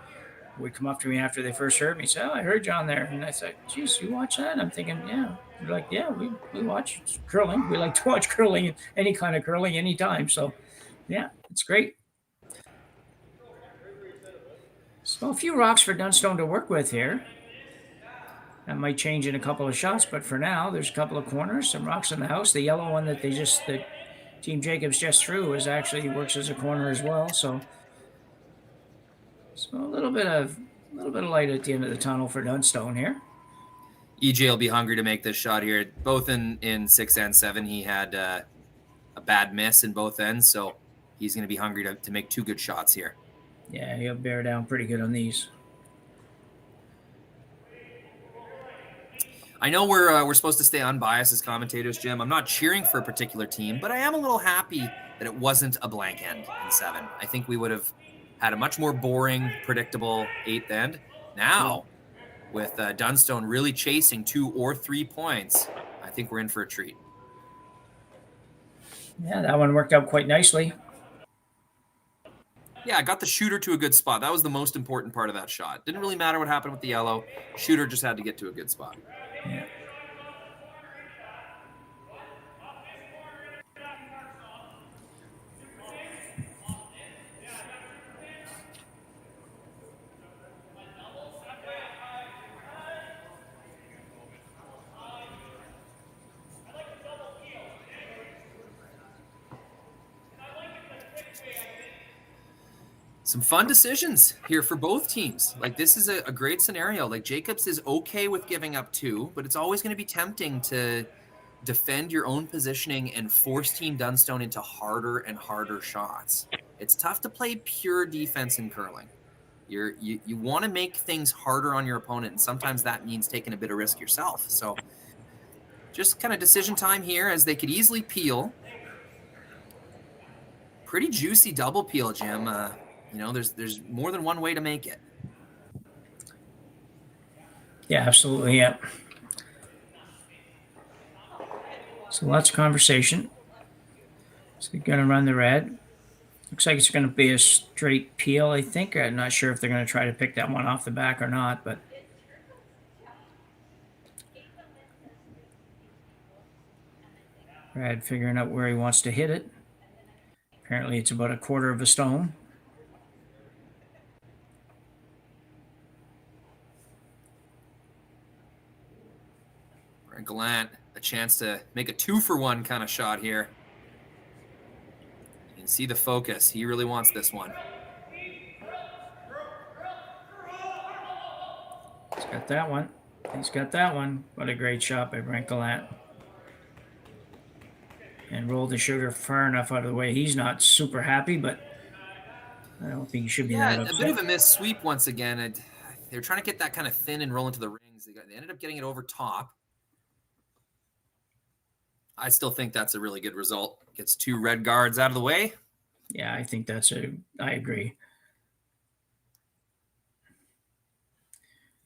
would come up to me after they first heard me and say, "Oh, I heard you on there." And I said, "Geez, you watch that?" And I'm thinking, yeah. They're like, "Yeah, we watch curling. We like to watch curling, any kind of curling, anytime." So, yeah, it's great. So a few rocks for Dunstone to work with here. That might change in a couple of shots, but for now, there's a couple of corners, some rocks in the house. The yellow one that Team Jacobs just threw works as a corner as well. So a little bit of light at the end of the tunnel for Dunstone here. EJ will be hungry to make this shot here. Both in 6 and 7, he had a bad miss in both ends, so he's going to be hungry to make 2 good shots here. Yeah, he'll bear down pretty good on these. I know we're supposed to stay unbiased as commentators, Jim. I'm not cheering for a particular team, but I am a little happy that it wasn't a blank end in 7. I think we would have had a much more boring, predictable 8th end. Now, with Dunstone really chasing 2 or 3 points, I think we're in for a treat. Yeah, that one worked out quite nicely. Yeah, I got the shooter to a good spot. That was the most important part of that shot. Didn't really matter what happened with the yellow. Shooter just had to get to a good spot. Yeah. Some fun decisions here for both teams. Like, this is a great scenario. Like, Jacobs is okay with giving up 2, but it's always going to be tempting to defend your own positioning and force Team Dunstone into harder and harder shots. It's tough to play pure defense in curling. You want to make things harder on your opponent, and sometimes that means taking a bit of risk yourself. So just kind of decision time here, as they could easily peel. Pretty juicy double peel, Jim. There's more than one way to make it. Yeah, absolutely. Yeah. So lots of conversation. So they're going to run the red. Looks like it's going to be a straight peel, I think. I'm not sure if they're going to try to pick that one off the back or not, but Brad figuring out where he wants to hit it. Apparently it's about a quarter of a stone. Brent Gallant, a chance to make a 2-for-1 kind of shot here. You can see the focus. He really wants this one. He's got that one. He's got that one. What a great shot by Brent Gallant. And rolled the sugar far enough out of the way. He's not super happy, but I don't think he should be that upset. A bit of a missed sweep once again. They're trying to get that kind of thin and roll into the rings. They ended up getting it over top. I still think that's a really good result. Gets 2 red guards out of the way. Yeah, I think I agree.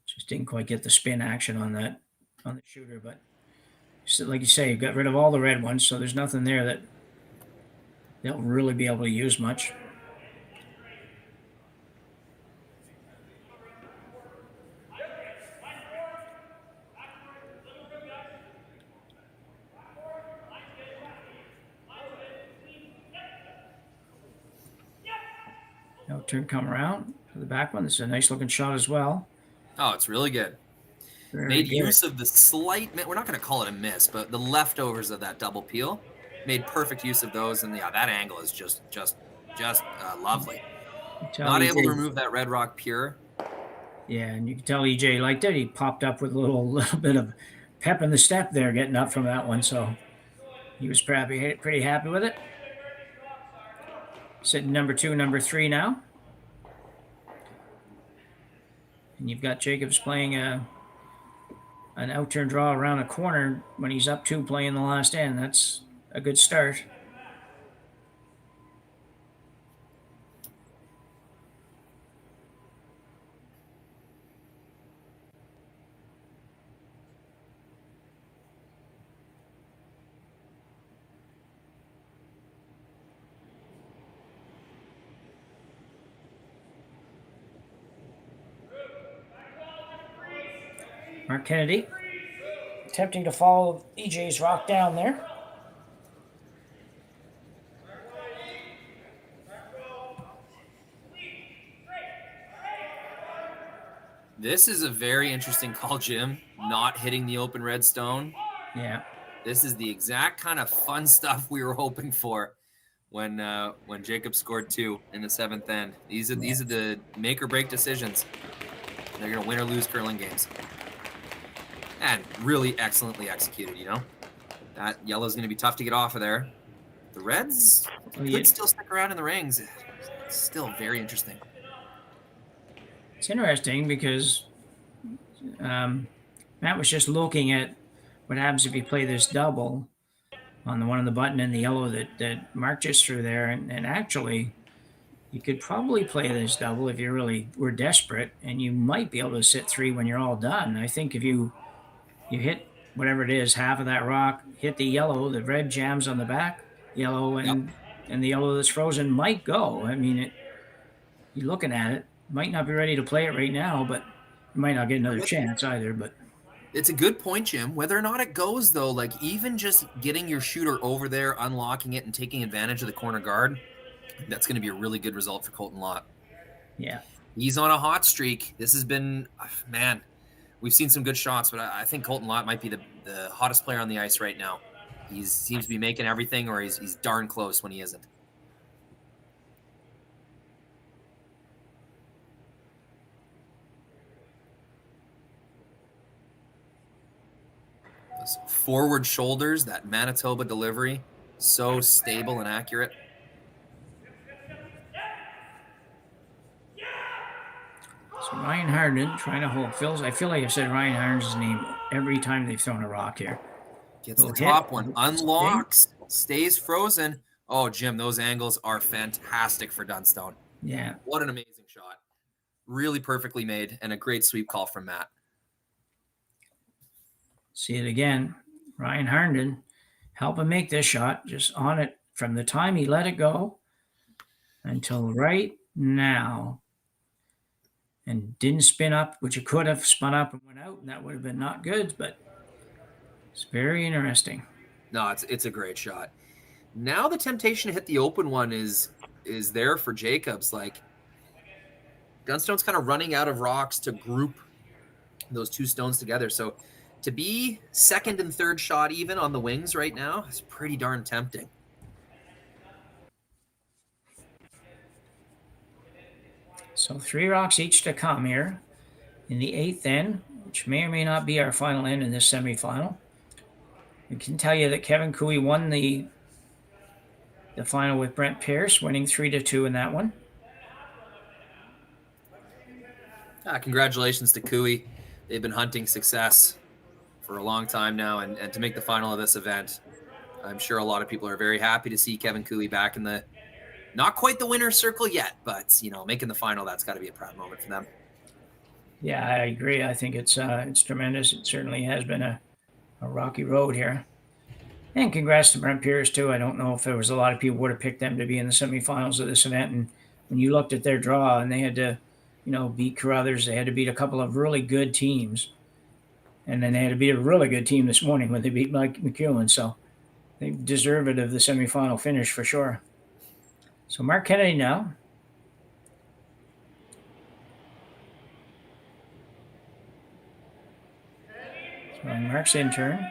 Just didn't quite get the spin action on the shooter, but so like you say, you got rid of all the red ones, so there's nothing there that they'll really be able to use much. No turn come around for the back one. This is a nice looking shot as well. Oh, it's really good. Made use of the slight, we're not going to call it a miss, but the leftovers of that double peel. Made perfect use of those, and yeah, that angle is just lovely. Not able to remove that red rock pure. Yeah, and you can tell EJ liked it. He popped up with a little bit of pep in the step there, getting up from that one, so he was pretty happy with it. Sitting number 2, number 3 now. And you've got Jacobs playing an out-turn draw around a corner when he's up 2 playing the last end. That's a good start. Mark Kennedy attempting to follow EJ's rock down there. This is a very interesting call, Jim. Not hitting the open red stone. Yeah. This is the exact kind of fun stuff we were hoping for when Jacob scored 2 in the 7th end. These are the make or break decisions. They're going to win or lose curling games. And really excellently executed, you know? That yellow's going to be tough to get off of there. The reds could still stick around in the rings. It's still very interesting. It's interesting because Matt was just looking at what happens if you play this double on the one on the button and the yellow that Mark just threw there. And actually, you could probably play this double if you really were desperate, and you might be able to sit 3 when you're all done. I think if you hit whatever it is, half of that rock, hit the yellow, the red jams on the back yellow, and the yellow that's frozen might go. I mean, you're looking at it. Might not be ready to play it right now, but you might not get another chance either. But it's a good point, Jim. Whether or not it goes, though, like even just getting your shooter over there, unlocking it, and taking advantage of the corner guard, that's going to be a really good result for Colton Lott. Yeah. He's on a hot streak. This has been, man, we've seen some good shots, but I think Colton Lott might be the hottest player on the ice right now. He seems to be making everything, or he's darn close when he isn't. Those forward shoulders, that Manitoba delivery, so stable and accurate. Ryan Harden trying to hold Phil's. I feel like I've said Ryan Harden's name every time they've thrown a rock here. Gets the top one, unlocks, stays frozen. Oh, Jim, those angles are fantastic for Dunstone. Yeah. What an amazing shot. Really perfectly made, and a great sweep call from Matt. See it again. Ryan Harden help him make this shot, just on it from the time he let it go until right now. And didn't spin up, which it could have spun up and went out, and that would have been not good, but it's very interesting. No, it's a great shot. Now the temptation to hit the open one is there for Jacobs. Like, Dunstone's kind of running out of rocks to group those two stones together. So to be second and third shot even on the wings right now is pretty darn tempting. So 3 rocks each to come here in the 8th end, which may or may not be our final end in this semifinal. I can tell you that Kevin Cooey won the final with Brent Pierce, winning 3-2 in that one. Congratulations to Cooey. They've been hunting success for a long time now, and to make the final of this event, I'm sure a lot of people are very happy to see Kevin Cooey back in the, not quite the winner's circle yet, but, you know, making the final, that's got to be a proud moment for them. Yeah, I agree. I think it's tremendous. It certainly has been a rocky road here. And congrats to Brent Pierce, too. I don't know if there was a lot of people would have picked them to be in the semifinals of this event. And when you looked at their draw and they had to, you know, beat Carruthers, they had to beat a couple of really good teams. And then they had to beat a really good team this morning when they beat Mike McEwen. So they deserve it of the semifinal finish for sure. So Mark Kennedy now. So Mark's in turn.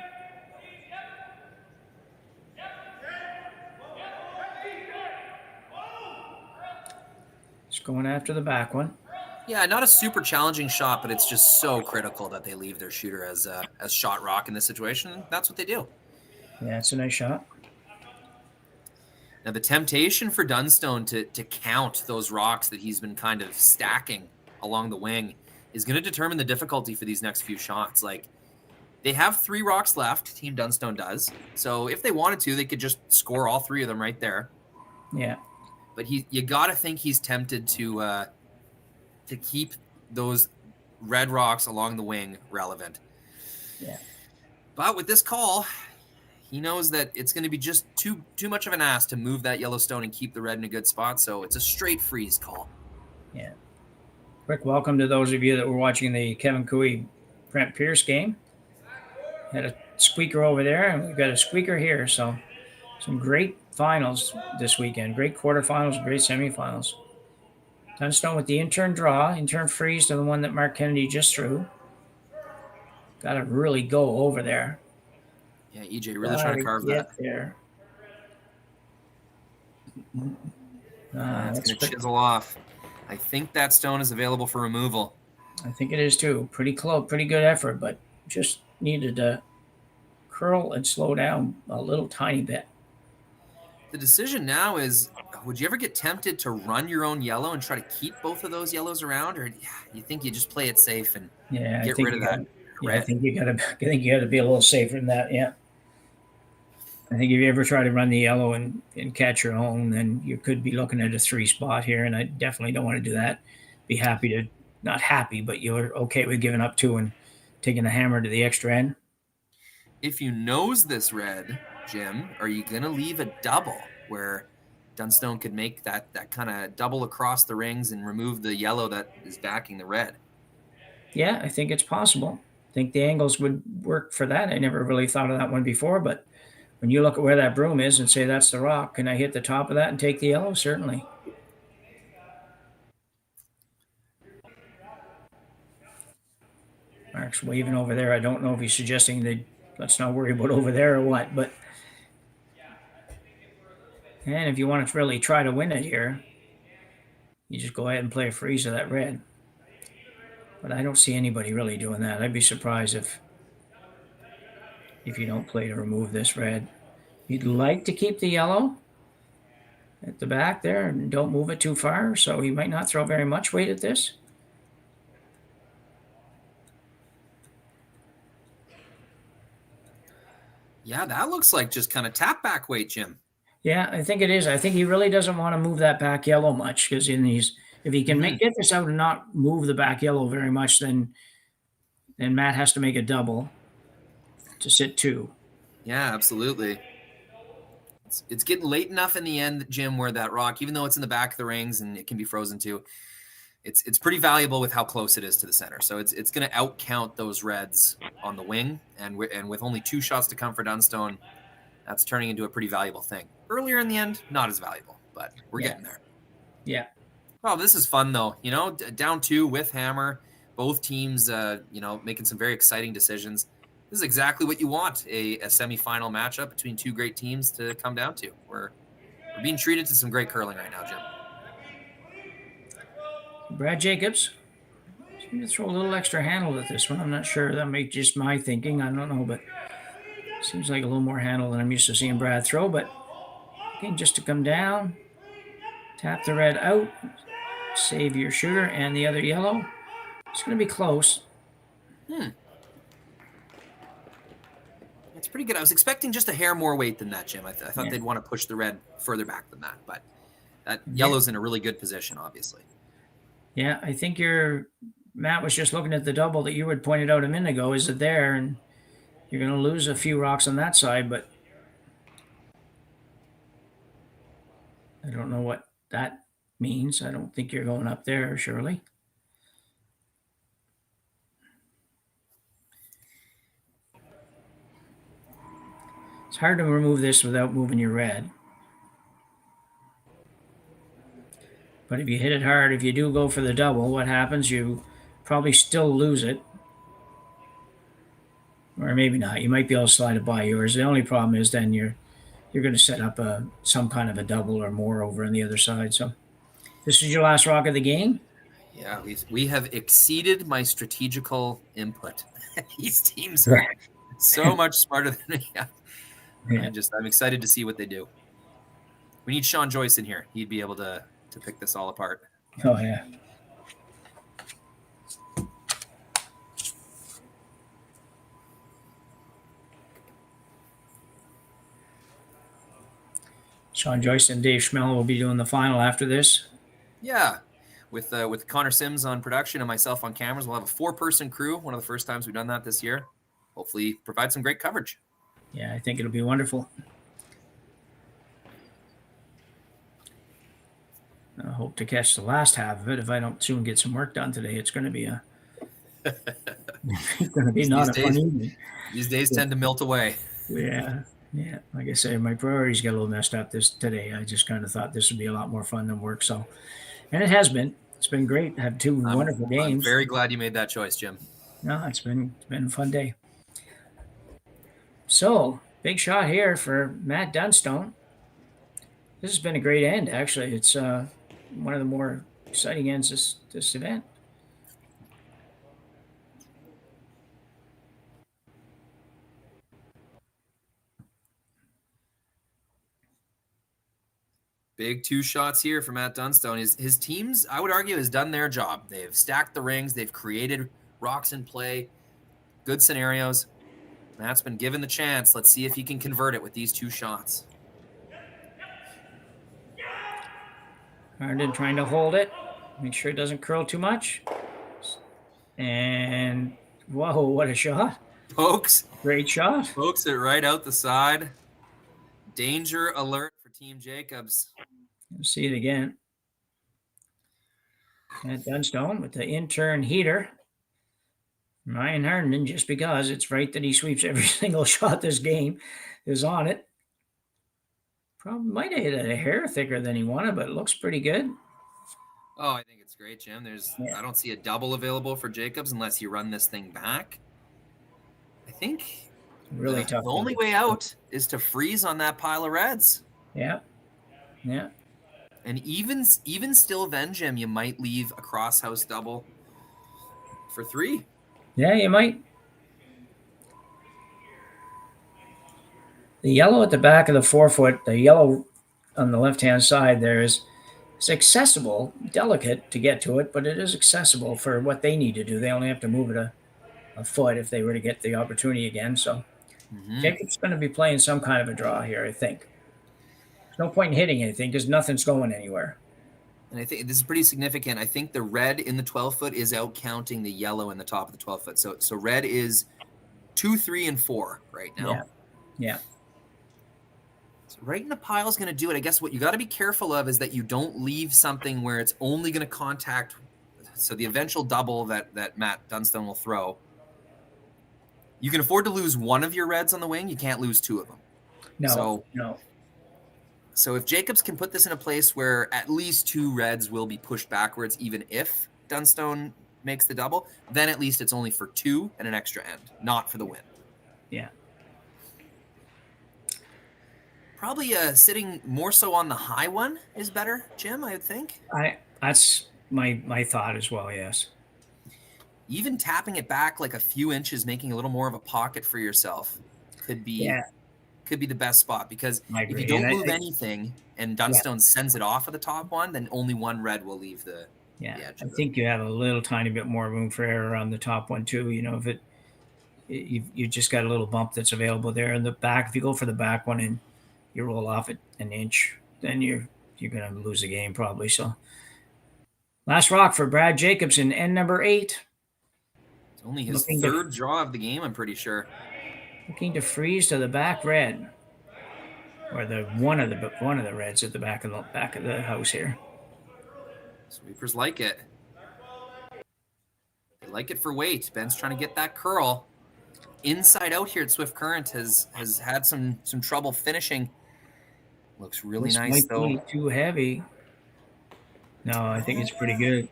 Just going after the back one. Yeah, not a super challenging shot, but it's just so critical that they leave their shooter as shot rock in this situation. That's what they do. Yeah, it's a nice shot. Now, the temptation for Dunstone to count those rocks that he's been kind of stacking along the wing is going to determine the difficulty for these next few shots. Like, they have 3 rocks left, Team Dunstone does. So if they wanted to, they could just score all 3 of them right there. Yeah. But you got to think he's tempted to keep those red rocks along the wing relevant. Yeah. But with this call, he knows that it's going to be just too much of an ask to move that yellow stone and keep the red in a good spot. So it's a straight freeze call. Yeah. Quick welcome to those of you that were watching the Kevin Cooey Brent Pierce game. Had a squeaker over there, and we've got a squeaker here. So some great finals this weekend. Great quarterfinals, great semifinals. Dunstone with the intern draw, intern freeze to the one that Mark Kennedy just threw. Got to really go over there. Yeah, EJ really trying to carve that. There. It's going to chisel off. I think that stone is available for removal. I think it is too. Pretty close, pretty good effort, but just needed to curl and slow down a little tiny bit. The decision now is, would you ever get tempted to run your own yellow and try to keep both of those yellows around, or you think you just play it safe and get rid of that? I think you got to be a little safer than that. Yeah. I think if you ever try to run the yellow and catch your own, then you could be looking at a 3 spot here, and I definitely don't want to do that. Be happy to, not happy, but you're okay with giving up 2 and taking the hammer to the extra end. If you nose this red, Jim, are you going to leave a double where Dunstone could make that kind of double across the rings and remove the yellow that is backing the red? Yeah, I think it's possible. I think the angles would work for that. I never really thought of that one before, but when you look at where that broom is and say that's the rock, can I hit the top of that and take the yellow? Certainly. Mark's waving over there. I don't know if he's suggesting that let's not worry about over there or what, but and if you want to really try to win it here, you just go ahead and play a freeze of that red. But I don't see anybody really doing that. I'd be surprised if you don't play to remove this red. You'd like to keep the yellow at the back there and don't move it too far, so he might not throw very much weight at this. Yeah, that looks like just kind of tap back weight, Jim. Yeah, I think it is. I think he really doesn't want to move that back yellow much because if he can get this out and not move the back yellow very much, then Matt has to make a double to sit 2. Yeah, absolutely. It's getting late enough in the end, Jim, where that rock, even though it's in the back of the rings and it can be frozen too, it's pretty valuable with how close it is to the center. So it's going to outcount those reds on the wing, and with only 2 shots to come for Dunstone, that's turning into a pretty valuable thing. Earlier in the end, not as valuable, but we're getting there. Yeah. Oh, this is fun though. Down 2 with hammer, both teams, making some very exciting decisions. This is exactly what you want, a semifinal matchup between 2 great teams to come down to. We're being treated to some great curling right now, Jim. Brad Jacobs. He's going to throw a little extra handle at this one. I'm not sure. That may just my thinking. I don't know, but seems like a little more handle than I'm used to seeing Brad throw. But again, just to come down, tap the red out, save your sugar and the other yellow. It's going to be close. It's pretty good. I was expecting just a hair more weight than that, Jim. I thought they'd want to push the red further back than that, but that yellow's in a really good position, obviously. Yeah, I think Matt was just looking at the double that you had pointed out a minute ago. Is it there? And you're going to lose a few rocks on that side, but I don't know what that means. I don't think you're going up there, surely. It's hard to remove this without moving your red. But if you hit it hard, if you do go for the double, what happens? You probably still lose it. Or maybe not. You might be able to slide it by yours. The only problem is then you're going to set up some kind of a double or more over on the other side. So this is your last rock of the game? Yeah, we have exceeded my strategical input. These teams are so much smarter than me. I'm excited to see what they do. We need Sean Joyce in here. He'd be able to pick this all apart. Oh, yeah. Sean Joyce and Dave Schmell will be doing the final after this. Yeah. With Connor Sims on production and myself on cameras, we'll have a 4-person crew. One of the first times we've done that this year. Hopefully provide some great coverage. Yeah, I think it'll be wonderful. I hope to catch the last half of it. If I don't soon get some work done today, it's going to be not a fun evening. These days tend to melt away. Yeah. Like I said, my priorities got a little messed up today. I just kind of thought this would be a lot more fun than work. So, and it has been. It's been great to have 2 wonderful games. I'm very glad you made that choice, Jim. No, it's been a fun day. So, big shot here for Matt Dunstone. This has been a great end, actually. It's one of the more exciting ends this event. Big 2 shots here for Matt Dunstone. His teams, I would argue, has done their job. They've stacked the rings. They've created rocks in play. Good scenarios. Matt's been given the chance. Let's see if he can convert it with these 2 shots. Harden trying to hold it. Make sure it doesn't curl too much. And, whoa, what a shot. Pokes. Great shot. Pokes it right out the side. Danger alert for Team Jacobs. Let's see it again. Matt Dunstone with the intern heater. Ryan Harden, just because it's right that he sweeps every single shot this game, is on it. Probably might have hit it a hair thicker than he wanted, but it looks pretty good. Oh, I think it's great, Jim. I don't see a double available for Jacobs unless you run this thing back. I think really tough. The only way out is to freeze on that pile of reds. Yeah. And even still then, Jim, you might leave a crosshouse double for 3. Yeah, you might. The yellow at the back of the 4-foot, the yellow on the left-hand side there it's accessible, delicate to get to it, but it is accessible for what they need to do. They only have to move it a foot if they were to get the opportunity again. So Jacob's going to be playing some kind of a draw here, I think. There's no point in hitting anything because nothing's going anywhere. And I think this is pretty significant. I think the red in the 12-foot is out counting the yellow in the top of the 12-foot. So red is 2, 3, and 4 right now. Yeah. So right in the pile is going to do it. I guess what you got to be careful of is that you don't leave something where it's only going to contact. So the eventual double that Matt Dunstone will throw. You can afford to lose one of your reds on the wing. You can't lose 2 of them. No. So if Jacobs can put this in a place where at least 2 reds will be pushed backwards, even if Dunstone makes the double, then at least it's only for 2 and an extra end, not for the win. Yeah. Probably sitting more so on the high one is better, Jim, I would think. That's my thought as well, yes. Even tapping it back like a few inches, making a little more of a pocket for yourself could be the best spot, because if you don't move anything and Dunstone sends it off of the top one, then only 1 red will leave the edge. I think you have a little tiny bit more room for error on the top one too. If you just got a little bump that's available there in the back. If you go for the back one and you roll off it an inch, then you're going to lose the game probably. So last rock for Brad Jacobs in end number 8. It's only his third draw of the game, I'm pretty sure. Looking to freeze to the back red, or the one of the reds at the back of the house here. Sweepers like it. They like it for weight. Ben's trying to get that curl. Inside out here at Swift Current has had some trouble finishing. Looks really This nice might though. be too heavy. No, I think it's pretty good.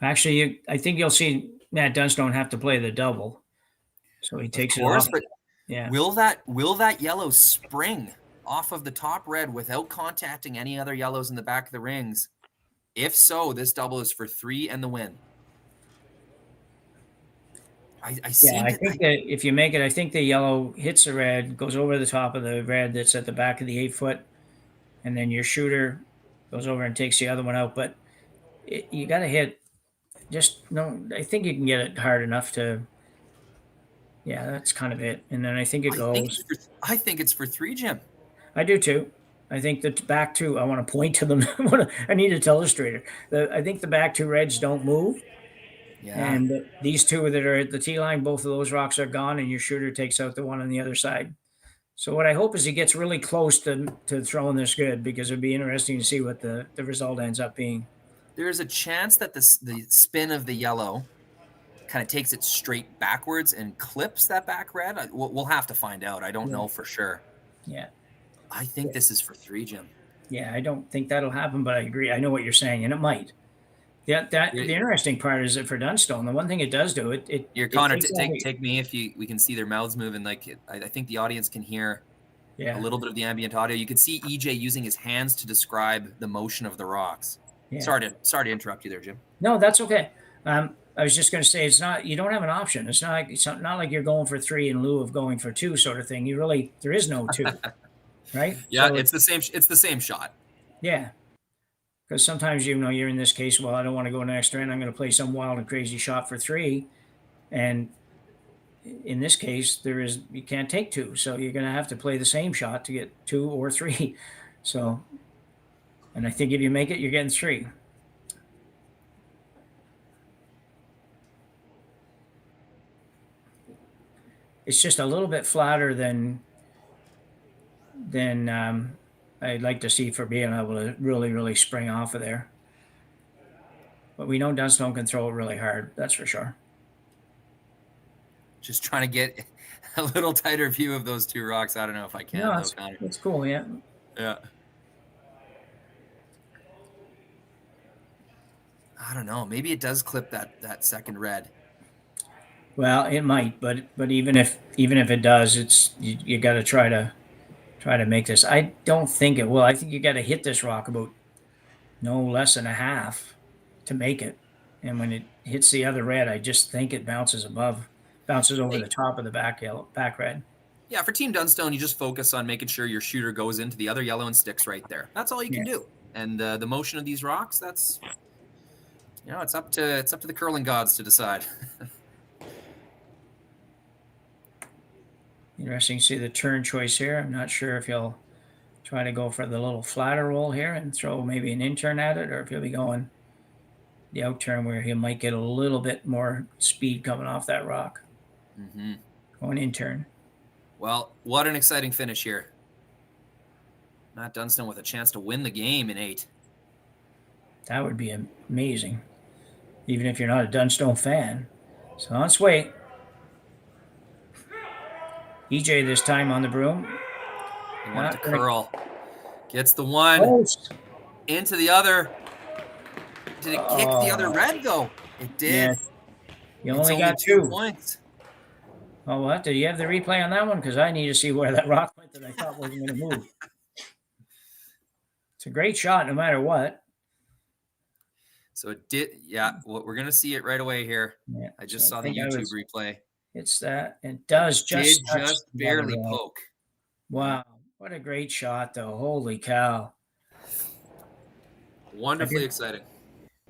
Actually, I think you'll see Matt Dunstone have to play the double. So he takes it off. But yeah. Will that yellow spring off of the top red without contacting any other yellows in the back of the rings? If so, this double is for 3 and the win. I think that if you make it, I think the yellow hits the red, goes over the top of the red that's at the back of the 8-foot, and then your shooter goes over and takes the other one out. But you got to hit. I think you can get it hard enough to. Yeah, that's kind of it. And then I think it goes. I think it's for 3, Jim. I do too. I think the back 2, I want to point to them. I need a illustrator. I think the back 2 reds don't move. Yeah. And these 2 that are at the tee line, both of those rocks are gone, and your shooter takes out the one on the other side. So what I hope is he gets really close to throwing this good, because it'd be interesting to see what the result ends up being. There's a chance that the spin of the yellow kind of takes it straight backwards and clips that back red. We'll have to find out. I don't know for sure. Yeah. I think this is for 3, Jim. Yeah, I don't think that'll happen, but I agree. I know what you're saying, and it might. Yeah, the interesting part is that for Dunstone, the one thing it does do, Connor, take me if we can see their mouths moving. I think the audience can hear a little bit of the ambient audio. You can see EJ using his hands to describe the motion of the rocks. Yeah. Sorry to interrupt you there, Jim. No, that's okay. I was just going to say, you don't have an option. It's not like you're going for 3 in lieu of going for 2 sort of thing. There is no 2, right? Yeah, so it's the same shot. Yeah. Because sometimes, you're in this case, well, I don't want to go an extra end. I'm going to play some wild and crazy shot for 3. And in this case, you can't take 2. So you're going to have to play the same shot to get 2 or 3. So, and I think if you make it, you're getting 3. It's just a little bit flatter than I'd like to see for being able to really, really spring off of there. But we know Dunstone can throw it really hard. That's for sure. Just trying to get a little tighter view of those 2 rocks. I don't know if I can. No, it's cool, yeah. Yeah. I don't know. Maybe it does clip that second red. Well, it might, but even if it does, it's you got to try to make this. I don't think it will. I think you got to hit this rock about no less than a half to make it. And when it hits the other red, I just think it bounces over the top of the back red. Yeah, for Team Dunstone, you just focus on making sure your shooter goes into the other yellow and sticks right there. That's all you can do. And the motion of these rocks, that's it's up to the curling gods to decide. Interesting to see the turn choice here. I'm not sure if he'll try to go for the little flatter roll here and throw maybe an in-turn at it, or if he'll be going the out turn where he might get a little bit more speed coming off that rock. Mm-hmm. Going in-turn. Well, what an exciting finish here. Matt Dunstone with a chance to win the game in 8. That would be amazing, even if you're not a Dunstone fan. So on its way. EJ this time on the broom. He wanted to curl. Gets the one. Into the other. Did it kick the other red, though? It did. Yeah. You only got 2 points. Oh, what? Did you have the replay on that one? Because I need to see where that rock went that I thought wasn't going to move. It's a great shot no matter what. So it did. Yeah, well, we're going to see it right away here. Yeah, I just saw the YouTube replay. It's that. It does just barely poke. Wow. What a great shot, though. Holy cow. Wonderfully exciting.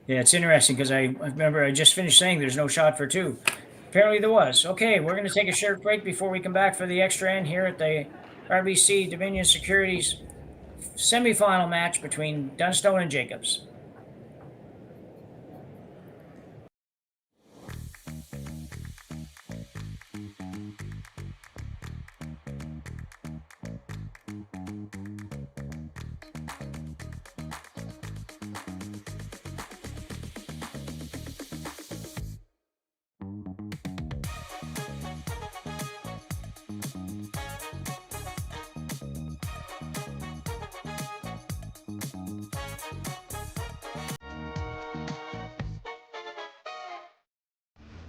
Yeah, it's interesting because I remember I just finished saying there's no shot for 2. Apparently there was. Okay, we're going to take a short break before we come back for the extra end here at the RBC Dominion Securities semifinal match between Dunstone and Jacobs.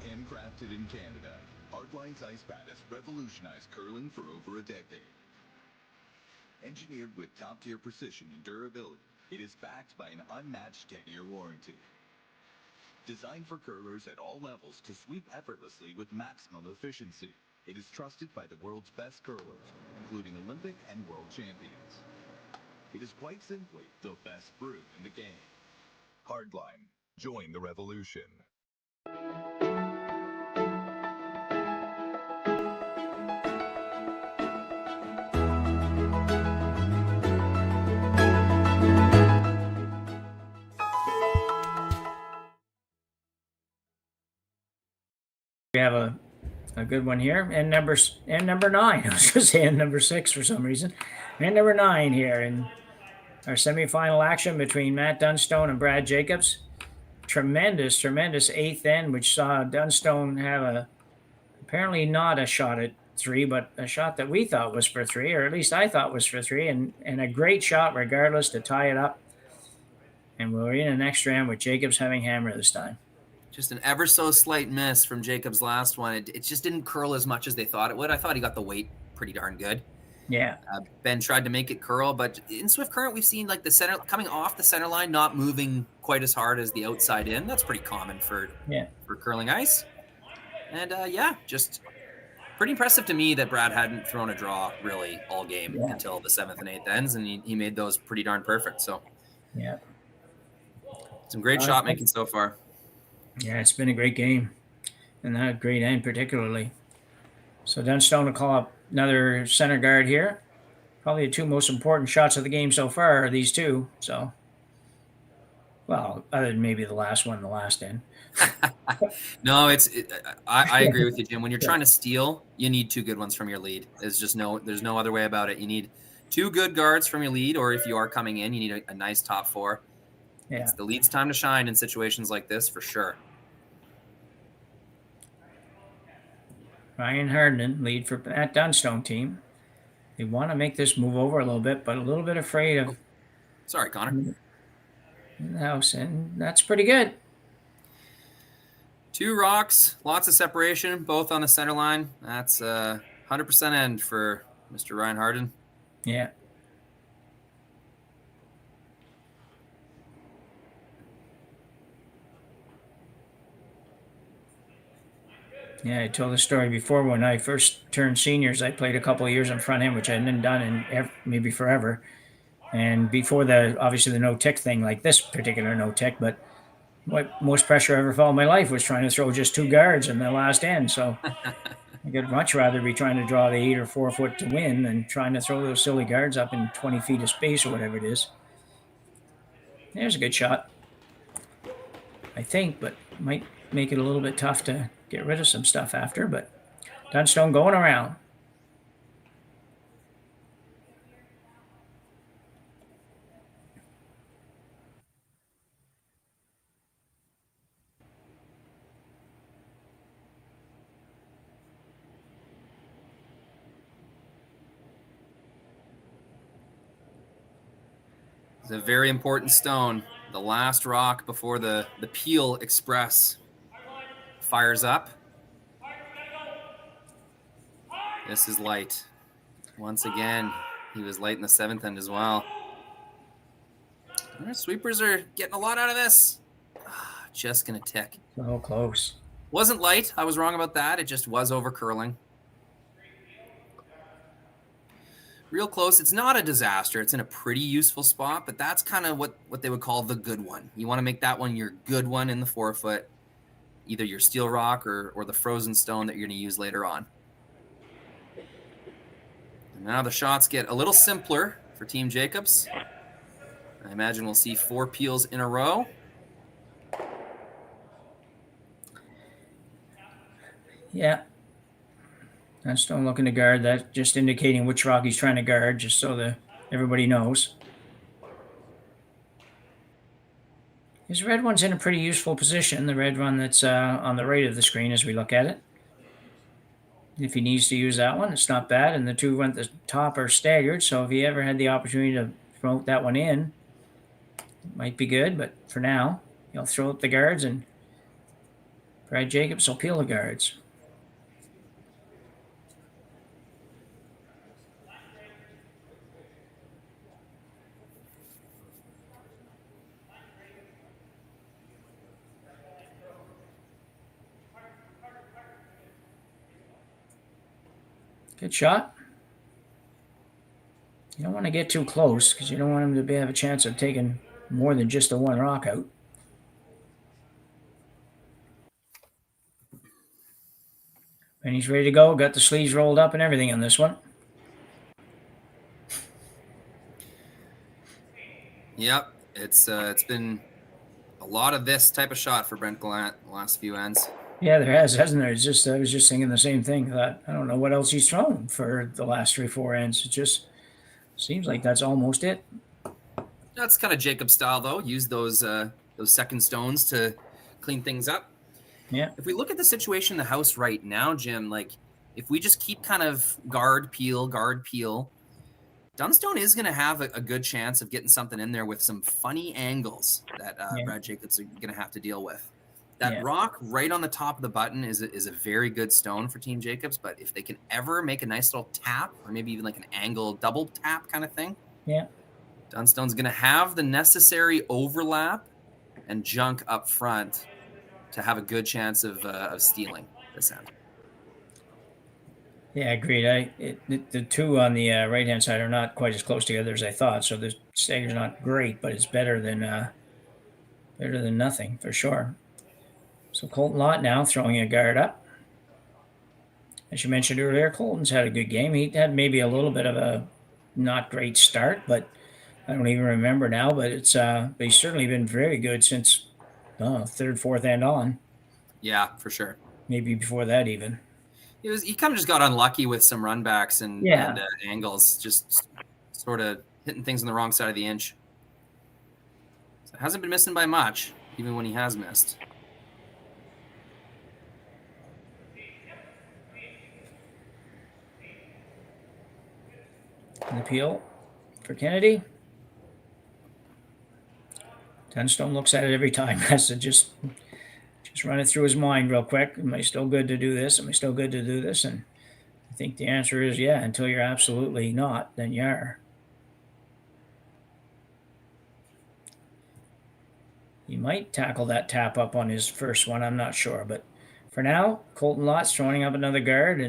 Handcrafted in Canada, Hardlines Ice Bat has revolutionized curling for over a decade. Engineered with top-tier precision and durability, it is backed by an unmatched 10-year warranty. Designed for curlers at all levels to sweep effortlessly with maximum efficiency, it is trusted by the world's best curlers, including Olympic and world champions. It is quite simply the best brew in the game. Hardline. Join the revolution. We have a good one here, and number 9. I was going to say and number 6 for some reason, and number 9 here in our semifinal action between Matt Dunstone and Brad Jacobs. Tremendous 8th end, which saw Dunstone have apparently not a shot at 3, but a shot that we thought was for 3, or at least I thought was for 3, and a great shot regardless to tie it up. And we're in an extra end with Jacobs having hammer this time. Just an ever so slight miss from Jacob's last one. It just didn't curl as much as they thought it would. I thought he got the weight pretty darn good. Yeah. Ben tried to make it curl, but in Swift Current, we've seen like the center coming off the center line, not moving quite as hard as the outside in. That's pretty common for curling ice. And just pretty impressive to me that Brad hadn't thrown a draw really all game until the 7th and 8th ends, and he made those pretty darn perfect. So some great shot making so far. Yeah, it's been a great game, and that great end particularly. So Dunstone will call up another center guard here. Probably the 2 most important shots of the game so far are these 2. So, well, other than maybe the last one, the last end. No, I agree with you, Jim. When you're trying to steal, you need 2 good ones from your lead. There's no other way about it. You need 2 good guards from your lead, or if you are coming in, you need a nice top 4. Yeah. It's the lead's time to shine in situations like this, for sure. Ryan Hardin, lead for that Dunstone team. They want to make this move over a little bit, but a little bit afraid of. Sorry, Connor. In the house, and that's pretty good. 2 rocks, lots of separation, both on the center line. That's 100% end for Mr. Ryan Hardin. Yeah. Yeah, I told the story before. When I first turned seniors, I played a couple of years in front end, which I hadn't done in maybe forever. And before obviously the no-tick thing, like this particular no-tick, but what most pressure I ever felt in my life was trying to throw just 2 guards in the last end. So I'd much rather be trying to draw the 8 or 4 foot to win than trying to throw those silly guards up in 20 feet of space or whatever it is. There's a good shot, I think, but might make it a little bit tough to get rid of some stuff after. But Dunstone going around. It's a very important stone. The last rock before the Peel Express fires up. This is light. Once again, he was light in the 7th end as well. Our sweepers are getting a lot out of this. Just going to tick. So close. Wasn't light. I was wrong about that. It just was over curling. Real close. It's not a disaster. It's in a pretty useful spot, but that's kind of what they would call the good one. You want to make that one your good one in the 4 foot, either your steel rock or the frozen stone that you're going to use later on. And now the shots get a little simpler for Team Jacobs. I imagine we'll see 4 peels in a row. Yeah. Dunstone looking to guard. That's just indicating which rock he's trying to guard, just so that everybody knows. His red one's in a pretty useful position, the red one that's on the right of the screen as we look at it. If he needs to use that one, it's not bad. And the 2 at the top are staggered, so if he ever had the opportunity to promote that one in, it might be good. But for now, he'll throw up the guards, and Brad Jacobs will peel the guards. Good shot. You don't want to get too close because you don't want him to have a chance of taking more than just the 1 rock out. And he's ready to go. Got the sleeves rolled up and everything on this one. Yep. It's been a lot of this type of shot for Brent Gallant the last few ends. Yeah, there has, hasn't there? It's just I was just thinking the same thing. I don't know what else he's thrown for the last 3-4 ends. It just seems like that's almost it. That's kind of Jacob style, though. Use those second stones to clean things up. Yeah. If we look at the situation in the house right now, Jim, like if we just keep kind of guard, peel, Dunstone is going to have a good chance of getting something in there with some funny angles that Brad Jacobs are going to have to deal with. That rock right on the top of the button is a very good stone for Team Jacobs, but if they can ever make a nice little tap or maybe even like an angle double tap kind of thing, Dunstone's going to have the necessary overlap and junk up front to have a good chance of stealing this end. Yeah, agreed. The 2 on the right-hand side are not quite as close together as I thought, so the stagger's not great, but it's better than nothing for sure. So Colton Lott now throwing a guard up. As you mentioned earlier, Colton's had a good game. He had maybe a little bit of a not great start, but I don't even remember now. But it's but he's certainly been very good since 3rd, 4th end on. Yeah, for sure. Maybe before that even. He kind of just got unlucky with some runbacks and angles, just sort of hitting things on the wrong side of the inch. So hasn't been missing by much, even when he has missed. An appeal for Kennedy. Dunstone looks at it every time. Has to just run it through his mind real quick. Am I still good to do this? Am I still good to do this? And I think the answer is yeah. Until you're absolutely not, then you are. He might tackle that tap up on his first one. I'm not sure. But for now, Colton Lott's throwing up another guard,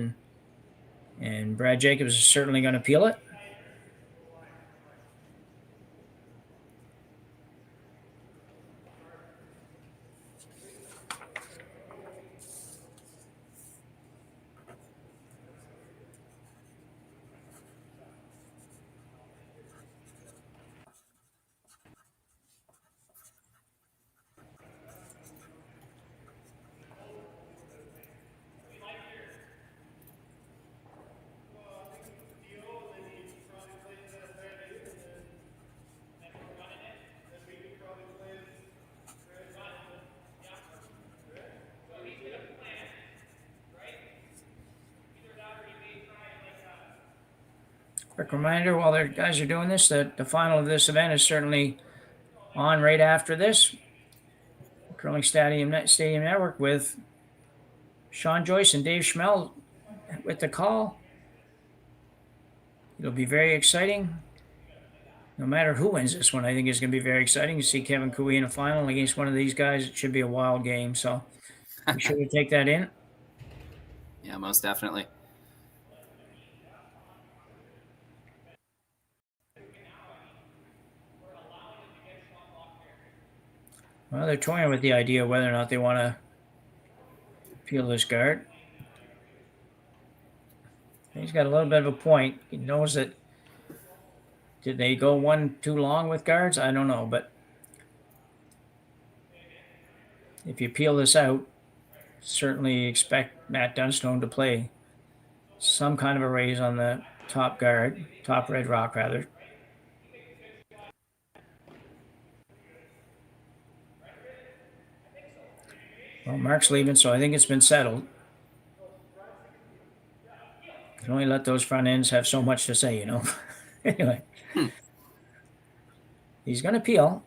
and Brad Jacobs is certainly going to peel it. Quick reminder while the guys are doing this that the final of this event is certainly on right after this. Curling Stadium Network with Sean Joyce and Dave Schmel with the call. It'll be very exciting. No matter who wins this one, I think it's going to be very exciting to see Kevin Cooey in a final against one of these guys. It should be a wild game. So be sure to take that in. Yeah, most definitely. Well, they're toying with the idea of whether or not they want to peel this guard. He's got a little bit of a point. He knows that. Did they go one too long with guards? I don't know, but if you peel this out, certainly expect Matt Dunstone to play some kind of a raise on the top guard, top red rock rather. Well, Mark's leaving, so I think it's been settled. You can only let those front ends have so much to say, you know. Anyway. He's going to peel.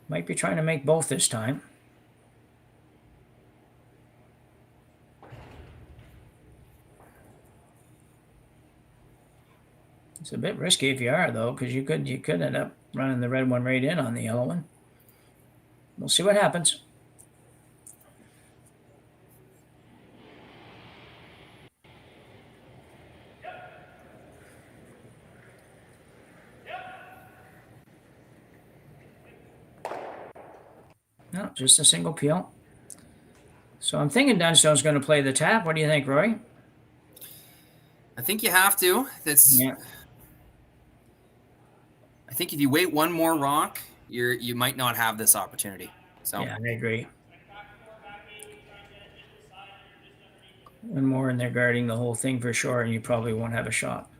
Might be trying to make both this time. It's a bit risky if you are, though, because you could end up running the red one right in on the yellow one. We'll see what happens. No, just a single peel. So I'm thinking Dunstone's going to play the tap. What do you think, Rory? I think you have to. I think if you wait one more rock, you might not have this opportunity. So yeah, I agree. One more and they're guarding the whole thing for sure, and you probably won't have a shot.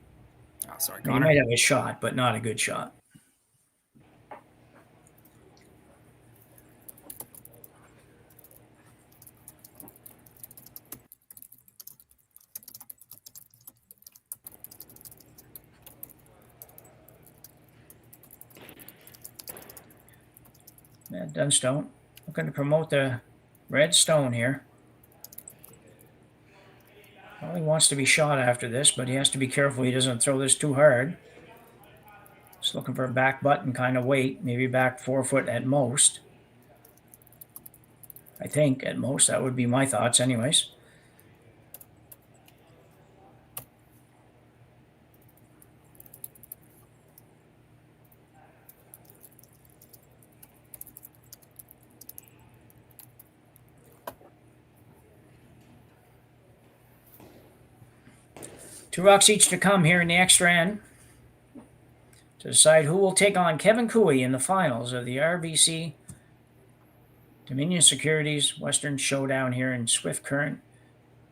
Oh, sorry, you might have a shot, but not a good shot. Dunstone looking to promote the red stone here. Well, he wants to be shot after this, but he has to be careful he doesn't throw this too hard. Just looking for a back button kind of weight, maybe back 4 foot at most. I think at most, that would be my thoughts anyways. Two rocks each to come here in the extra end to decide who will take on Kevin Cooey in the finals of the RBC Dominion Securities Western Showdown here in Swift Current,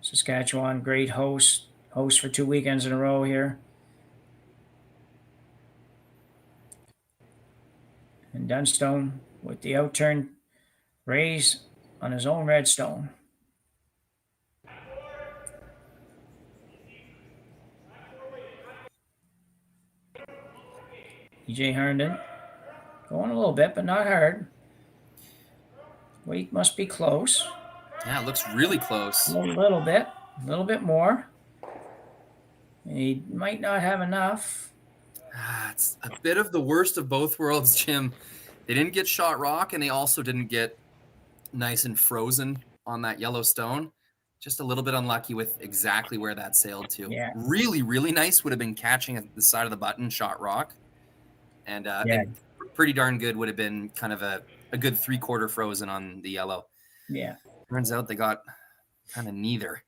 Saskatchewan. Great host for 2 weekends in a row here. And Dunstone with the outturn raise on his own red stone. EJ Herndon going a little bit, but not hard. Weight must be close. Yeah, it looks really close. A little bit more. He might not have enough. It's a bit of the worst of both worlds, Jim. They didn't get shot rock, and they also didn't get nice and frozen on that yellow stone. Just a little bit unlucky with exactly where that sailed to. Yeah. Really, really nice would have been catching at the side of the button, shot rock. And pretty darn good would have been kind of a good 3/4 frozen on the yellow. Yeah. Turns out they got kind of neither.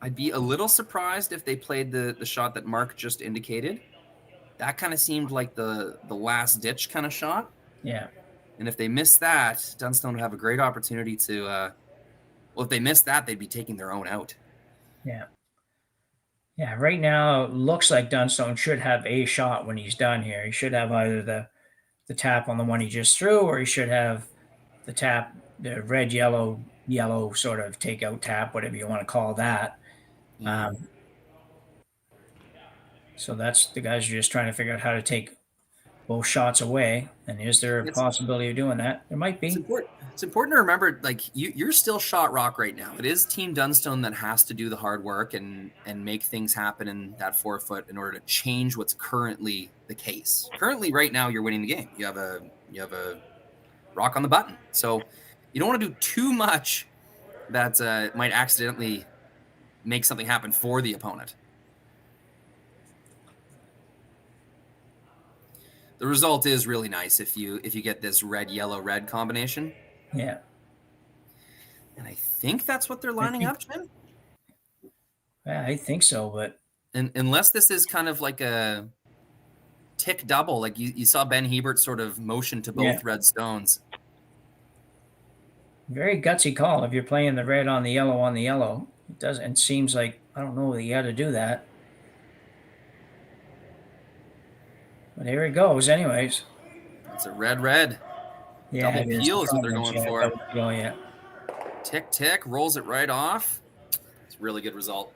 I'd be a little surprised if they played the shot that Mark just indicated. That kind of seemed like the last ditch kind of shot. Yeah. And if they miss that, Dunstone would have a great opportunity to, well, if they missed that, they'd be taking their own out. Yeah. Yeah, right now, it looks like Dunstone should have a shot when he's done here. He should have either the tap on the one he just threw, or he should have the tap, the red-yellow yellow sort of takeout tap, whatever you want to call that. So that's the guys are just trying to figure out how to take both shots away. And is there a possibility of doing that? There might be. It's important to remember, like, you're still shot rock right now. It is Team Dunstone that has to do the hard work and make things happen in that 4 foot in order to change what's currently the case. Currently, right now, you're winning the game. You have a rock on the button. So you don't want to do too much that might accidentally make something happen for the opponent. The result is really nice if you get this red, yellow, red combination. Yeah. And I think that's what they're lining up, Jim. Yeah, I think so, but unless this is kind of like a tick double, like you saw Ben Hebert sort of motion to both red stones. Very gutsy call if you're playing the red on the yellow on the yellow. It doesn't. It seems like I don't know that you got to do that. But here it goes, anyways. It's a red. Yeah, double peel is what they're going for. Oh, yeah. Tick, tick, rolls it right off. It's a really good result.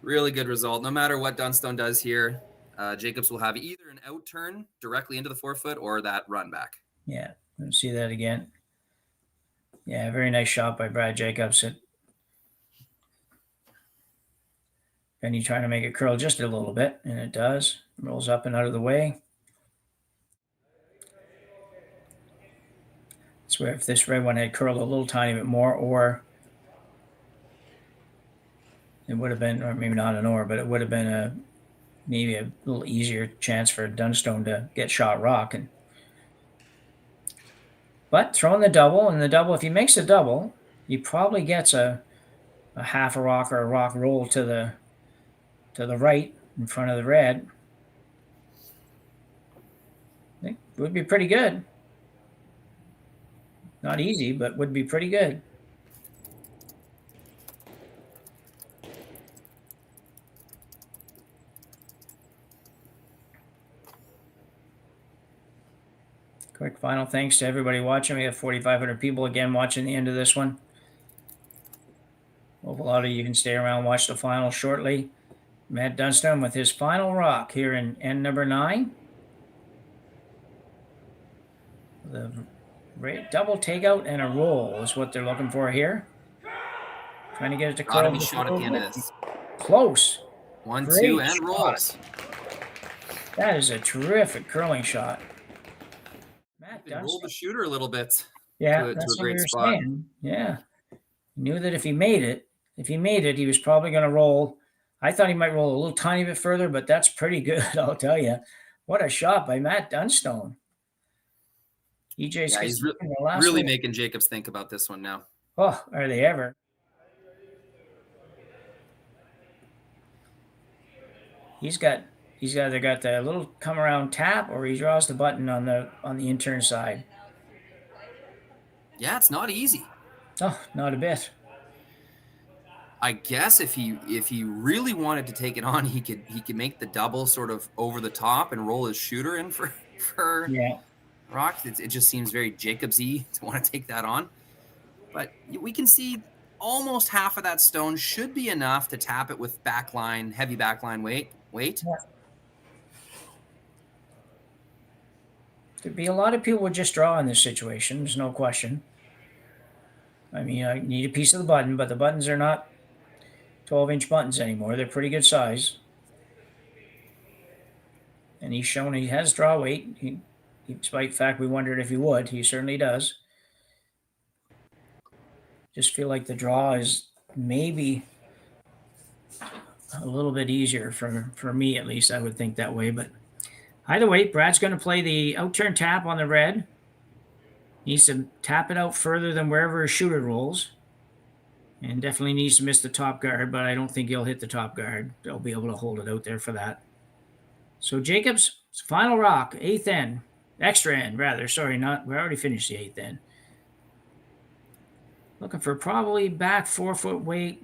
Really good result. No matter what Dunstone does here, Jacobs will have either an out turn directly into the 4 foot or that run back. Yeah, let's see that again. Yeah, very nice shot by Brad Jacobs. Benny trying to make it curl just a little bit, and it does. Rolls up and out of the way. That's where if this red one had curled a little tiny bit more, or it would have been, or maybe not an or, but it would have been maybe a little easier chance for Dunstone to get shot rock. But throwing the double, and the double, if he makes a double, he probably gets a half a rock or a rock roll to the right in front of the red. I think it would be pretty good. Not easy, but would be pretty good. Quick final thanks to everybody watching. We have 4,500 people again watching the end of this one. Hope a lot of you can stay around and watch the final shortly. Matt Dunstone with his final rock here in end number 9. The double takeout and a roll is what they're looking for here. Trying to get it to Gotta be shot at the end of this. Close. 1, Great 2, and shot. rolls. That is a terrific curling shot. Matt Dunstone rolled the shooter a little bit. Yeah, to that's a what great we were spot. saying. Yeah. He knew that if he made it, he was probably going to roll. I thought he might roll a little tiny bit further, but that's pretty good, I'll tell you. What a shot by Matt Dunstone. EJ's Yeah, he's really making Jacobs think about this one now. Oh, are they ever? He's either got the little come around tap or he draws the button on the intern side. Yeah, it's not easy. Oh, not a bit. I guess if he really wanted to take it on, he could make the double sort of over the top and roll his shooter in for rock. It just seems very Jacobs-y to want to take that on. But we can see almost half of that stone should be enough to tap it with backline, heavy backline weight. Yeah. There'd be a lot of people would just draw in this situation. There's no question. I mean, I need a piece of the button, but the buttons are not 12-inch buttons anymore. They're pretty good size. And he's shown he has draw weight. Despite the fact we wondered if he would, he certainly does. Just feel like the draw is maybe a little bit easier for me, at least. I would think that way. But either way, Brad's going to play the out-turn tap on the red. Needs to tap it out further than wherever his shooter rolls. And definitely needs to miss the top guard, but I don't think he'll hit the top guard. They'll be able to hold it out there for that. So Jacobs, final rock, 8th end. Extra end, rather. Sorry, we already finished the 8th end. Looking for probably back 4 foot weight.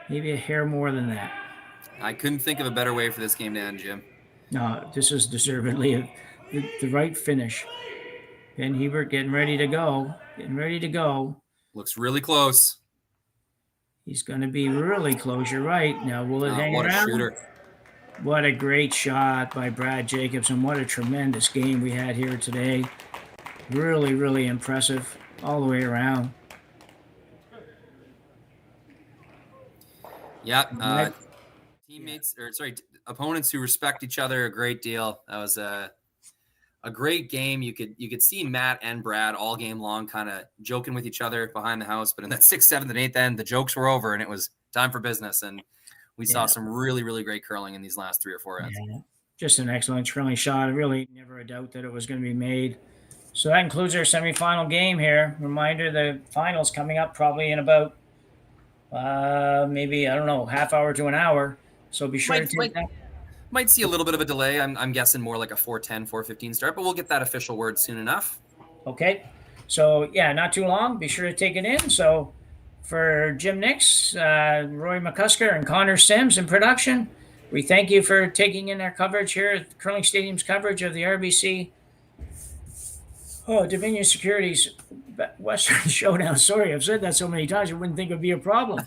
Maybe a hair more than that. I couldn't think of a better way for this game to end, Jim. No, this is deservedly the right finish. Ben Hebert getting ready to go. Looks really close. He's going to be really close. You're right. Now, will it hang what around? a shooter. What a great shot by Brad Jacobs, and what a tremendous game we had here today. Really, really impressive all the way around. Yeah, opponents who respect each other a great deal. That was a great game. You could see Matt and Brad all game long kind of joking with each other behind the house, but in that 6th, 7th, and 8th end, the jokes were over and it was time for business. And we saw some really, really great curling in these last 3 or 4 ends. Yeah. Just an excellent curling shot. Really never a doubt that it was going to be made. So that concludes our semifinal game here. Reminder, the finals coming up probably in about maybe, I don't know, half hour to an hour. So be sure to take that. Might see a little bit of a delay. I'm guessing more like a 4:10, 4:15 start, but we'll get that official word soon enough. Okay. So, yeah, not too long. Be sure to take it in. So for Jim Nix, Rory McCusker, and Connor Sims in production, we thank you for taking in our coverage here, Curling Stadium's coverage of the RBC Dominion Securities Western Showdown. Sorry, I've said that so many times, I wouldn't think it would be a problem.